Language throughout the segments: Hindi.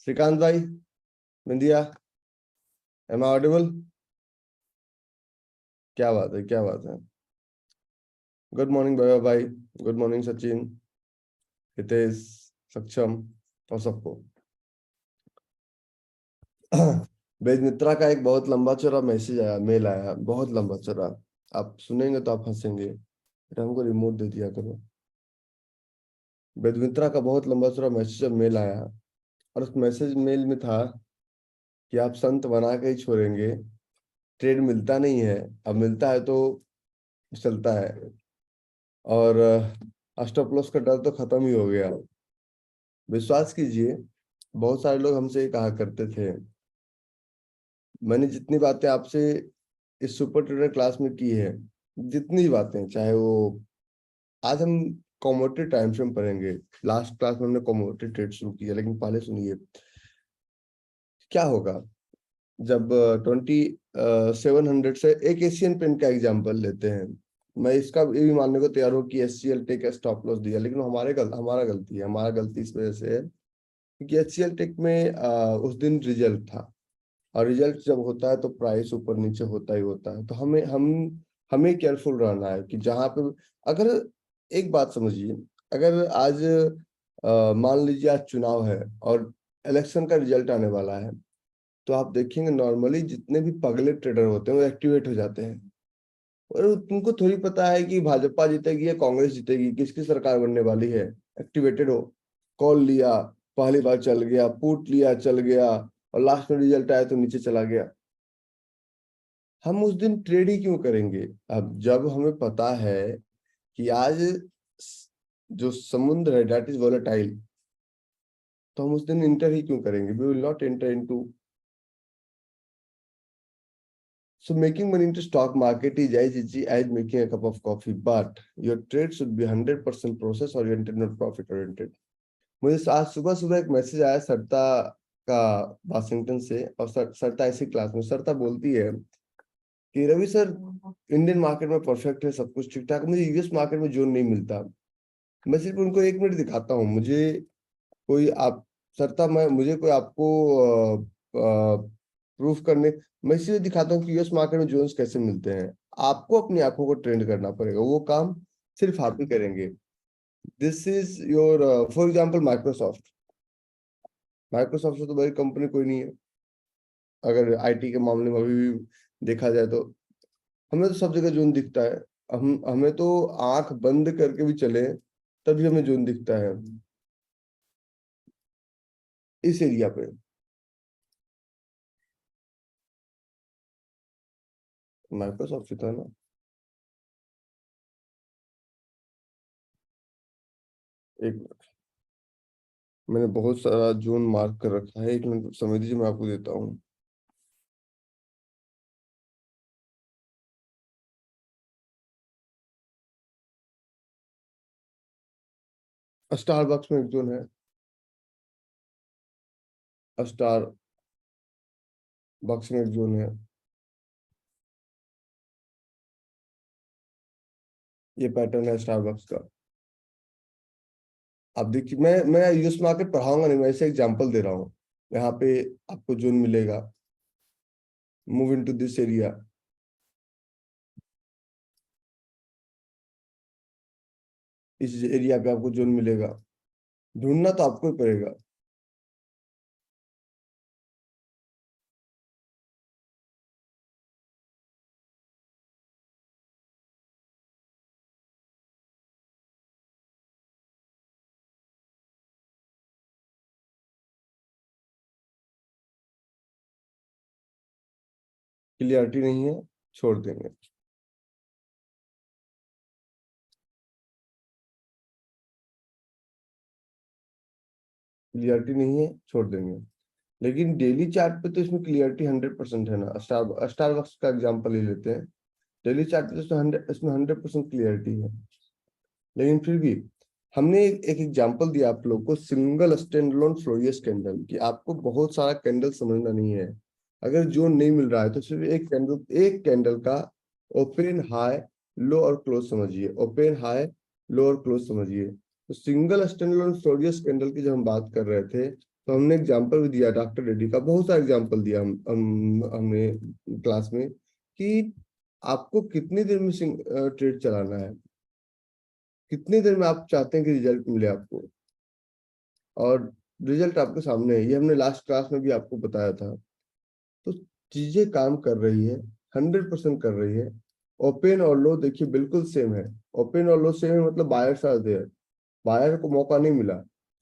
श्रीकांत भाई, बिंदिया, एम आई ऑडिबल? क्या बात है, क्या बात है। गुड मॉर्निंग भैया भाई, गुड मॉर्निंग सचिन, हितेश, सक्षम और सबको। वेद मित्रा का एक बहुत लंबा चौड़ा मैसेज आया, मेल आया, बहुत लंबा चौड़ा। आप सुनेंगे तो आप हंसेंगे। बेटा हमको रिमोट दे दिया करो। वेद मित्रा का बहुत लंबा चौड़ा मैसेज और मेल आया, और उस मैसेज मेल में था कि आप संत बना के ही छोड़ेंगे, ट्रेड मिलता नहीं है, अब मिलता है तो चलता है, और स्टॉप लॉस का डर तो खत्म ही हो गया। विश्वास कीजिए, बहुत सारे लोग हमसे ये कहा करते थे। मैंने जितनी बातें आपसे इस सुपर ट्रेडर क्लास में की है, जितनी बातें, चाहे वो आज हम कमोडिटी टाइम फ्रेम पढ़ेंगे। लास्ट क्लास में हमने कमोडिटी ट्रेड शुरू किया, लेकिन पहले सुनिए क्या होगा जब 2700 से एक एशियन पेंट का एग्जांपल लेते हैं। मैं इसका ये भी मानने को तैयार हूँ कि एचसीएल टेक का स्टॉप लॉस दिया, लेकिन हमारा गलती है। हमारा गलती इस वजह से है क्योंकि एचसीएल टेक में उस दिन रिजल्ट था, और रिजल्ट जब होता है तो प्राइस ऊपर नीचे होता ही होता है। तो हमें केयरफुल रहना है कि जहां पे, अगर एक बात समझिए, अगर आज मान लीजिए आज चुनाव है और इलेक्शन का रिजल्ट आने वाला है, तो आप देखेंगे नॉर्मली जितने भी पगले ट्रेडर होते हैं वो एक्टिवेट हो जाते हैं। और तुमको थोड़ी पता है कि भाजपा जीतेगी या कांग्रेस जीतेगी, किसकी सरकार बनने वाली है। एक्टिवेटेड हो, कॉल लिया, पहली बार चल गया, पुट लिया चल गया, और लास्ट में रिजल्ट आया तो नीचे चला गया। हम उस दिन ट्रेड ही क्यों करेंगे? अब जब हमें पता है कि आज जो समुद्र है दैट इज वोलेटाइल, तो हम उस दिन इंटर ही क्यों करेंगे? We will not enter into. So making money into stock market is as easy as making a cup of coffee, but your trade should be 100% process oriented, not profit oriented. मुझे आज सुबह सुबह एक मैसेज आया सरता का, वाशिंगटन से, और सरता ऐसी क्लास में सरता बोलती है कि रवि सर, इंडियन मार्केट में परफेक्ट है, सब कुछ ठीक ठाक, मुझे यूएस मार्केट में जोन नहीं मिलता। मैं सिर्फ उनको 1 मिनट दिखाता हूँ। मुझे कोई आप सरता मैं मुझे कोई आपको प्रूफ करने, मैं इसीलिए दिखाता हूँ कि यूएस मार्केट में जोन्स कैसे मिलते हैं। आपको अपनी आंखों को ट्रेंड करना पड़ेगा, वो काम सिर्फ आप ही करेंगे। This is your, for example Microsoft. Microsoft से तो बड़ी कंपनी कोई नहीं है अगर आईटी के मामले में अभी भी देखा जाए तो। हमें तो सब जगह जोन दिखता है। हमें तो आंख बंद करके भी चले तभी हमें जोन दिखता है इस एरिया पे। माइक्रोसॉफ्ट था ना। एक मिनट, मैंने बहुत सारा जोन मार्क कर रखा है, 1 मिनट समय दीजिए, मैं आपको देता हूँ। स्टार बक्स में एक जोन है, स्टार बक्स में एक जोन है। ये पैटर्न है स्टार बक्स का। आप देखिए, मैं यूएस मार्केट पढ़ाऊंगा नहीं, मैं ऐसे एग्जांपल दे रहा हूँ। यहाँ पे आपको जोन मिलेगा, मूव इनटू दिस एरिया। इस एरिया पे आपको जोन मिलेगा, ढूंढना तो आपको ही पड़ेगा। क्लियरिटी नहीं है, छोड़ देंगे। क्लियरिटी नहीं है, छोड़ देंगे। लेकिन डेली चार्ट पे तो इसमें क्लियरिटी 100% है ना। स्टार बक्स का एग्जांपल ले लेते हैं। डेली चार्ट पे तो इसमें 100% क्लियरिटी है। लेकिन फिर भी हमने एक एग्जांपल दिया आप लोग को, सिंगल स्टैंड लोन फ्लोरियस कैंडल, कि आपको बहुत सारा कैंडल समझना नहीं है। अगर जो नहीं मिल रहा है तो सिर्फ एक कैंडल का ओपन हाई लो और क्लोज समझिए, ओपन हाई लो और क्लोज समझिए। तो सिंगल स्टैंड लोन फ्लोरियस कैंडल की जब हम बात कर रहे थे, तो हमने एग्जाम्पल भी दिया डॉक्टर रेड्डी का, बहुत सारा एग्जाम्पल दिया हमने क्लास में कि आपको कितनी देर में ट्रेड चलाना है, कितनी देर में आप चाहते हैं कि रिजल्ट मिले आपको, और रिजल्ट आपके सामने है। ये हमने लास्ट क्लास में भी आपको बताया था। तो चीजें काम कर रही है, 100% कर रही है। ओपन और लो देखिए बिल्कुल सेम है, ओपन और लो सेम है, मतलब बायर्स आर देयर, बायर को मौका नहीं मिला।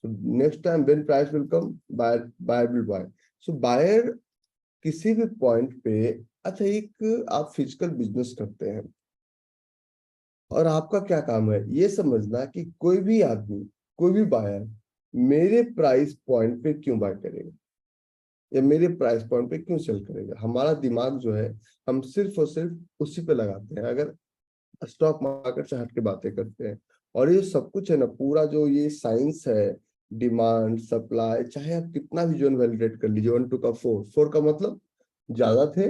तो next time when price will come, buyer will buy. So buyer किसी भी पॉइंट पे, अच्छा एक आप फिजिकल बिजनेस करते हैं और आपका क्या काम है ये समझना कि कोई भी आदमी, कोई भी बायर मेरे प्राइस पॉइंट पे क्यों बाय करेगा या मेरे प्राइस पॉइंट पे क्यों सेल करेगा। हमारा दिमाग जो है हम सिर्फ और सिर्फ उसी पे लगाते हैं, अगर स्टॉक मार्केट से हट के बातें करते हैं। और ये सब कुछ है ना, पूरा जो ये साइंस है, डिमांड सप्लाई, चाहे आप कितना भी जोन वैलिडेट कर लीजिए, 1 2 का 4, 4 का मतलब ज्यादा थे,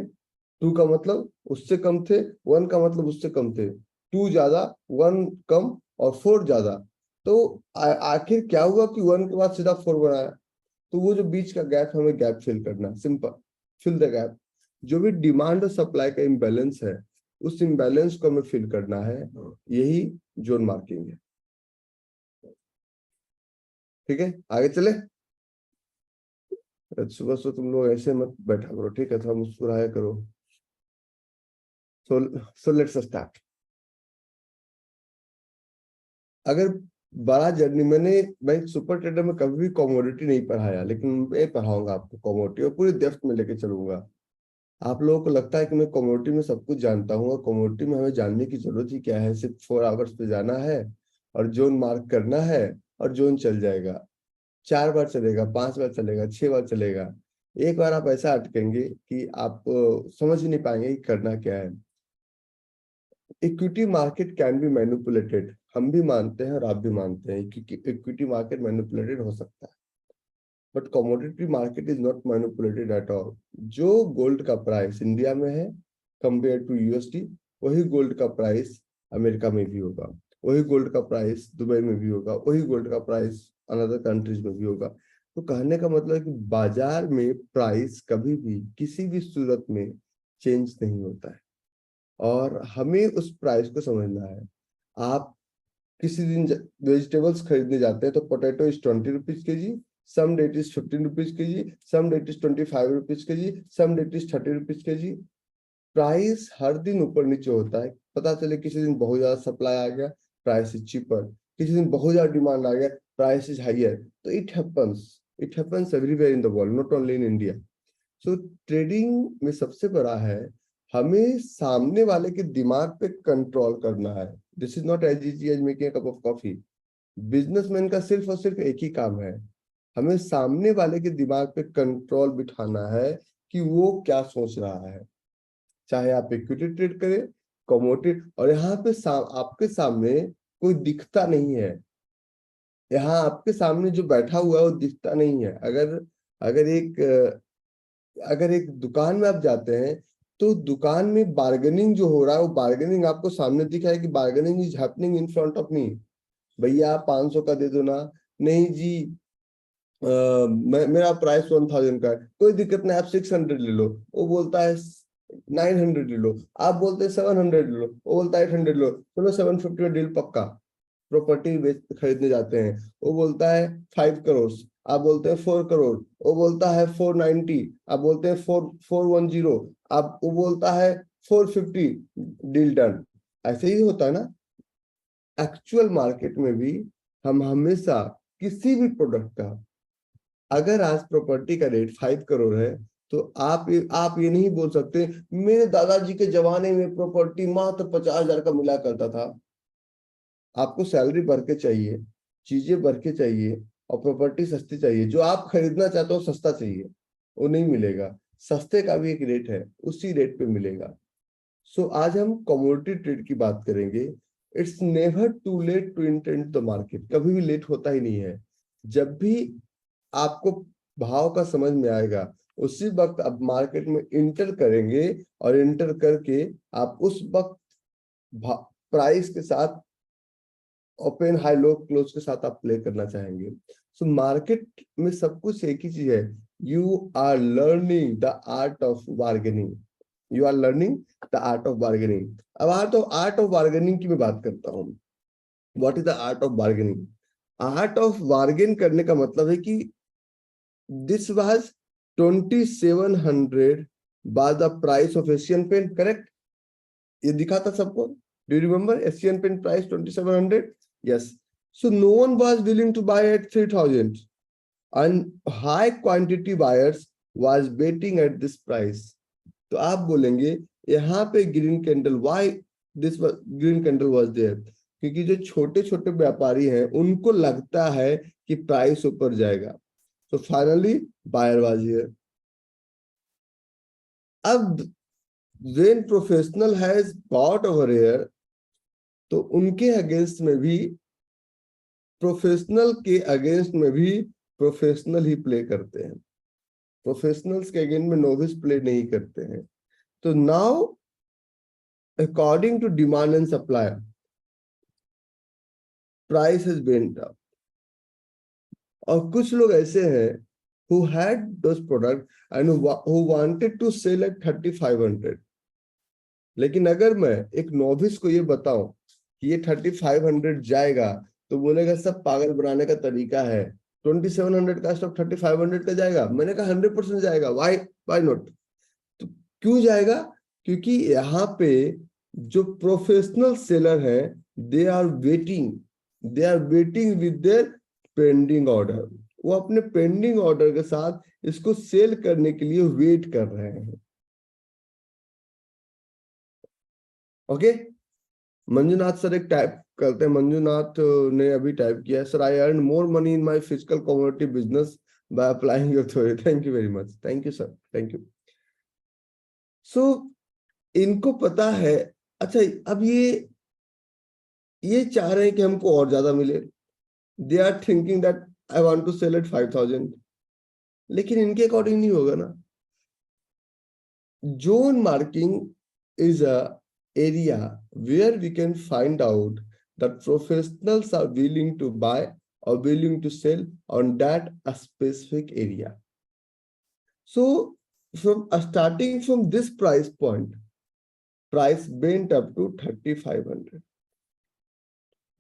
2 का मतलब उससे कम थे, 1 का मतलब उससे कम थे, 2 ज्यादा, 1 कम और 4 ज्यादा। तो आखिर क्या हुआ कि 1 के बाद सीधा 4 बनाया। तो वो जो बीच का गैप, हमें गैप फिल करना, सिंपल, फिल द गैप। जो भी डिमांड और सप्लाई का इम्बैलेंस है, उस इम्बैलेंस को हमें फिल करना है, यही जोन मार्किंग है। ठीक है, आगे चले। सुबह सुबह तुम लोग ऐसे मत बैठा करो, ठीक है, थोड़ा मुस्कुराया करो। सो सो लेट्स स्टार्ट। अगर बड़ा जर्नी, मैं सुपर ट्रेडर में कभी भी कमोडिटी नहीं पढ़ाया, लेकिन मैं पढ़ाऊंगा आपको कमोडिटी, और पूरी डेप्थ में लेके चलूंगा। आप लोगों को लगता है कि मैं कमोडिटी में सब कुछ जानता हूँ, और कमोडिटी में हमें जानने की जरूरत ही क्या है, सिर्फ 4 आवर्स पे जाना है और जोन मार्क करना है, और जोन चल जाएगा। 4 बार चलेगा, 5 बार चलेगा, 6 बार चलेगा। एक बार आप ऐसा अटकेंगे कि आप समझ ही नहीं पाएंगे कि करना क्या है। Equity market can be manipulated, हम भी मानते हैं और आप भी मानते हैं कि इक्विटी मार्केट मैनिपुलेटेड हो सकता है, but commodity market is not manipulated at all. जो गोल्ड का प्राइस इंडिया में है कंपेयर टू यूएसडी, वही गोल्ड का प्राइस अमेरिका में भी होगा, वही गोल्ड का प्राइस दुबई में भी होगा, वही गोल्ड का प्राइस अनदर कंट्रीज में भी होगा। तो कहने का मतलब है कि बाजार में प्राइस कभी भी किसी भी सूरत में चेंज नहीं होता है, और हमें उस प्राइस को समझना है। आप किसी दिन वेजिटेबल्स खरीदने जाते हैं तो पोटैटो इज 20 रुपीज के जी, सम डेट इज 15 रुपीज के जी, सम डेट इज 25 रुपीज के जी, सम डेट इज 30 रुपीज के जी। प्राइस हर दिन ऊपर नीचे होता है। पता चले किसी दिन बहुत ज्यादा सप्लाई आ गया, प्राइस इज चीपर, किसी दिन बहुत ज्यादा डिमांड आ गया, प्राइस इज हाइयर। तो it happens everywhere in the world, not only in India. So trading में सबसे बड़ा है, हमें सामने वाले के दिमाग पे कंट्रोल करना है। This is not as easy as making a cup of coffee. Businessman का सिर्फ और सिर्फ एक ही काम है, हमें सामने वाले के दिमाग पे कंट्रोल बिठाना है कि वो क्या सोच रहा है। चाहे आप इक्विटी ट्रेड करें, कमोडिटी, और यहाँ पे आपके सामने कोई दिखता नहीं है। यहाँ आपके सामने जो बैठा हुआ है वो दिखता नहीं है। अगर अगर एक अगर एक दुकान में आप जाते हैं, तो दुकान में बार्गेनिंग जो हो रहा है, वो बार्गेनिंग आपको सामने दिखा है कि bargaining is happening in front of me. भैया आप 500 का दे दो ना, नहीं जी मेरा प्राइस 1000 का है, कोई दिक्कत नहीं, आप 600 ले लो। वो बोलता है 900 ले लो, आप बोलते हैं 700 ले लो, वो बोलता है 800 लो, चलो 750 में डील पक्का। प्रॉपर्टी बेच खरीदने जाते हैं, वो बोलता है 5 करोड़, आप बोलते हैं 4 करोड़, वो बोलता है 490, आप बोलते हैं 410, आप वो बोलता है 450, डील डन। ऐसे ही होता है ना एक्चुअल मार्केट में भी। हम हमेशा किसी भी प्रोडक्ट का, अगर आज प्रॉपर्टी का रेट 5 करोड़ है, तो आप ये नहीं बोल सकते मेरे दादाजी के जमाने में प्रॉपर्टी मात्र 50,000 का मिला करता था। आपको सैलरी बढ़ के चाहिए, चीजें बढ़ के चाहिए, और प्रॉपर्टी सस्ती चाहिए। जो आप खरीदना चाहते हो सस्ता चाहिए, वो नहीं मिलेगा। सस्ते का भी एक रेट है, उसी रेट पे मिलेगा। सो आज हम कमोडिटी ट्रेड की बात करेंगे। It's never too late to enter the market, कभी भी लेट होता ही नहीं है। जब भी आपको भाव का समझ में आएगा, उसी वक्त आप मार्केट में इंटर करेंगे, और इंटर करके आप उस वक्त प्राइस के साथ ओपन हाई लो क्लोज के साथ आप प्ले करना चाहेंगे। सो मार्केट में सब कुछ एक ही चीज है, you are learning the art of bargaining, you are learning the art of bargaining. अब आर्ट ऑफ बार्गेनिंग की मैं बात करता हूँ। What is the art of bargaining? Art of bargain करने का मतलब है कि this was 2700 by the price of Asian paint, correct? ये दिखा था सबको, do you remember Asian paint price 2700? Yes. So no one was willing to by eight 3000 and high quantity buyers was betting at this price। तो आप बोलेंगे यहाँ पे green candle, why this green candle was there? क्योंकि जो छोटे छोटे व्यापारी हैं उनको लगता है कि प्राइस ऊपर जाएगा, तो फाइनली बायर वाज हियर। अब when professional has bot over here, तो उनके अगेंस्ट में भी, प्रोफेशनल के अगेंस्ट में भी प्रोफेशनल ही प्ले करते हैं, प्रोफेशनल्स के अगेंस्ट में नोविस प्ले नहीं करते हैं। तो now according to demand and supply, price has went up. और कुछ लोग ऐसे हैं who had those products and who wanted to sell at 3500। लेकिन अगर मैं एक नोविस को ये बताऊं कि ये 3500 जाएगा, तो बोलेगा सब पागल बनाने का तरीका है, 2700 का स्टॉक 3500 का जाएगा। मैंने कहा 100% जाएगा, वाई नॉट? तो क्यों जाएगा? क्योंकि यहाँ पे जो प्रोफेशनल सेलर है, they are waiting with their pending order. वो अपने पेंडिंग ऑर्डर के साथ इसको सेल करने के लिए वेट कर रहे हैं। ओके, मंजुनाथ सर एक टाइप करते हैं, मंजुनाथ ने अभी टाइप किया है, sir I earn more money in my physical commodity business by applying your theory. Thank you very much, thank you sir, thank you. So इनको पता है। अच्छा, अब ये चाह रहे हैं कि हमको और ज्यादा मिले, they are thinking that I want to sell at 5000, लेकिन इनके अकॉर्डिंग नहीं होगा ना। Zone marking is a area where we can find out that professionals are willing to buy or willing to sell on that a specific area. So from starting from this price point, price went up to 3500।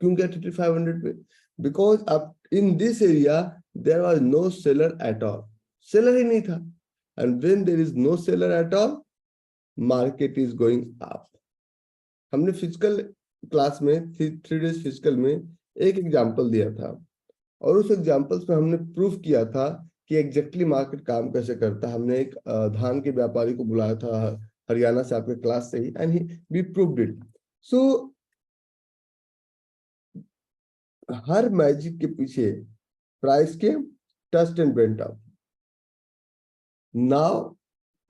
क्यों गया 3500 पे? Because up in this area there was no seller at all, seller ही नहीं था। and when there is no seller at all, market is going up। हमने फिजिकल क्लास में 3 days फिजिकल में एक एग्जांपल दिया था, और उस एग्जांपल्स में हमने प्रूफ किया था कि एग्जैक्टली मार्केट काम कैसे करता है। हमने एक धान के व्यापारी को बुलाया था हरियाणा से, आपके क्लास से ही, and we proved it. So हर मैजिक के पीछे प्राइस के test and went up. Now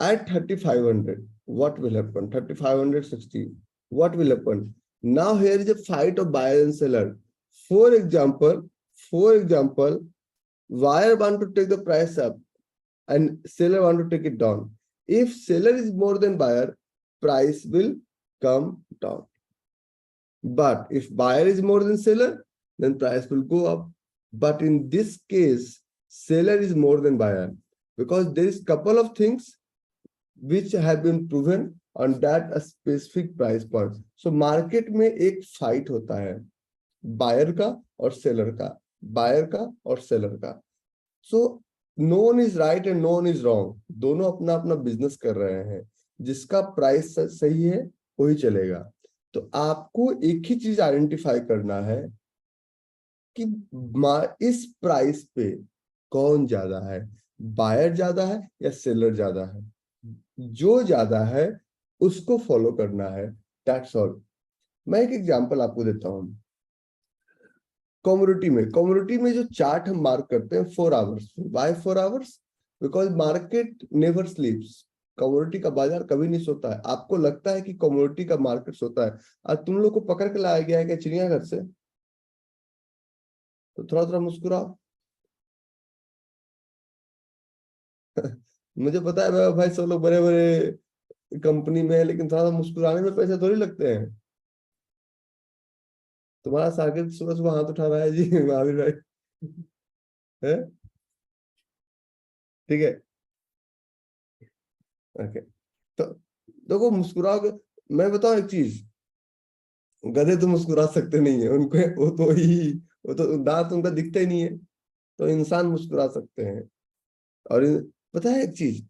at 3500, what will happen? 3560, what will happen? Now here is a fight of buyer and seller. For example, buyer want to take the price up and seller want to take it down. If seller is more than buyer, price will come down. But if buyer is more than seller, then price will go up. But in this case, seller is more than buyer, because there is couple of things which have been proven on that a specific price point. So market में एक fight होता है buyer का और seller का, buyer का और seller का। So no one is right and no one is wrong, दोनों अपना अपना बिजनेस कर रहे हैं, जिसका प्राइस सही है वही चलेगा। तो आपको एक ही चीज आइडेंटिफाई करना है कि इस प्राइस पे कौन ज्यादा है, बायर ज्यादा है या सेलर ज्यादा है। जो ज्यादा है उसको फॉलो करना है, दैट्स ऑल। मैं एक एग्जांपल आपको देता हूं। कमोडिटी में जो चार्ट हम मार्क करते हैं 4 hours. Why 4 hours? Because market never स्लीप्स। Commodity का बाजार कभी नहीं सोता है। आपको लगता है कि कमोडिटी का मार्केट सोता है, आज तुम लोग को पकड़ के लाया गया है क्या चिड़ियाघर से? तो थोड़ा थोड़ा मुस्कुराओ। मुझे पता है भाई सब लोग बड़े बड़े कंपनी में है, लेकिन थोड़ा सा मुस्कुराने में पैसे थोड़ी लगते हैं। तुम्हारा साकिब सुबह सुबह हाथ उठा रहा है जी महावीर भाई। है? ठीक है, ओके। तो देखो, मुस्कुराओगे, मैं बताऊं एक चीज, गधे तो मुस्कुरा सकते नहीं है, उनको वो तो दांत उनका दिखता ही नहीं है। तो इंसान मुस्कुरा सकते हैं। और पता है एक चीज,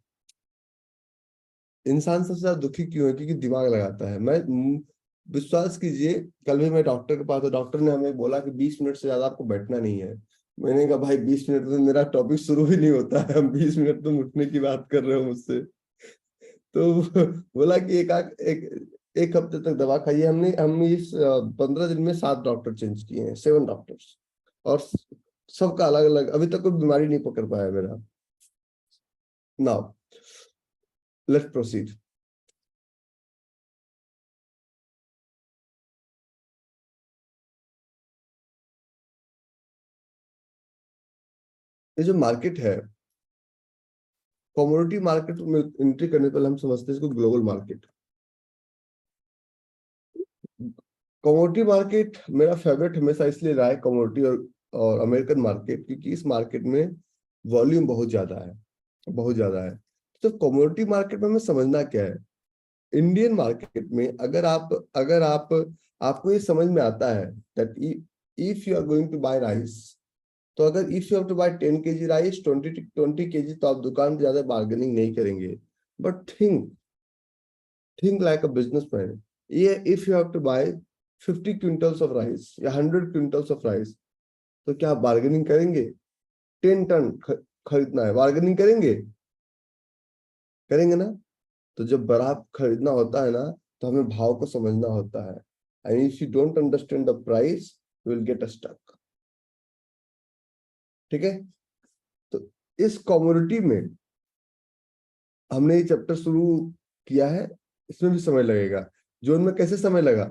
इंसान सबसे ज्यादा दुखी क्यों है? क्योंकि दिमाग लगाता है। विश्वास कीजिए, कल भी मैं डॉक्टर के पास, तो डॉक्टर ने हमें बोला कि 20 मिनट से ज्यादा आपको बैठना नहीं है। मैंने कहा भाई 20 मिनट में मेरा टॉपिक शुरू ही नहीं होता है, हम 20 मिनट तुम उठने की बात कर रहे हो मुझसे। तो बोला कि एक हफ्ते तक दवा खाइए। हम इस 15 दिन में 7 डॉक्टर चेंज किए हैं, 7 डॉक्टर्स। और सबका अलग अलग, अभी तक कोई बीमारी नहीं पकड़ पाया मेरा। Now let's proceed. ये जो मार्केट है, कमोडिटी मार्केट में एंट्री करने पहले हम समझते हैं इसको ग्लोबल मार्केट। कमोडिटी मार्केट मेरा फेवरेट हमेशा इसलिए रहा है, कमोडिटी और अमेरिकन मार्केट, क्योंकि इस मार्केट में वॉल्यूम बहुत ज्यादा है, बहुत ज्यादा है। तो कमोडिटी मार्केट में हमें समझना क्या है? इंडियन मार्केट में अगर आप आपको ये समझ में आता है that if you are going to buy rice, तो अगर if you have to buy 10 kg rice, 20 kg, तो आप दुकान पे ज्यादा बार्गेनिंग नहीं करेंगे। But think like a businessman. ये if you have to buy 50 quintals of rice या 100 क्विंटल्स ऑफ राइस, तो क्या आप बार्गेनिंग करेंगे? 10 टन खरीदना है, बार्गेनिंग करेंगे? करेंगे ना? तो जब बड़ा खरीदना होता है ना, तो हमें भाव को समझना होता है। And if you don't understand the price, you will get stuck. ठीक है? तो इस कमोडिटी में हमने ये चैप्टर शुरू किया है, इसमें भी समय लगेगा। जोन में कैसे समय लगा?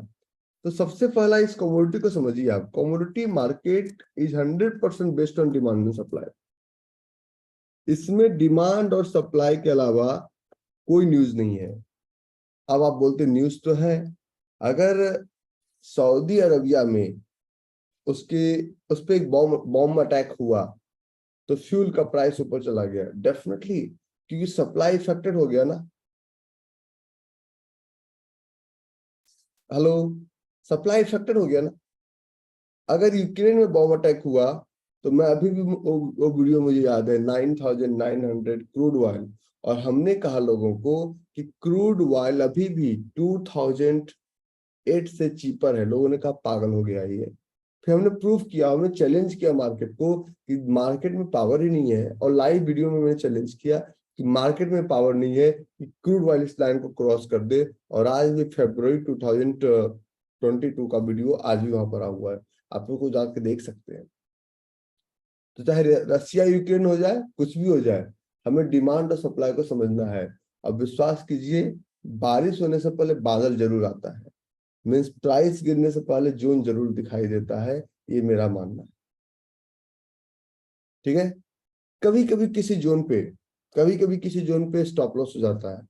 तो सबसे पहला इस कमोडिटी को समझिए आप। Commodity market is 100% based on demand and supply. इसमें डिमांड और सप्लाई के अलावा कोई न्यूज नहीं है। अब आप बोलते न्यूज तो है। अगर सऊदी अरबिया में उसके उस पर एक बॉम्ब बॉम्ब अटैक हुआ, तो फ्यूल का प्राइस ऊपर चला गया, डेफिनेटली, क्योंकि सप्लाई इफेक्टेड हो गया ना। हेलो, सप्लाई इफेक्टेड हो गया ना। अगर यूक्रेन में बॉम्ब अटैक हुआ, तो मैं अभी भी वो वीडियो मुझे याद है, 9,900 क्रूड ऑयल। और हमने कहा लोगों को कि क्रूड ऑयल अभी भी 2008 से चीपर है। लोगों ने कहा पागल हो गया ये। फिर हमने प्रूफ किया, हमने चैलेंज किया मार्केट को कि मार्केट में पावर ही नहीं है। और लाइव वीडियो में मैंने चैलेंज किया कि मार्केट में पावर नहीं है कि क्रूड ऑयल इस लाइन को क्रॉस कर दे। और आज भी फरवरी 2022 का वीडियो आज भी वहां पर आ हुआ है, आप लोग को जाके देख सकते हैं। तो चाहे रशिया यूक्रेन हो जाए, कुछ भी हो जाए, हमें डिमांड और सप्लाई को समझना है। अब विश्वास कीजिए, बारिश होने से पहले बादल जरूर आता है। मीन्स प्राइस गिरने से पहले जोन जरूर दिखाई देता है, ये मेरा मानना है। ठीक है? कभी कभी किसी जोन पे कभी कभी किसी जोन पे स्टॉप लॉस हो जाता है,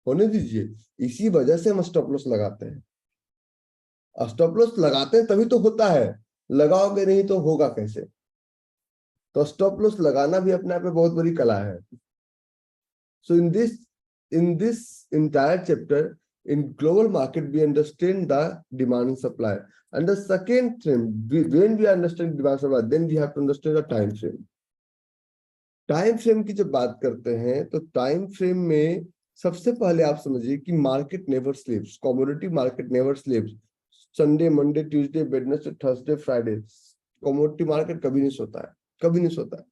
होने दीजिए। इसी वजह से हम स्टॉप लॉस लगाते हैं। स्टॉप लॉस लगाते हैं तभी तो होता है, लगाओगे नहीं तो होगा कैसे? तो स्टॉप लॉस लगाना भी अपने आप में बहुत बड़ी कला है। सो in this entire chapter, in global market we understand the demand and supply. And the second thing, when we understand demand and supply, then we have to understand the time frame. Time frame की जब बात करते हैं, तो टाइम फ्रेम में सबसे पहले आप समझिए कि market never स्लीप्स। Commodity market never स्लीप्स। Sunday, Monday, Tuesday, Wednesday, Thursday, Friday, commodity market कभी नहीं सोता है, कभी नहीं सोता है।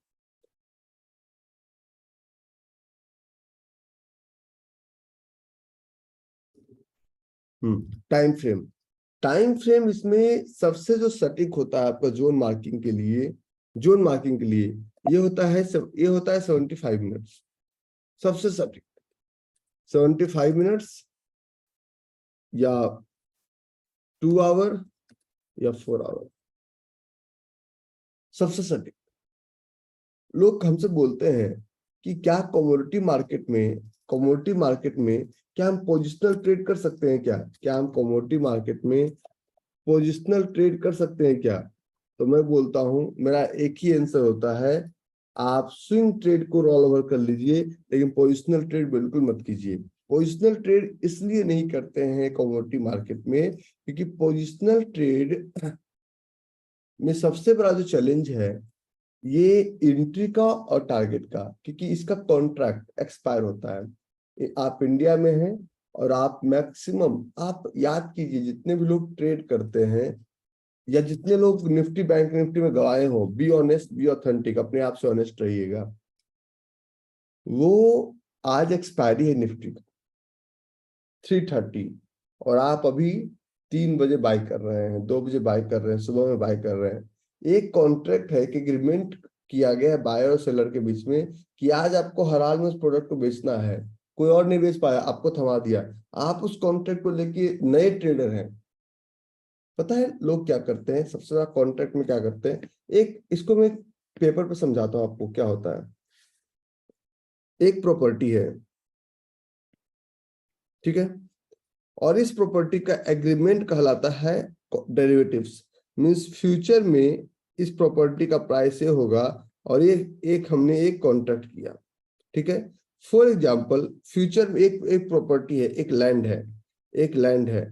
टाइम फ्रेम इसमें सबसे जो सटीक होता है आपका जोन मार्किंग के लिए, जोन मार्किंग के लिए ये होता है 75 मिनट्स। सबसे सटीक 75 मिनट्स, या 2 आवर, या 4 आवर, सबसे सटीक। लोग हमसे बोलते हैं कि क्या कमोडिटी मार्केट में क्या हम पोजिशनल ट्रेड कर सकते हैं? क्या क्या हम कमोडिटी मार्केट में पोजिशनल ट्रेड कर सकते हैं क्या? तो मैं बोलता हूं मेरा एक ही आंसर होता है, आप स्विंग ट्रेड को रोल ओवर कर लीजिए, लेकिन पोजिशनल ट्रेड बिल्कुल मत कीजिए। पोजिशनल ट्रेड इसलिए नहीं करते हैं कमोडिटी मार्केट में, क्योंकि पोजिशनल ट्रेड में सबसे बड़ा जो चैलेंज है ये एंट्री का और टारगेट का, क्योंकि इसका कॉन्ट्रैक्ट एक्सपायर होता है। आप इंडिया में हैं और आप मैक्सिमम, आप याद कीजिए जितने भी लोग ट्रेड करते हैं या जितने लोग निफ्टी बैंक निफ्टी में गवाए हो, बी ऑनेस्ट बी ऑथेंटिक, अपने आप से ऑनेस्ट रहिएगा। वो आज एक्सपायरी है निफ्टी का 330, और आप अभी 3 बजे बाय कर रहे हैं, 2 बजे बाय कर रहे हैं, सुबह में बाय कर रहे हैं। एक कॉन्ट्रैक्ट है कि एग्रीमेंट किया गया है बायर और सेलर के बीच में कि आज आपको हर हाल में उस प्रोडक्ट को बेचना है, कोई और नहीं बेच पाया, आपको थमा दिया। आप उस कॉन्ट्रैक्ट को लेके नए ट्रेडर हैं। पता है लोग क्या करते हैं, सबसे ज्यादा कॉन्ट्रैक्ट में क्या करते हैं, एक इसको मैं पेपर पे समझाता हूँ आपको क्या होता है। एक प्रॉपर्टी है, ठीक है, और इस प्रॉपर्टी का एग्रीमेंट कहलाता है डेरिवेटिव्स। मींस फ्यूचर में इस प्रॉपर्टी का प्राइस ये होगा, और ये एक हमने एक कॉन्ट्रैक्ट किया, ठीक है। फॉर एग्जांपल फ्यूचर में एक प्रॉपर्टी है, एक लैंड है, एक लैंड है,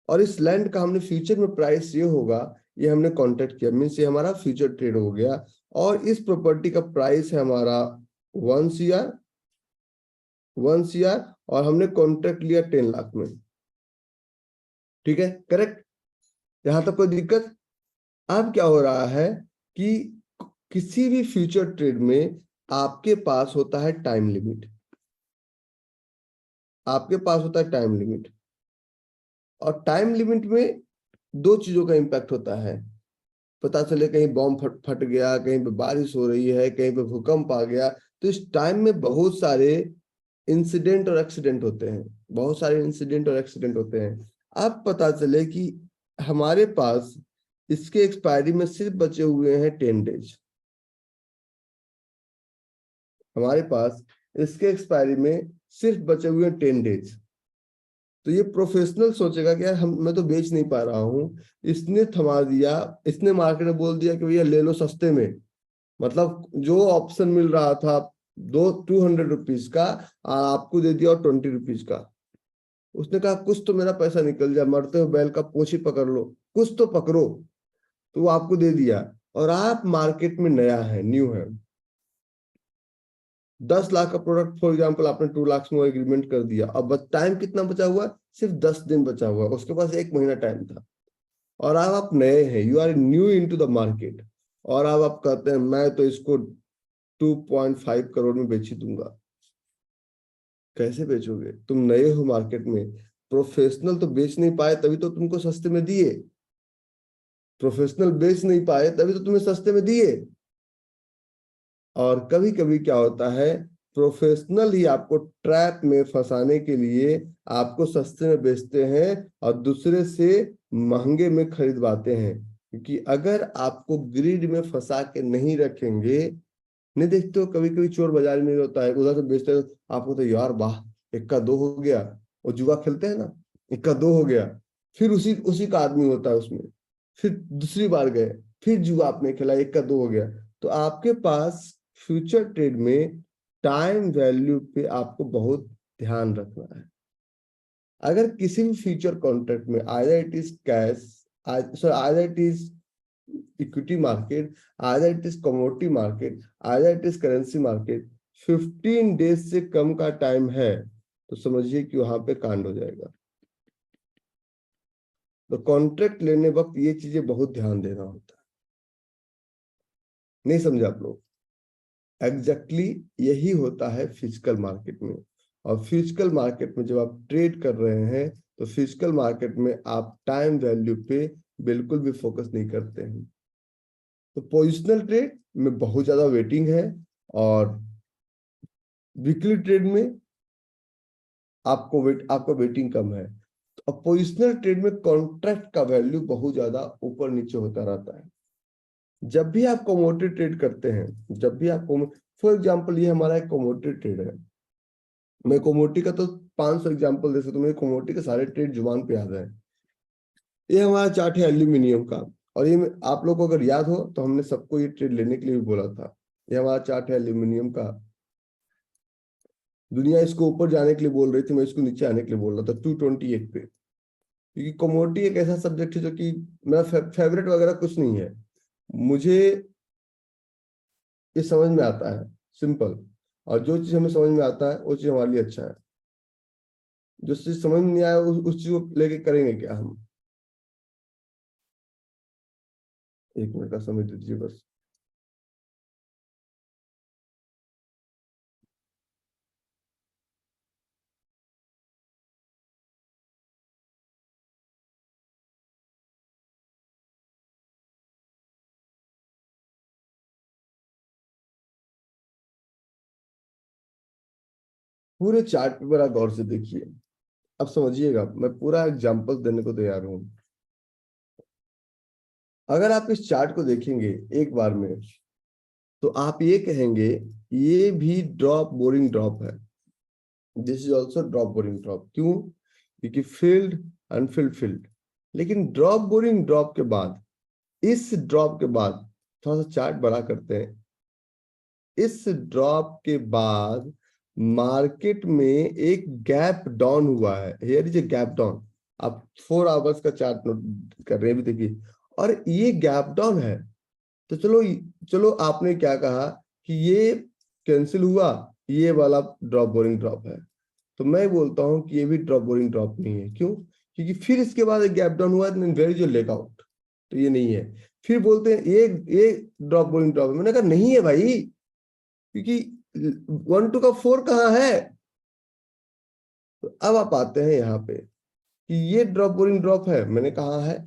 और इस लैंड का हमने फ्यूचर में प्राइस ये होगा, ये हमने कॉन्ट्रैक्ट किया, मीन्स ये हमारा फ्यूचर ट्रेड हो गया। और इस प्रॉपर्टी का प्राइस है हमारा 1 CR, 1 CR, और हमने कॉन्ट्रैक्ट लिया 10 लाख में, ठीक है, करेक्ट। यहां तक कोई दिक्कत? अब क्या हो रहा है कि किसी भी फ्यूचर ट्रेड में आपके पास होता है टाइम लिमिट, आपके पास होता है टाइम लिमिट, और टाइम लिमिट में दो चीजों का इंपैक्ट होता है। पता चले कहीं बॉम्ब फट गया, कहीं पे बारिश हो रही है, कहीं पे भूकंप आ गया, तो इस टाइम में बहुत सारे इंसिडेंट और एक्सीडेंट होते हैं, बहुत सारे इंसिडेंट और एक्सीडेंट होते हैं। अब पता चले कि हमारे पास इसके एक्सपायरी में सिर्फ बचे हुए हैं 10 डेज, हमारे पास इसके एक्सपायरी में सिर्फ बचे हुए हैं 10 डेज। तो ये प्रोफेशनल सोचेगा कि यार मैं तो बेच नहीं पा रहा हूं, इसने थमा दिया, इसने मार्केट में बोल दिया कि भैया ले लो सस्ते में, मतलब जो ऑप्शन मिल रहा था 200 रुपीज का, आपको दे दिया और 20 रुपीज का। उसने कहा कुछ तो मेरा पैसा निकल जाए, मरते हो बैल का पूंछ ही पकड़ लो, कुछ तो पकड़ो। तो वो आपको दे दिया, और आप मार्केट में नया है, न्यू है। 10 लाख का प्रोडक्ट फॉर एग्जांपल आपने 2 लाख में एग्रीमेंट कर दिया, अब टाइम कितना बचा हुआ, सिर्फ 10 दिन बचा हुआ, उसके पास 1 महीना टाइम था, और अब आप नए हैं, you are new into the market, और अब आप कहते हैं मैं तो इसको 2.5 करोड़ में बेच ही दूंगा। कैसे बेचोगे, तुम नए हो मार्केट में, प्रोफेशनल तो बेच नहीं पाए तभी तो तुमको सस्ते में दिए, प्रोफेशनल बेच नहीं पाए तभी तो तुम्हें सस्ते में दिए। और कभी कभी क्या होता है, प्रोफेशनल ही आपको ट्रैप में फंसाने के लिए आपको सस्ते में बेचते हैं और दूसरे से महंगे में खरीदवाते हैं, क्योंकि अगर आपको ग्रिड में फंसा के नहीं रखेंगे, नहीं देखते हो कभी कभी चोर बाजार में होता है, उधर से बेचते हो, आपको तो यार वाह 1 का 2 हो गया, वो जुआ खेलते हैं ना, 1 का 2 हो गया, फिर उसी उसी का आदमी होता है उसमें, फिर दूसरी बार गए, फिर जुआ आपने खेला, 1 का 2 हो गया। तो आपके पास फ्यूचर ट्रेड में टाइम वैल्यू पे आपको बहुत ध्यान रखना है। अगर किसी भी फ्यूचर कॉन्ट्रैक्ट में either it is cash, sorry either it is equity market, either it is commodity market, either it is currency market, 15 days से कम का टाइम है तो समझिए कि वहां पे कांड हो जाएगा। तो कॉन्ट्रैक्ट लेने वक्त ये चीजें बहुत ध्यान देना होता है। नहीं समझे आप लोग? एग्जैक्टली यही होता है फिजिकल मार्केट में। और फिजिकल मार्केट में जब आप ट्रेड कर रहे हैं तो फिजिकल मार्केट में आप टाइम वैल्यू पे बिल्कुल भी फोकस नहीं करते हैं। तो पोजिशनल ट्रेड में बहुत ज्यादा वेटिंग है, और वीकली ट्रेड में आपका वेटिंग कम है। तो पोजिशनल ट्रेड में कॉन्ट्रैक्ट का वैल्यू बहुत ज्यादा ऊपर नीचे होता रहता है। जब भी आप कमोडिटी ट्रेड करते हैं, जब भी आप, फॉर एग्जांपल ये हमारा एक कमोडिटी ट्रेड है, मैं कमोडिटी का तो 500 एग्जांपल दे सकता हूँ, मुझे कमोडिटी के सारे ट्रेड जुबान पे याद है। ये हमारा चार्ट है एल्यूमिनियम का, और ये आप लोग को अगर याद हो तो हमने सबको ये ट्रेड लेने के लिए भी बोला था। ये हमारा चार्ट है एल्यूमिनियम का। दुनिया इसको ऊपर जाने के लिए बोल रही थी, मैं इसको नीचे आने के लिए बोल रहा था 228 पे, क्योंकि कमोडिटी एक ऐसा सब्जेक्ट है जो कि मेरा फेवरेट वगैरह कुछ नहीं है। मुझे ये समझ में आता है सिंपल, और जो चीज हमें समझ में आता है वो चीज हमारे लिए अच्छा है। जो चीज समझ में नहीं आया उस चीज को लेके करेंगे क्या हम। एक मिनट का समय दीजिए बस। पूरे चार्ट पे बड़ा गौर से देखिए, अब समझिएगा, मैं पूरा एग्जांपल देने को तैयार हूं। अगर आप इस चार्ट को देखेंगे एक बार में तो आप ये कहेंगे ये भी ड्रॉप बोरिंग ड्रॉप है, this is also drop boring drop. क्यों? क्योंकि फील्ड अनफिल्ड फील्ड। लेकिन ड्रॉप बोरिंग ड्रॉप के बाद, इस ड्रॉप के बाद, थोड़ा सा चार्ट बड़ा करते हैं, इस ड्रॉप के बाद मार्केट में एक गैप डाउन हुआ है। Here is a gap down. आप 4 आवर्स का चार्ट नोट कर रहे हैं, भी देखिए, और ये गैप डाउन है। तो चलो चलो, आपने क्या कहा कि ये कैंसिल हुआ, ये वाला ड्रॉप बोरिंग ड्रॉप है। तो मैं बोलता हूं कि ये भी ड्रॉप बोरिंग ड्रॉप नहीं है। क्यों? क्योंकि फिर इसके बाद एक गैप डाउन हुआ, where is your leg out? तो ये नहीं है। फिर बोलते हैं ये ड्रॉप बोरिंग ड्रॉप है। मैंने कहा नहीं है भाई, क्योंकि 1 to का 4 कहाँ है। तो अब आप आते हैं यहाँ पे कि ये ड्रॉप बोरिंग ड्रॉप है। मैंने कहा है।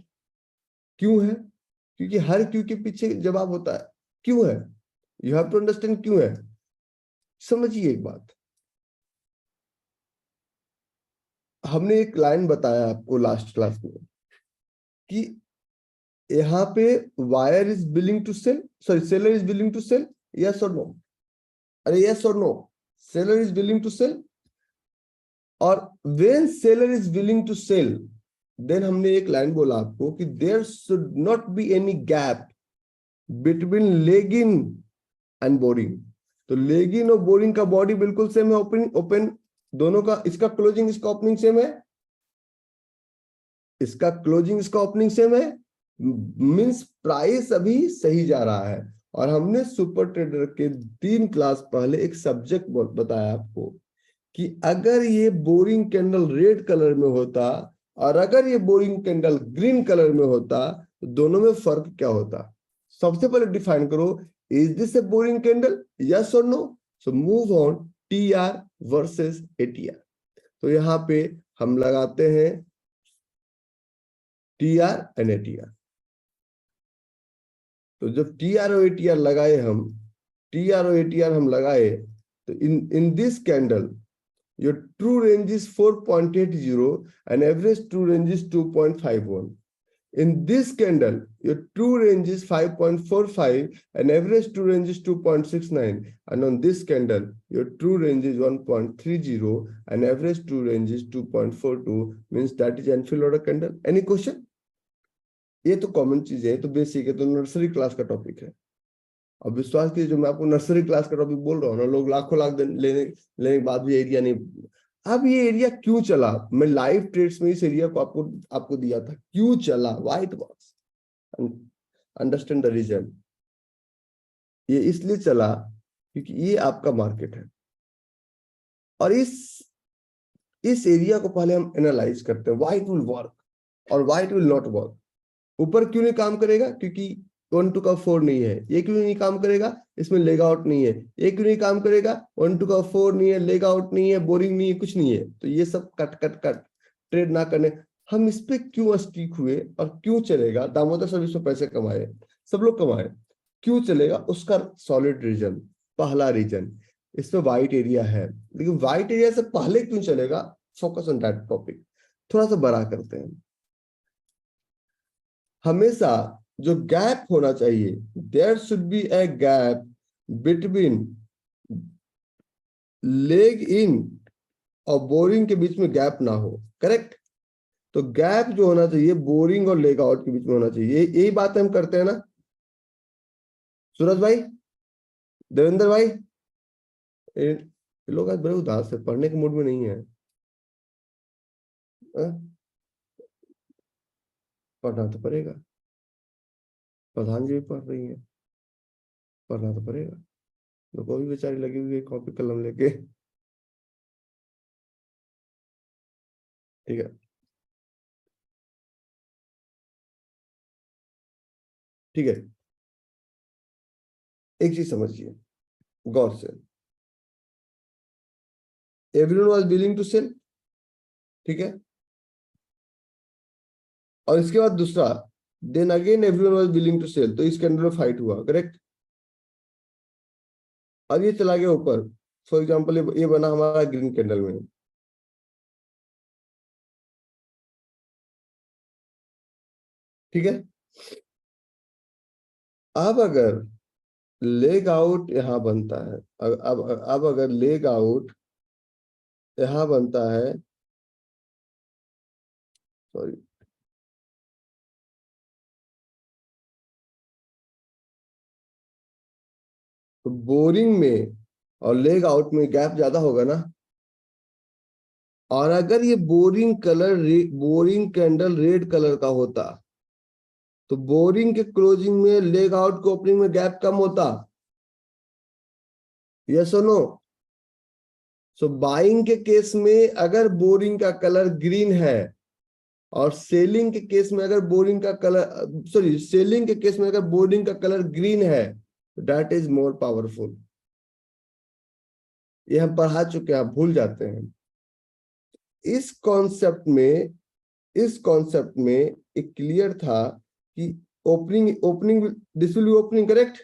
क्यों है? क्योंकि हर क्यों के पीछे जवाब होता है। क्यों है? यू हैव टू अंडरस्टैंड क्यों है। समझिए एक बात, हमने एक लाइन बताया आपको लास्ट क्लास में कि यहाँ पे buyer is willing to sell, sorry seller is willing to sell, yes और नो। अरे यस और no, seller is willing to sell, और when seller is willing to sell, then हमने एक लाइन बोला आपको कि there should not be any gap between legin and boring. तो लेगिन और बोरिंग का बॉडी बिल्कुल सेम है, ओपन ओपन दोनों का। इसका क्लोजिंग इसका ओपनिंग सेम है, इसका क्लोजिंग इसका ओपनिंग सेम है, मींस प्राइस अभी सही जा रहा है। और हमने सुपर ट्रेडर के 3 क्लास पहले एक सब्जेक्ट बताया आपको कि अगर ये बोरिंग कैंडल रेड कलर में होता और अगर ये बोरिंग कैंडल ग्रीन कलर में होता तो दोनों में फर्क क्या होता। सबसे पहले डिफाइन करो, is this a boring candle, yes और no. So move on, TR versus ATR. तो यहाँ पे हम लगाते हैं टीआर एंड एटीआर। तो जब टीआर और एटीआर लगाए हम, टीआर और एटीआर हम लगाए, तो इन this candle your true range is 4.80 and average true range is 2.51. In this candle, your true range is 5.45 and average true range is 2.69. And on this candle, your true range is 1.30 and average true range is 2.42, means that is Enfield order candle. Any question? ये तो कॉमन चीज है, तो बेसिक है, तो नर्सरी क्लास का टॉपिक है। अब विश्वास कीजिए, जो मैं आपको नर्सरी क्लास का टॉपिक बोल रहा हूँ ना, लोग लाखों लाख लेने लेने के बाद भी एरिया नहीं। अब ये एरिया क्यों चला, मैं लाइव ट्रेड्स में इस एरिया को आपको आपको दिया था, क्यों चला, why it was, understand the reason. ये इसलिए चला क्योंकि ये आपका मार्केट है, और इस एरिया को पहले हम एनालाइज करते हैं, व्हाई इट विल वर्क और why it will not work. ऊपर क्यों नहीं काम करेगा? क्योंकि 1 to का 4 नहीं है। ये क्यों नहीं काम करेगा? इसमें लेग आउट नहीं है। ये क्यों नहीं काम करेगा? 1 to का 4 नहीं है, लेग आउट नहीं है, बोरिंग नहीं है, कुछ नहीं है। तो ये सब कट कट कट ट्रेड ना करने, हम इस पे क्यों स्टिक हुए और क्यों चलेगा? दामोदर सब इसमें पैसे कमाए, सब लोग कमाए, क्यों चलेगा? उसका सॉलिड रीजन, पहला रीजन, इसमें व्हाइट एरिया है। लेकिन व्हाइट एरिया से पहले क्यों चलेगा? Focus on that topic. थोड़ा सा बड़ा करते हैं। हमेशा जो गैप होना चाहिए, there should be a gap between leg in और बोरिंग के बीच में गैप ना हो, करेक्ट? तो गैप जो होना चाहिए बोरिंग और लेग आउट के बीच में होना चाहिए। यही बात हम करते हैं ना सूरज भाई, देवेंद्र भाई? ये लोग आज बड़े उदास है, पढ़ने के मूड में नहीं है। पढ़ना तो पड़ेगा, प्रधान जी भी पढ़ रही है, पढ़ना तो पड़ेगा। लोग भी बेचारी लगी हुई है कॉपी कलम लेके। ठीक है, ठीक है। एक चीज समझिए गौर से, everyone was willing to sell, ठीक है। और इसके बाद दूसरा, then again everyone was willing to sell, तो इस कैंडल में फाइट हुआ, करेक्ट। अब ये चला गया ऊपर, फॉर एग्जाम्पल ये बना हमारा ग्रीन कैंडल में, ठीक है। अब अगर लेग आउट यहां बनता है, अब अगर लेग आउट यहां बनता है, सॉरी, तो बोरिंग में और लेग आउट में गैप ज्यादा होगा ना। और अगर ये बोरिंग कैंडल रेड कलर का होता, तो बोरिंग के क्लोजिंग में लेग आउट के ओपनिंग में गैप कम होता, यस और नो? सो बाइंग के केस में अगर बोरिंग का कलर ग्रीन है, और सेलिंग के केस में अगर बोरिंग का कलर, सॉरी, सेलिंग के केस में अगर बोरिंग का कलर ग्रीन है, दैट इज मोर पावरफुल। ये हम पढ़ा चुके हैं, आप भूल जाते हैं। इस कॉन्सेप्ट में, इस कॉन्सेप्ट में एक क्लियर था कि opening opening this will be opening, correct.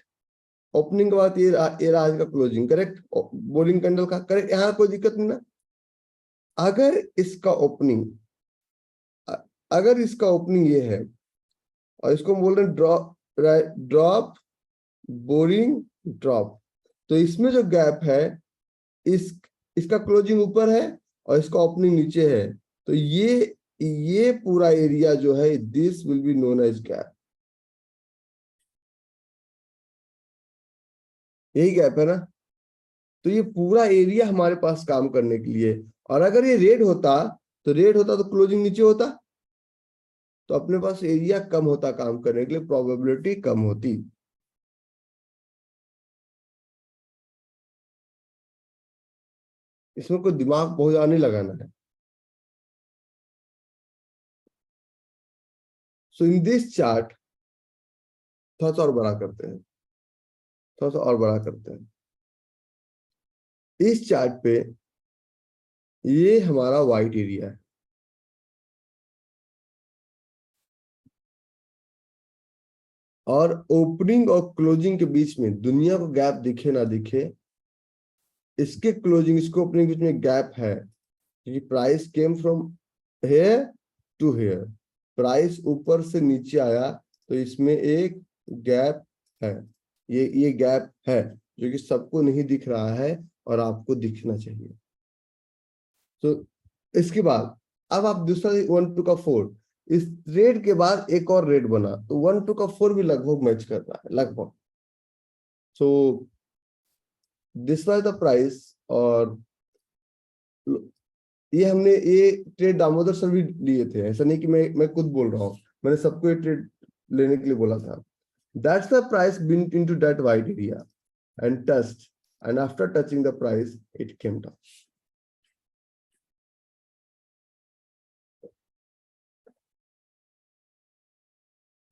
Opening के बाद ये रहा आज का क्लोजिंग, करेक्ट। बोरिंग कैंडल का, करेक्ट, यहाँ कोई दिक्कत नहीं ना। अगर इसका ओपनिंग, अगर इसका ओपनिंग ये है और इसको हम बोल रहे हैं ड्रॉप, ड्रॉप, बोरिंग, ड्रॉप, तो इसमें जो गैप है, इस इसका क्लोजिंग ऊपर है और इसका ओपनिंग नीचे है, तो ये पूरा एरिया जो है, this will be known age gap. यही गैप है ना। तो ये पूरा एरिया हमारे पास काम करने के लिए। और अगर ये रेड होता, तो रेड होता तो क्लोजिंग नीचे होता, तो अपने पास एरिया कम होता काम करने के लिए, प्रोबेबिलिटी कम होती। इसमें कोई दिमाग बहुत ज्यादा नहीं लगाना है। सो इन दिस चार्ट, थोड़ा सा और बड़ा करते हैं, थोड़ा सा और बड़ा करते हैं। इस चार्ट पे ये हमारा व्हाइट एरिया है, और ओपनिंग और क्लोजिंग के बीच में दुनिया को गैप दिखे ना दिखे, इसके क्लोजिंग, इसको ओपनिंग के बीच में गैप है, क्योंकि price came from here to here, price ऊपर से नीचे आया, तो इसमें एक गैप है। ये गैप है जो कि सबको नहीं दिख रहा है, और आपको दिखना चाहिए। तो इसके बाद अब आप दूसरा 1 2 का 4, इस रेड के बाद एक और रेड बना, तो 1 2 का 4 भी लगभग मैच कर रहा है, लगभग। So this was the price. और ये ट्रेड दामोदर सर भी लिए थे, ऐसा नहीं कि मैं खुद बोल रहा हूँ, मैंने सबको ये ट्रेड लेने के लिए बोला था। That's the price been into that white area and touched, and after touching the price it came down.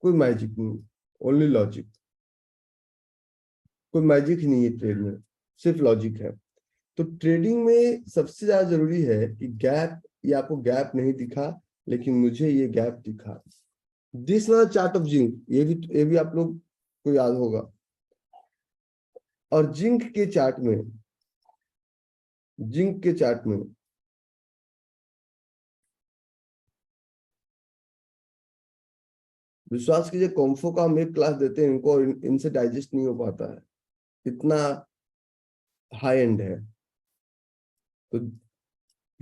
कोई मैजिक नहीं, ओनली लॉजिक। कोई मैजिक ही नहीं है ट्रेड में, सिर्फ लॉजिक है। तो ट्रेडिंग में सबसे ज्यादा जरूरी है कि गैप, ये आपको गैप नहीं दिखा, लेकिन मुझे ये गैप दिखा। This was chart of zinc, ये भी आप लोग को याद होगा। और जिंक के चार्ट में विश्वास कीजिए, कॉम्फो का हम एक क्लास देते हैं इनको, और इनसे डाइजेस्ट नहीं हो पाता है, इतना हाई एंड है। तो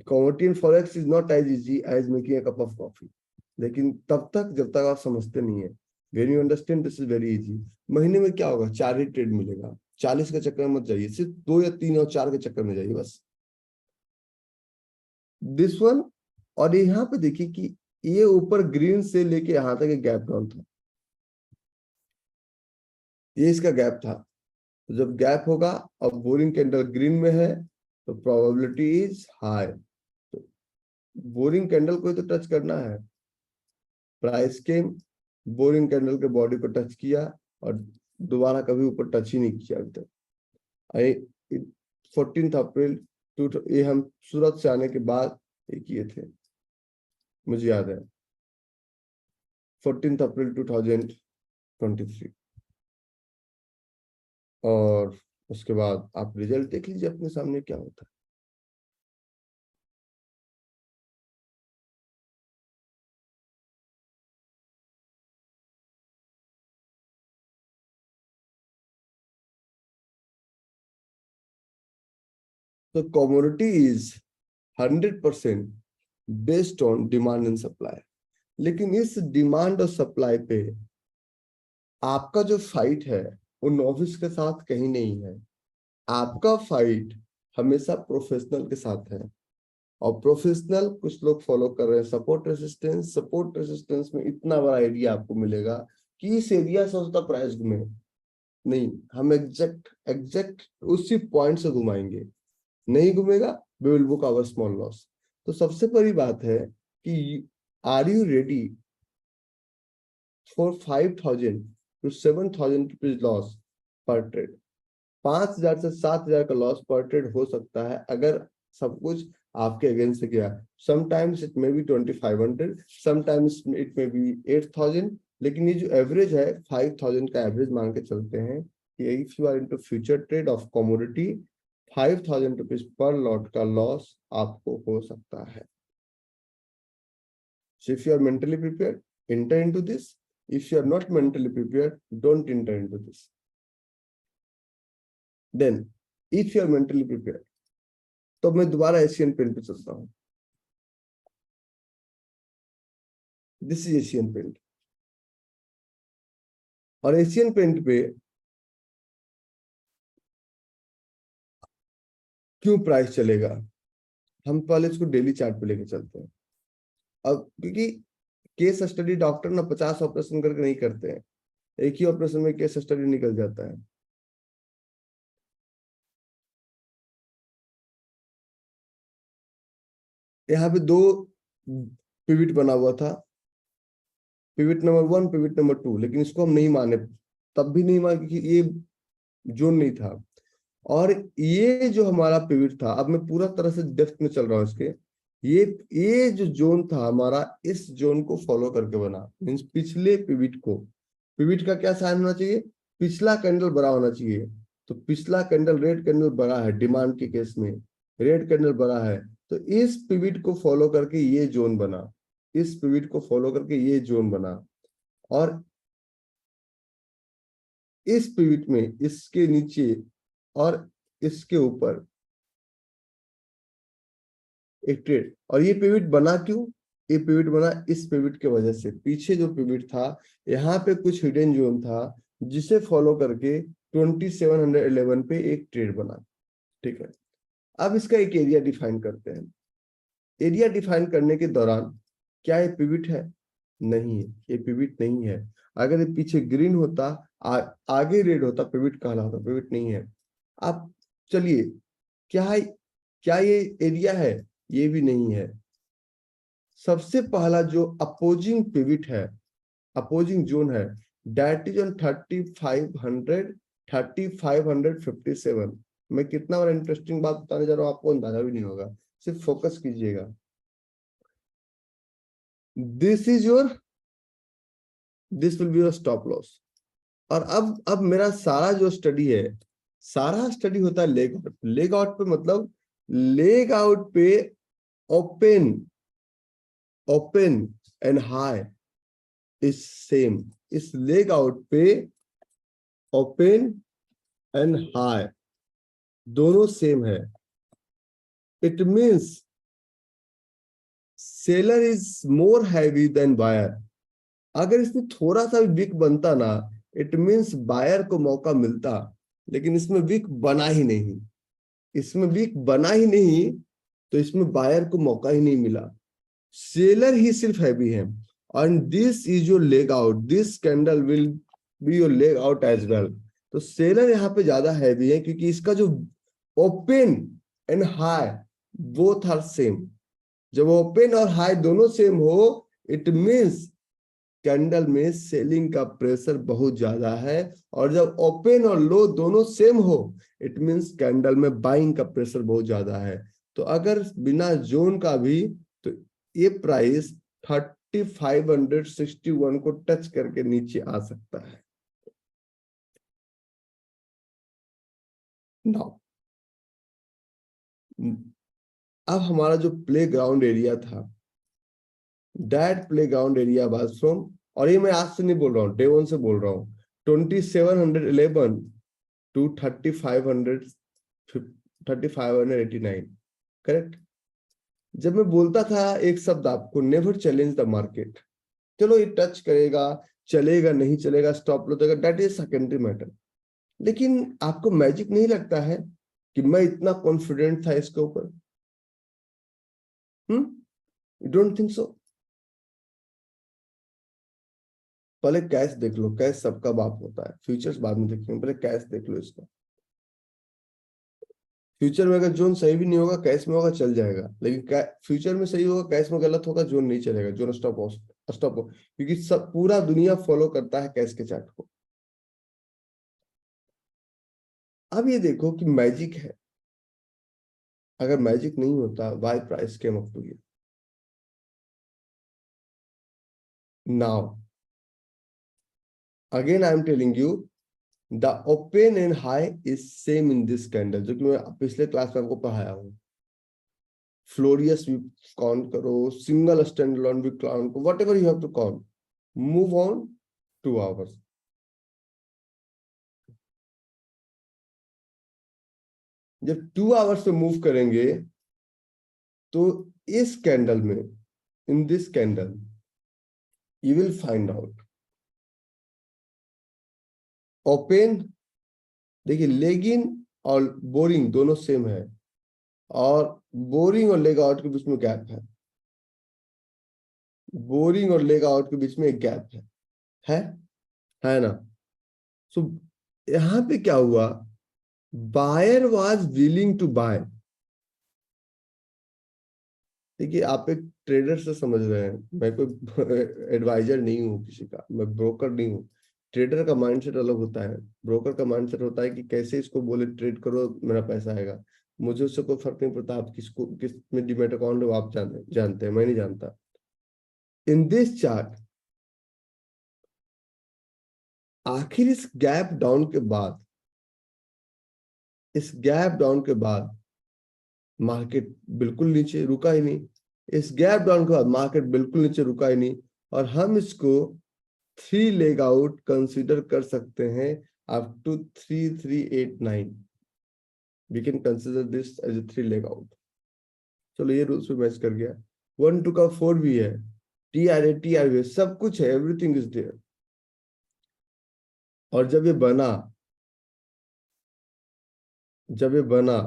commodity in forex is not as easy as making a cup of coffee. लेकिन तब तक जब तक आप समझते नहीं है, when you understand this is very easy. महीने में क्या होगा, 4 ही ट्रेड मिलेगा, 40 के चक्कर में मत जाइए, सिर्फ 2 या 3 और 4 के चक्कर में जाइए बस। दिस वन, और यहाँ पे देखिए कि ये ऊपर ग्रीन से लेके यहां तक एक गैप डाउन था, ये इसका गैप था। तो जब गैप होगा, अब बोरिंग कैंडल ग्रीन में है, तो प्रोबेबिलिटी इज हाई। तो बोरिंग कैंडल को तो टच करना है, प्राइस के बोरिंग कैंडल के बॉडी को टच किया और दोबारा कभी ऊपर टच ही नहीं किया अभी तक। 14 अप्रैल ये हम सूरत से आने के बाद ये किए थे, मुझे याद है 14 अप्रैल 2023। और उसके बाद आप रिजल्ट देख लीजिए अपने सामने क्या होता है। तो commodity is 100% based on demand and supply. लेकिन इस डिमांड और सप्लाई पे आपका जो फाइट है वो नॉविस के साथ कहीं नहीं है, आपका फाइट हमेशा प्रोफेशनल के साथ है। और प्रोफेशनल कुछ लोग फॉलो कर रहे हैं सपोर्ट रेसिस्टेंस। सपोर्ट रेसिस्टेंस में इतना बड़ा एरिया आपको मिलेगा कि इस एरिया से होता प्राइस घूमे नहीं, हम एग्जैक्ट एग्जैक्ट उसी पॉइंट से घुमाएंगे, नहीं घूमेगा we will book our small loss. तो सबसे बड़ी बात है कि are you ready for 5,000 to 7,000 rupees loss पर ट्रेड। 5,000 से 7,000 का लॉस पर ट्रेड हो सकता है अगर सब कुछ आपके अगेंस्ट से गया। Sometimes it may be 2,500, sometimes it may be 8,000, लेकिन ये जो एवरेज है 5,000 का एवरेज मान के चलते हैं कि if you are into future trade of commodity 5,000 rupees पर लॉट का लॉस आपको हो सकता है। So if you are mentally prepared, enter into this. If you are not mentally prepared, don't enter into this. Then, if you are mentally prepared, तो मैं दोबारा एशियन पेंट पे चलता हूं। दिस इज एशियन पेंट, और एशियन पेंट पे क्यों प्राइस चलेगा, हम पहले इसको डेली चार्ट पे लेके चलते हैं। अब क्योंकि केस स्टडी डॉक्टर ना 50 ऑपरेशन करके नहीं करते हैं, एक ही ऑपरेशन में केस स्टडी निकल जाता है। यहाँ पे 2 पिविट बना हुआ था, पिविट नंबर 1, पिविट नंबर 2, लेकिन इसको हम नहीं माने, तब भी नहीं माने क्योंकि ये जोन नहीं था। और ये जो हमारा पिविट था, अब मैं पूरा तरह से डेप्थ में चल रहा हूँ इसके, ये जो जोन था हमारा, इस जोन को फॉलो करके बना, मींस पिछले पिविट को, पिविट का क्या साइन होना चाहिए, पिछला कैंडल बड़ा होना चाहिए। तो पिछला कैंडल रेड कैंडल बड़ा है, डिमांड के केस में रेड कैंडल बड़ा है, तो इस पिविट को फॉलो करके ये जोन बना, इस पिविट को फॉलो करके ये जोन बना, और इस पिविट में इसके नीचे और इसके ऊपर एक ट्रेड। और ये पिविट बना क्यों, ये पिविट बना इस पिविट के वजह से, पीछे जो पिविट था यहाँ पे कुछ हिडन जोन था जिसे फॉलो करके 2711 पे एक ट्रेड बना। ठीक है, अब इसका एक एरिया डिफाइन करते हैं। एरिया डिफाइन करने के दौरान क्या ये पिविट है, नहीं है, ये पिविट नहीं है। अगर ये पीछे ग्रीन होता, आगे रेड होता, पिविट कहलाता, पिविट नहीं है। अब चलिए, क्या ये एरिया है, ये भी नहीं है। सबसे पहला जो अपोजिंग पिविट है, अपोजिंग जोन है, दैट इज ऑन 3500, 3557। मैं कितना बड़ा इंटरेस्टिंग बात बताने जा रहा हूँ, आपको अंदाजा भी नहीं होगा, सिर्फ फोकस कीजिएगा। This is your, this will be your stop loss. और अब मेरा सारा जो स्टडी है, सारा स्टडी होता है लेग आउट। लेग आउट पे मतलब लेग आउट पे open and high is same. इस लेग आउट पे ओपन एंड हाई दोनों सेम है। It means seller is more heavy than buyer. अगर इसमें थोड़ा सा भी वीक बनता ना, इट मींस बायर को मौका मिलता, लेकिन इसमें वीक बना ही नहीं। इसमें वीक बना ही नहीं, तो इसमें बायर को मौका ही नहीं मिला। सेलर ही सिर्फ हैवी है, and this is your leg out, this candle will be your leg out as well। तो सेलर यहाँ पे ज्यादा हैवी है, क्योंकि इसका जो open and high both are same. जब ओपन और हाई दोनों सेम हो, इट मींस कैंडल में सेलिंग का प्रेशर बहुत ज्यादा है, और जब ओपन और लो दोनों सेम हो, इट मींस कैंडल में बाइंग का प्रेशर बहुत ज्यादा है। तो अगर बिना जोन का भी, तो ये प्राइस 3561 को टच करके नीचे आ सकता है। नाउ अब हमारा जो प्ले ग्राउंड एरिया था, that play ground area was from, और ये मैं आज से नहीं बोल रहा हूँ, डे वन से बोल रहा हूँ, 2711 टू 3589, करेक्ट। जब मैं बोलता था एक शब्द आपको, नेवर चैलेंज द मार्केट, चलो ये टच करेगा, चलेगा नहीं चलेगा, स्टॉप लो देगा, दैट इज सेकेंडरी मैटर। लेकिन आपको मैजिक नहीं लगता है कि मैं इतना कॉन्फिडेंट था इसके ऊपर? You don't think so? पहले कैश देख लो, कैश सबका बाप होता है, फ्यूचर्स बाद में देखेंगे, पहले कैश देख लो इसका। फ्यूचर में अगर जोन सही भी नहीं होगा, कैश में होगा, चल जाएगा, लेकिन फ्यूचर में सही होगा, कैश में गलत होगा, जोन नहीं चलेगा, जोन स्टॉप हो, क्योंकि सब पूरा दुनिया फॉलो करता है कैश के चार्ट को। अब ये देखो कि मैजिक है, अगर मैजिक नहीं होता, why price came up to here? Now again I am telling you, the open and high is same in this candle, जो कि मैं पिछले क्लास में आपको पढ़ाया हूं। फ्लोरियस भी काउंट करो, सिंगल स्टैंड अलोन भी काउंट करो, whatever you have to count, move on 2 hours. जब 2 आवर्स पे मूव करेंगे, तो इस कैंडल में, इन this candle, you will find out open, देखिए लेगिन और बोरिंग दोनों सेम है, और बोरिंग और लेग आउट के बीच में गैप है, बोरिंग और लेग आउट के बीच में एक गैप है, है ना? सो यहां पे क्या हुआ, buyer was willing to buy. देखिए आप एक ट्रेडर से समझ रहे हैं, मैं कोई एडवाइजर नहीं हूँ किसी का, मैं ब्रोकर नहीं हूँ। ट्रेडर का माइंडसेट अलग होता है, ब्रोकर का माइंडसेट होता है कि कैसे इसको बोले ट्रेड करो मेरा पैसा आएगा। मुझे उससे कोई फर्क नहीं पड़ता आप किसको, किस में डीमैट अकाउंट हो, आप जानते हैं, मैं नहीं जानता। इन दिस चार्ट, आखिर इस गैप डाउन के बाद, इस गैप डाउन के बाद मार्केट बिल्कुल नीचे रुका ही नहीं, इस गैप डाउन के बाद मार्केट बिल्कुल नीचे रुका ही नहीं, और हम इसको 3 लेग आउट कंसीडर कर सकते हैं up to 3389। We can consider this as a 3 leg out. चलो ये रूल्स पे मैच कर गया। 1 2 का 4 भी है, टी आर भी, सब कुछ है, एवरीथिंग इज देयर। और जब ये बना,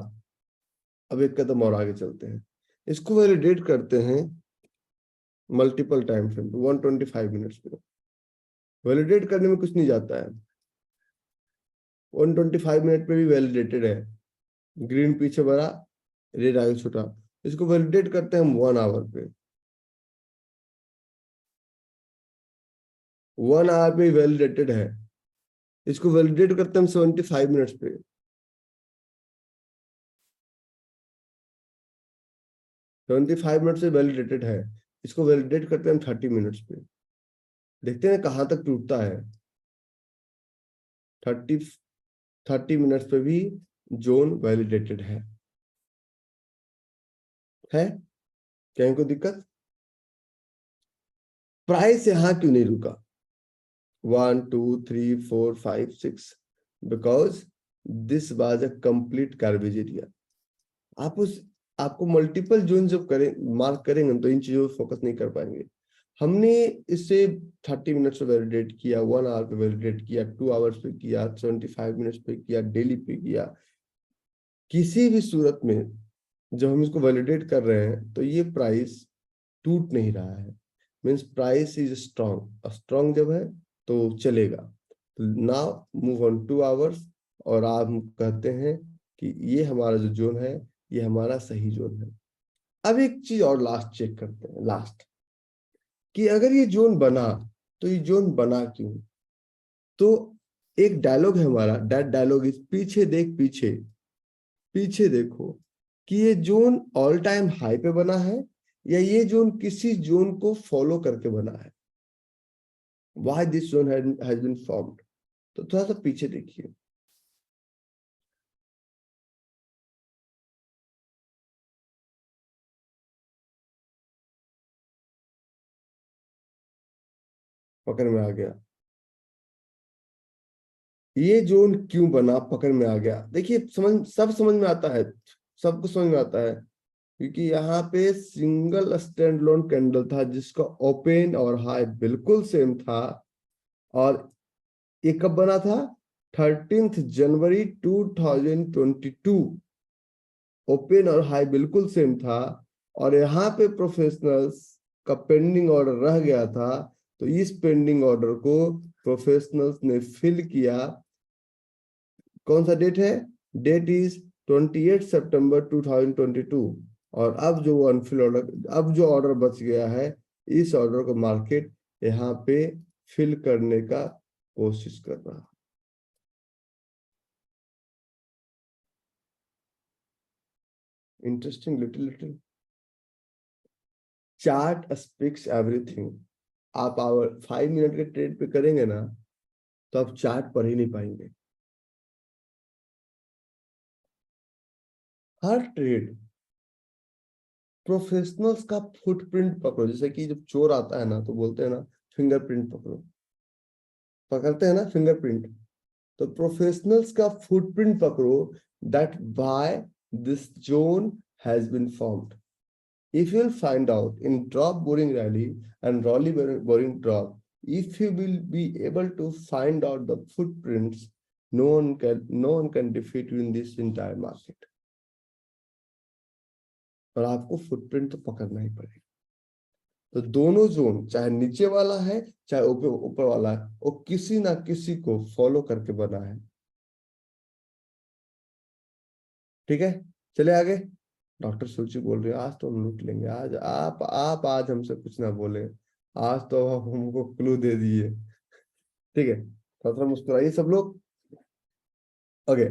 अब एक कदम और आगे चलते हैं, इसको वैलिडेट करते हैं मल्टीपल टाइम फ्रेम, 125 मिनट्स पे। वैलिडेट करने में कुछ नहीं जाता है, 125 मिनट पे भी वैलिडेटेड है, ग्रीन पीछे बड़ा, रेड आगे छोटा। इसको वैलिडेट करते हैं हम 1 आवर पे, 1 आवर पे वैलिडेटेड है। इसको वैलिडेट करते हैं हम 75 मिनट्स पे, 75 मिनट से वैलिडेटेड है। इसको वैलिडेट करते हैं हम 30 मिनट्स पे, देखते हैं कहां तक टूटता है। 30 मिनट्स पे भी जोन वैलिडेटेड है कहीं को दिक्कत? प्राइस यहां क्यों नहीं रुका 1 2 3 4 5 6? Because this was a complete garbage area. आप उस आपको मल्टीपल जोन जब मार्क करेंगे तो इन चीजों पर फोकस नहीं कर पाएंगे। हमने इसे 30 मिनट्स पे वैलिडेट किया, 1 आवर पे वैलिडेट किया, 2 आवर्स पे किया, 75 मिनट्स पे किया, डेली पे किया। किसी भी सूरत में जब हम इसको वैलिडेट कर रहे हैं तो ये प्राइस टूट नहीं रहा है, means price is strong. Strong जब है तो चलेगा। नाउ मूव ऑन 2 आवर्स, और आप कहते हैं कि ये हमारा जो जोन है ये हमारा सही जोन है। अब एक चीज और लास्ट चेक करते हैं, लास्ट, कि अगर ये जोन बना तो ये जोन बना क्यों। तो एक डायलॉग है हमारा, दैट डायलॉग इज पीछे देख, पीछे पीछे देखो, कि ये जोन ऑल टाइम हाई पे बना है या ये जोन किसी जोन को फॉलो करके बना है। Why this zone has been formed. तो थोड़ा सा पीछे देखिए। पकड़ में आ गया, ये जोन क्यों बना, पकड़ में आ गया। देखिए सब समझ में आता है, सबको समझ में आता है, क्योंकि यहाँ पे सिंगल स्टैंड लोन कैंडल था जिसका ओपन और हाई बिल्कुल सेम था। और ये कब बना था? 13 जनवरी 2022। ओपन और हाई बिल्कुल सेम था, और यहाँ पे प्रोफेशनल्स का पेंडिंग ऑर्डर रह गया था। तो इस पेंडिंग ऑर्डर को प्रोफेशनल्स ने फिल किया। कौन सा डेट है? डेट इज 28 सितंबर 2022। और अब जो अनफिल ऑर्डर, अब जो ऑर्डर बच गया है, इस ऑर्डर को मार्केट यहाँ पे फिल करने का कोशिश कर रहा है। Interesting, little little. Chart speaks everything. आप 5 मिनट के ट्रेड पे करेंगे ना तो आप चार्ट पढ़ ही नहीं पाएंगे। हर ट्रेड प्रोफेशनल्स का फुटप्रिंट पकड़ो। जैसे कि जब चोर आता है ना तो बोलते हैं ना फिंगरप्रिंट पकड़ो, पकड़ते हैं ना फिंगरप्रिंट। तो प्रोफेशनल्स का फुटप्रिंट पकड़ो, that why this zone has been formed. If you'll find out in drop boring rally and rally boring drop, if you will be able to find out the footprints, no one can defeat you in this entire market. और आपको फुटप्रिंट तो पकड़ना ही पड़ेगा। तो दोनों जोन, चाहे नीचे वाला है चाहे ऊपर वाला है, वो किसी ना किसी को फॉलो करके बना है। ठीक है, चले आगे। डॉक्टर सुरुचि बोल रही है आज तो हम लूट लेंगे, आज आप आज हमसे कुछ ना बोले, आज तो आप हमको क्लू दे दिए। ठीक है, थोड़ा थोड़ा मुस्कुराइए सब लोग। ओके,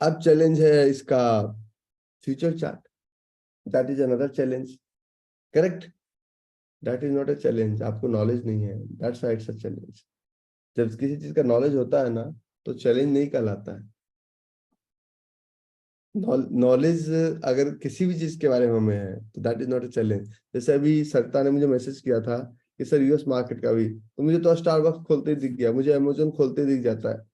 अब चैलेंज है इसका future chart. That is another challenge, correct. That is not a challenge, आपको नॉलेज नहीं है, that's why it's a challenge. जब किसी चीज का नॉलेज होता है ना तो चैलेंज नहीं कहलाता है। नॉलेज अगर किसी भी चीज के बारे में हमें है तो that is not a challenge. जैसे अभी सरिता ने मुझे मैसेज किया था कि सर यूएस मार्केट का भी, तो मुझे तो स्टारबक्स खोलते ही दिख गया, मुझे अमेजोन खोलते ही दिख जाता है।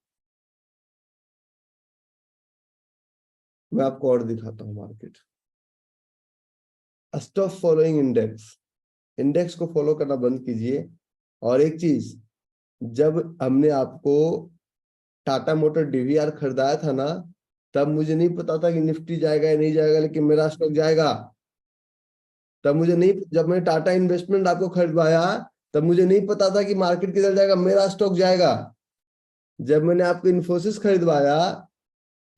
मैं आपको और दिखाता हूँ market. Stop following index, index को फॉलो करना बंद कीजिए। और एक चीज, जब हमने आपको टाटा मोटर डीवीआर खरीदाया था ना, तब मुझे नहीं पता था कि निफ्टी जाएगा या नहीं जाएगा, लेकिन मेरा स्टॉक जाएगा। तब मुझे नहीं, जब मैंने टाटा इन्वेस्टमेंट आपको खरीदवाया तब मुझे नहीं पता था कि मार्केट किधर जाएगा, मेरा स्टॉक जाएगा। जब मैंने आपको इन्फोसिस खरीदवाया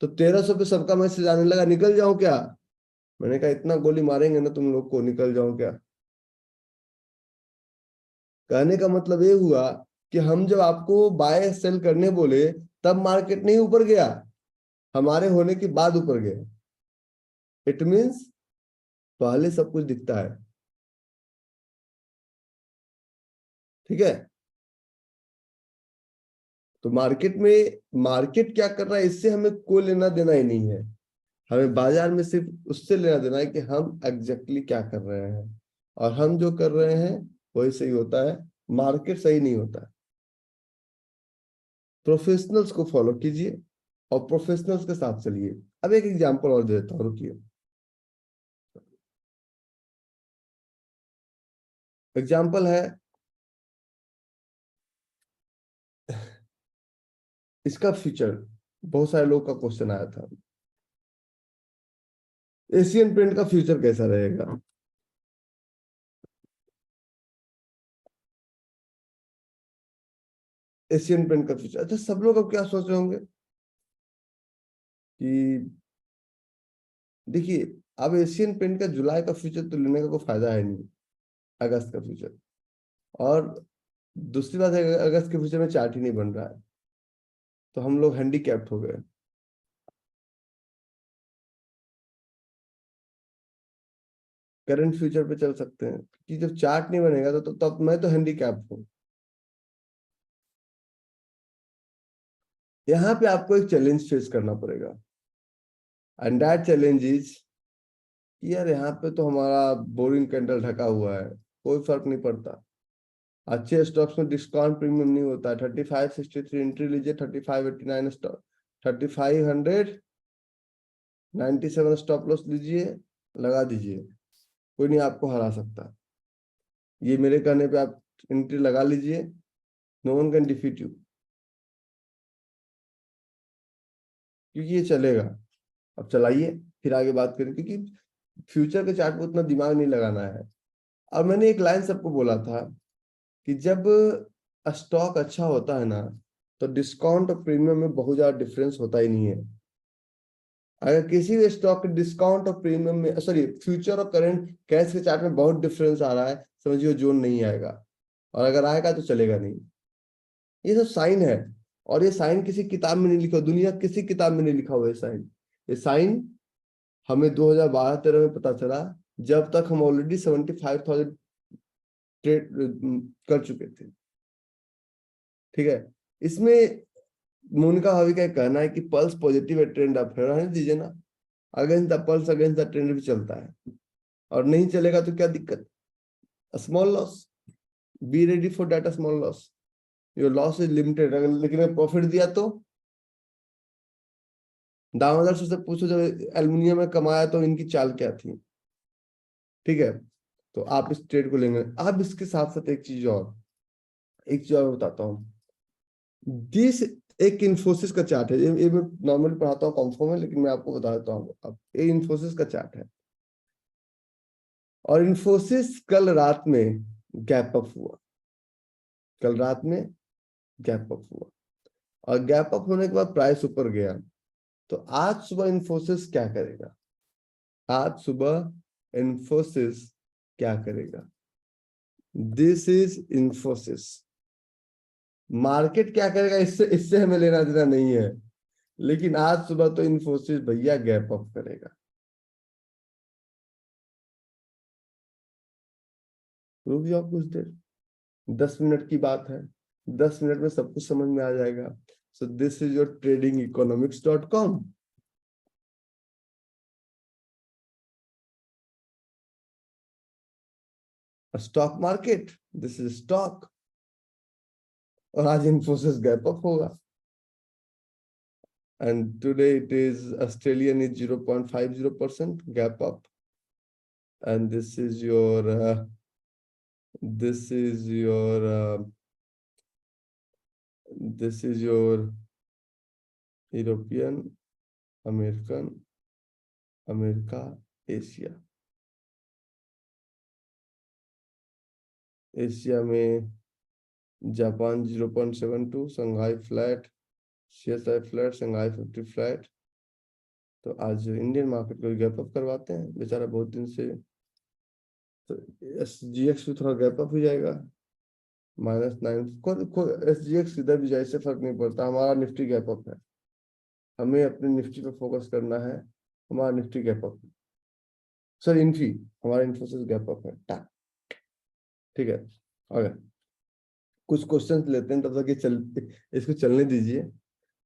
तो 1300 पे सबका मैसेज आने लगा निकल जाऊं क्या। मैंने कहा इतना गोली मारेंगे ना तुम लोग को, निकल जाऊं क्या। कहने का मतलब ये हुआ कि हम जब आपको बाय सेल करने बोले तब मार्केट नहीं ऊपर गया, हमारे होने के बाद ऊपर गया। इट मीन्स पहले सब कुछ दिखता है। ठीक है, तो मार्केट में मार्केट क्या कर रहा है इससे हमें कोई लेना देना ही नहीं है। हमें बाजार में सिर्फ उससे लेना देना है कि हम एग्जैक्टली क्या कर रहे हैं, और हम जो कर रहे हैं वही सही होता है, मार्केट सही नहीं होता है। प्रोफेशनल्स को फॉलो कीजिए, और प्रोफेशनल्स के साथ चलिए। अब एक एग्जांपल और दे देता हूँ, रुकिए। एग्जांपल है, इसका फ्यूचर, बहुत सारे लोग का क्वेश्चन आया था, एशियन पेंट का फ्यूचर कैसा रहेगा। एशियन पेंट का फ्यूचर, अच्छा सब लोग अब क्या सोच रहे होंगे कि देखिए, अब एशियन पेंट का जुलाई का फ्यूचर तो लेने का कोई फायदा है नहीं, अगस्त का फ्यूचर। और दूसरी बात है, अगस्त के फ्यूचर में चार्ट ही नहीं बन रहा है, तो हम लोग हैंडीकैप्ड हो गए। करंट फ्यूचर पे चल सकते हैं कि जब चार्ट नहीं बनेगा तो तब मैं तो हैंडीकैप्ड हूँ। यहाँ पे आपको एक चैलेंज फेस करना पड़ेगा, एंड दैट चैलेंज इज, यार यहाँ पे तो हमारा बोरिंग कैंडल ढका हुआ है, कोई फर्क नहीं पड़ता। अच्छे स्टॉक्स में डिस्काउंट प्रीमियम नहीं होता है। 3563 एंट्री लीजिए, 3589 स्टॉक, 3597 स्टॉप लॉस लीजिए, लगा दीजिए, कोई नहीं आपको हरा सकता। ये मेरे कहने पे आप एंट्री लगा लीजिए, no one can defeat you, क्योंकि ये चलेगा। अब चलाइए, फिर आगे बात करें, क्योंकि फ्यूचर के चार्ट पे उतना दिमाग नहीं लगाना है। अब मैंने एक लाइन सबको बोला था कि जब स्टॉक अच्छा होता है ना, तो डिस्काउंट और प्रीमियम में बहुत ज्यादा डिफरेंस होता ही नहीं है। अगर किसी भी स्टॉक के डिस्काउंट और प्रीमियम में, सॉरी, फ्यूचर और करंट कैश के चार्ट में बहुत डिफरेंस आ रहा है, समझिए जोन नहीं आएगा, और अगर आएगा तो चलेगा नहीं। ये सब साइन है, और ये साइन किसी किताब में नहीं लिखा, दुनिया किसी किताब में नहीं लिखा हुआ है साइन। ये साइन हमें 2012-13 में पता चला, जब तक हम ऑलरेडी 75,000 ट्रेड कर चुके थे। ठीक है, इसमें मोनिका भाभी का कहना है कि पल्स पॉजिटिव है, ट्रेंड अप है, रहने दीजिए ना। Against the pulse, against the trend भी चलता है, और नहीं चलेगा तो क्या दिक्कत। Small loss, be ready for that small loss, your loss is limited. अगर लेकिन अगर प्रॉफिट दिया तो दामोदर से पूछो, जब एल्युमिनियम में कमाया तो इनकी चाल क्या थी। ठीक है, तो आप इस ट्रेड को लेंगे। आप इसके साथ साथ एक चीज और बताता हूँ। दिस एक इंफोसिस का चार्ट है, ये मैं नॉर्मली पढ़ाता हूँ कॉन्फो में, लेकिन मैं आपको बता देता हूँ। अब ये इंफोसिस का चार्ट है, और इंफोसिस कल रात में गैप अप हुआ, कल रात में गैप अप हुआ, और गैप अप होने के बाद प्राइस ऊपर गया। तो आज सुबह इंफोसिस क्या करेगा, आज सुबह इंफोसिस क्या करेगा। This is Infosys. मार्केट क्या करेगा, इससे इससे हमें लेना देना नहीं है, लेकिन आज सुबह तो इंफोसिस भैया गैप अप करेगा। रुक जाओ कुछ देर, 10 मिनट की बात है, 10 मिनट में सब कुछ समझ में आ जाएगा। So this is your tradingeconomics.com। Stock market, this is stock, और आज इंफोसिस गैप अप होगा, and today it is Australian is 0.50% gap up, and this is your this is your European, American, America, Asia. Asia में Japan 0.72, Shanghai flat, CSI flat, Shanghai 50 flat. तो आज इंडियन मार्केट को गैप अप करवाते हैं बेचारा बहुत दिन से। तो SGX भी थोड़ा गैप अप हो जाएगा, -9। SGX इधर भी जाए, इससे फर्क नहीं पड़ता, हमारा निफ्टी गैप अप है, हमें अपने निफ्टी पे फोकस करना है। हमारा Nifty gap up, sir Infy, हमारा इन्फोसिस गैप अप है। ठीक है, ओके, कुछ क्वेश्चंस लेते हैं, तब तक इसको चलने दीजिए,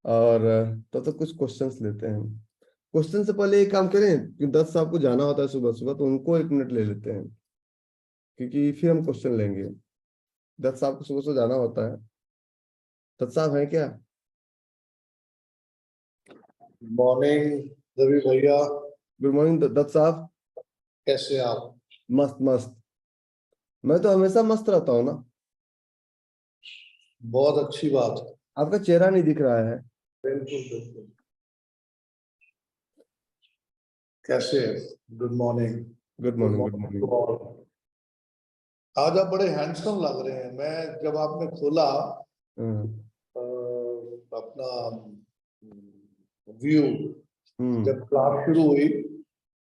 और तब तक कुछ क्वेश्चंस लेते हैं। क्वेश्चन से पहले एक काम करें कि 10 साहब को जाना होता है सुबह सुबह, तो उनको 1 मिनट ले लेते हैं, क्योंकि फिर हम क्वेश्चन लेंगे। 10 साहब को सुबह सुबह जाना होता है। 10 साहब है क्या? मॉर्निंग रवि भैया, गुड मॉर्निंग दत्त साहब। कैसे आप? मस्त मस्त। मैं तो हमेशा मस्त रहता हूँ ना। बहुत अच्छी बात है। आपका चेहरा नहीं दिख रहा है। बिल्कुल बिल्कुल। कैसे? Good morning. Good good morning good morning morning. To all. आज आप बड़े हैंडसम लग रहे हैं। मैं जब आपने खोला अपना व्यू, जब क्लास शुरू हुई,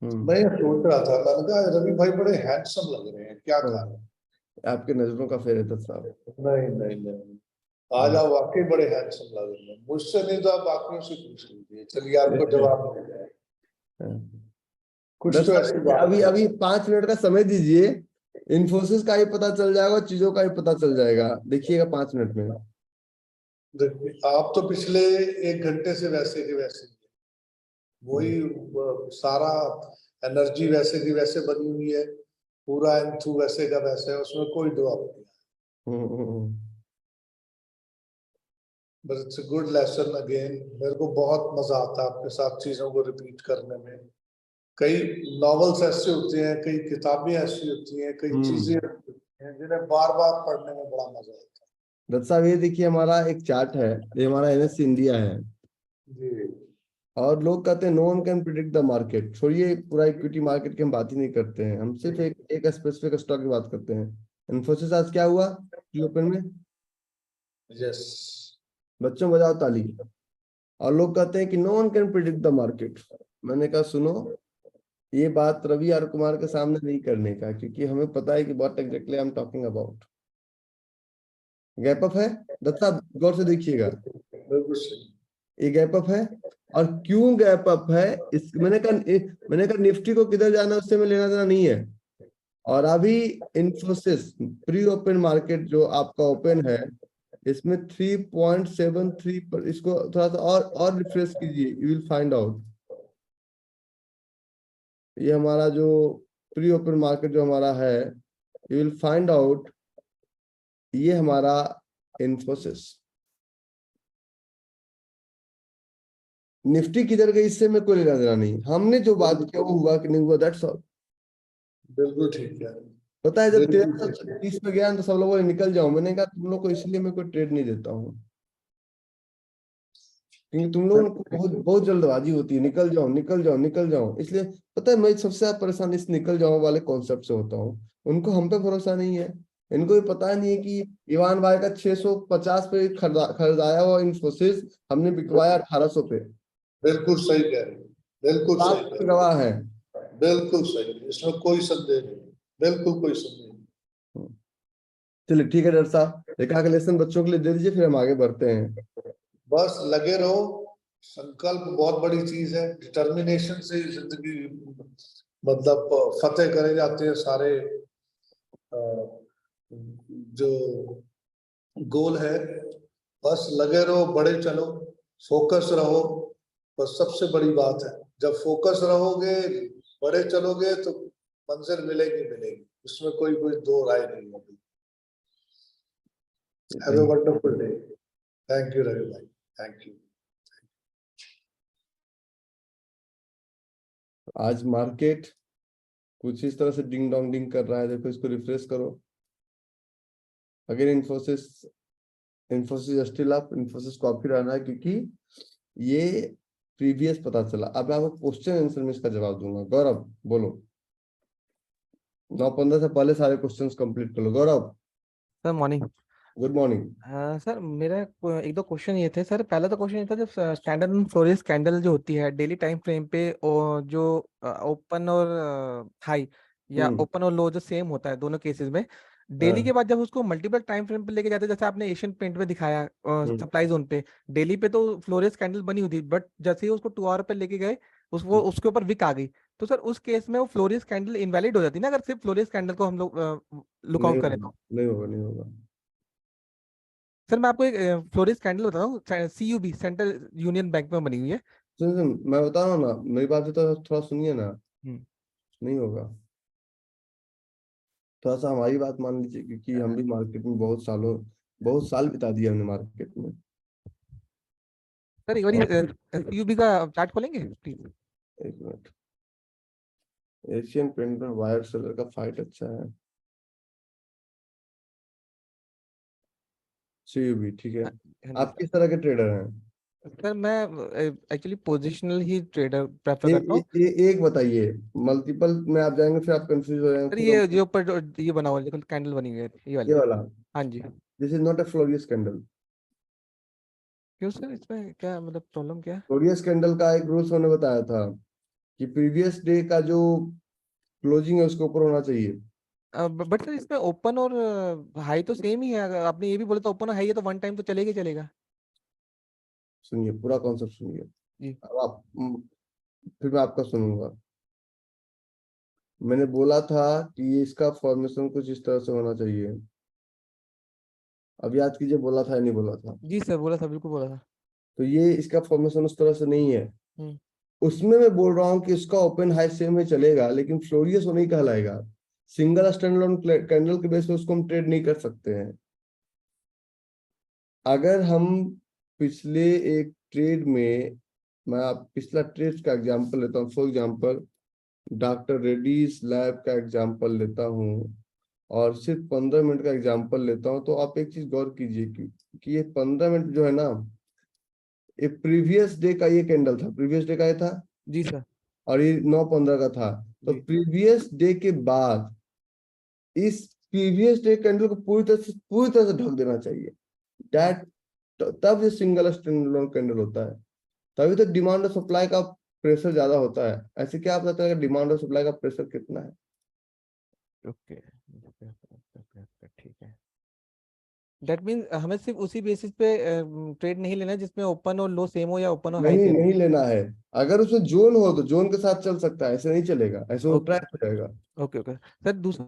मैं ये सोच रहा था, मैंने कहा रवि भाई बड़े हैंडसम लग रहे हैं, क्या खा रहे आपके नजरों का फेर है दत्त साहब। हैं? नहीं नहीं नहीं, आज आप वाकई बड़े हैंडसम लग रहे हैं। मुझसे नहीं तो आप बाकियों से पूछ लीजिए, चलिए आपको जवाब मिल जाएगा। कुछ दत्त तो ऐसी साहब बात अभी है। अभी 5 मिनट का समय दीजिए। इन्फोसिस का ही पता चल जाएगा, चीजों का ही पता चल जाएगा, देखिएगा 5 मिनट में। देखिए, आप तो पिछले 1 घंटे से वैसे के वैसे ही हैं। वही सारा एनर्जी वैसे की वैसे बनी हुई है, पूरा एंथू वैसे का वैसे है, उसमें कोई दो आप नहीं। But it's a good lesson again. मेरे को बहुत मजा आता है आपके साथ चीजों को रिपीट करने में। कई नॉवेल्स ऐसे होते हैं, कई किताबें ऐसी होती हैं, कई चीजें होती हैं जिन्हें बार बार पढ़ने में बड़ा मजा आता दत्त साहब ये देखिए, हमारा एक चार्ट है, ये हमारा एनएससी इंडिया है। है जी। और लोग कहते हैं no one can predict the market. छोड़िए पूरा इक्विटी मार्केट की हम बात ही नहीं करते हैं, हम सिर्फ एक स्पेसिफिक स्टॉक की बात करते हैं। इन्फोसिस आज क्या हुआ ओपन में? यस। बच्चों बजाओ ताली। और लोग कहते हैं कि no one can predict the market. मैंने कहा सुनो, ये बात रवि आर कुमार के सामने नहीं करने का, क्योंकि हमें पता है कि what exactly I am talking about. Gap up है दत्त साहब, गौर से देखिएगा। बिल्कुल सही। ये गैप अप है। और क्यों गैप अप है, इस मैंने कहा निफ्टी को किधर जाना उससे में लेना देना नहीं है। और अभी इन्फोसिस प्री ओपन मार्केट जो आपका ओपन है, इसमें 3.73 पर, इसको थोड़ा सा और रिफ्रेश कीजिए, यू विल फाइंड आउट। ये हमारा जो प्री ओपन मार्केट जो हमारा है, यू विल फाइंड आउट, ये हमारा इन्फोसिस। निफ्टी किधर गई इससे में कोई लेना देना नहीं, हमने जो बात किया वो हुआ कि नहीं हुआ, दैट्स ऑल। बिल्कुल ठीक है। पता है जब बिल्कुल ठीक है। 1330 पे गया तो सब लोगों ने निकल जाओ, मैंने कहा तुम लोग को इसलिए मैं कोई ट्रेड नहीं देता हूँ, क्योंकि तुम लोगों को बहुत बहुत जल्दबाजी होती है, निकल जाओ निकल जाओ निकल जाओ। इसलिए पता है मैं सबसे ज्यादा परेशान इस निकल जाओ वाले कॉन्सेप्ट से होता हूँ। उनको हम पे भरोसा नहीं है। इनको ये पता नहीं है कि इवान भाई का 650 पे खरीदाया हुआ इन्फोसिस हमने बिकवाया 1800 पे। बिल्कुल सही कह रहे हैं। बिल्कुल सही कह रहे गवाह है। हैं। बिल्कुल सही, इसमें कोई संदेह नहीं। बिल्कुल कोई संदेह नहीं। चलिए ठीक है डॉक्टर साहब, एक आगे लेसन बच्चों के लिए दे दीजिए, फिर हम आगे बढ़ते हैं। बस लगे रहो। संकल्प बहुत बड़ी चीज है। डिटर्मिनेशन से जिंदगी मतलब फतेह करे जाते हैं सारे अ, जो गोल है। बस लगे रहो, बड़े चलो, फोकस रहो। बस सबसे बड़ी बात है, जब फोकस रहोगे, बड़े चलोगे, तो मंजिल मिलेगी मिलेगी, इसमें कोई कोई दो राय नहीं होगी। Have a wonderful day. Thank you Ravi भाई, थैंक यू। आज मार्केट कुछ इस तरह से डिंग डोंग डिंग कर रहा है, देखो इसको रिफ्रेश करो। अगर Infosys Infosys still up, Infosys coffee रहना है, क्योंकि ये प्रीवियस पता चला। अब मैं आपको क्वेश्चन आंसर में इसका जवाब दूंगा। गौरव बोलो, 9:15 से पहले सारे क्वेश्चंस कंप्लीट कर लो। Gaurav sir morning. Good morning. Sir मेरा एक दो क्वेश्चन ये थे सर। पहला तो क्वेश्चन ये था, जब स्टैंडर्ड एंड फ्लोरेस कैंडल जो होती है डेली टाइम फ्रेम पे, और जो ओपन और हाई या ओपन और लो जो सेम होता है दोनों केसेस में, डेली के बाद जब उसको मल्टीपल टाइम फ्रेम पे लेके जाते हैं, जैसे आपने एशियन पेंट में दिखाया सप्लाई जोन पे, डेली पे तो फ्लोरेस कैंडल बनी हुई थी, बट जैसे ही उसको 2 आवर पे लेके गए उसके ऊपर विक आ गई, तो सर उस केस में वो फ्लोरेस कैंडल इनवैलिड हो जाती है ना, अगर सिर्फ फ्लोरेस कैंडल को हम लोग लुकआउट करें तो? नहीं होगा नहीं होगा। सर मैं आपको एक फ्लोरिस कैंडल बताता हूँ, CUB सेंट्रल यूनियन बैंक में बनी हुई है। सुन मैं बता रहा हूँ ना, मेरी बात भी तो थोड़ा सुनिए ना। हम्म। नहीं होगा। थोड़ा सा हमारी बात मान लीजिए, क्योंकि हम भी मार्केट में बहुत साल बिता दिए हमने मार्केट में। सर एक बार CUB का चार्ट खोलेंगे प्लीज। एक मिनट, एशियन पेंट में वायर सेलर का फाइट अच्छा है। CUB ठीक है। हाँ जी आप किस तरह के ट्रेडर हैं? सर, मैं एक्चुअली पोजिशनल ही ट्रेडर प्रेफर ए, करता ए, हूँ। ए, एक बताइए, मल्टीपल में आप जाएंगे फिर आप कंफ्यूज हो जाएंगे सर फिर ये जो ऊपर ये बना हुआ है, कैंडल बनी हुई है ये वाली। ये वाला, हाँ जी। दिस इज नॉट अ फ्लोरियस कैंडल। क्यों सर, इसमें क्या मतलब प्रॉब्लम क्या है? फ्लोरियस कैंडल का एक रूल्स मैंने बताया था कि प्रीवियस डे का जो क्लोजिंग है उसके ऊपर होना चाहिए। बट सर इसमें ओपन और हाई तो सेम ही है। अगर आपने ये भी बोला था ओपन और हाई है तो वन टाइम तो चलेगा ही चलेगा। सुनिए, पूरा कॉन्सेप्ट सुनिए। जी अब आप फिर मैं आपका सुनूंगा। मैंने बोला था कि इसका फॉर्मेशन कुछ इस तरह से होना चाहिए। अब याद कीजिए, बोला था या नहीं बोला था? जी सर, बोला था, बिल्कुल बोला था। तो ये इसका फॉर्मेशन उस तरह से नहीं है। हम्म। उसमें मैं बोल रहा हूँ कि इसका ओपन हाई सेम में चलेगा, लेकिन फ्लोरियस वो नहीं कहलाएगा। सिंगल स्टैंडअलोन कैंडल के बेस पे उसको हम ट्रेड नहीं कर सकते हैं। अगर हम पिछले एक ट्रेड में, मैं आप पिछला ट्रेड का एग्जांपल लेता हूँ, for example doctor Reddy's lab का एग्जांपल लेता हूँ और सिर्फ 15 मिनट का एग्जांपल लेता हूँ, तो आप एक चीज गौर कीजिए कि ये 15 मिनट जो है ना, ये प्रीवियस डे का ये कैंडल था, प्रीवियस डे का ये था, जी सर। और ये 9:15 का था। तो जी प्रीवियस डे के बाद इस प्रीवियस डे कैंडल को पूरी तरह से ढक देना चाहिए। दैट, तब ये सिंगल स्टैंडअलोन कैंडल होता है। तभी तो डिमांड और सप्लाई का प्रेशर ज्यादा होता है। ऐसे क्या आप बताते हैं डिमांड और सप्लाई का प्रेशर कितना है? ओके, ठीक है। दैट मीन्स हमें सिर्फ उसी बेसिस पे ट्रेड नहीं लेना है जिसमें ओपन और लो सेम हो या ओपन और हाई नहीं, सेम हो। नहीं लेना है। अगर उसमें जोन हो तो जोन के साथ चल सकता है, ऐसे नहीं चलेगा, ऐसे वो ओके ट्रैक हो जाएगा। ओके ओके सर, दूसरा।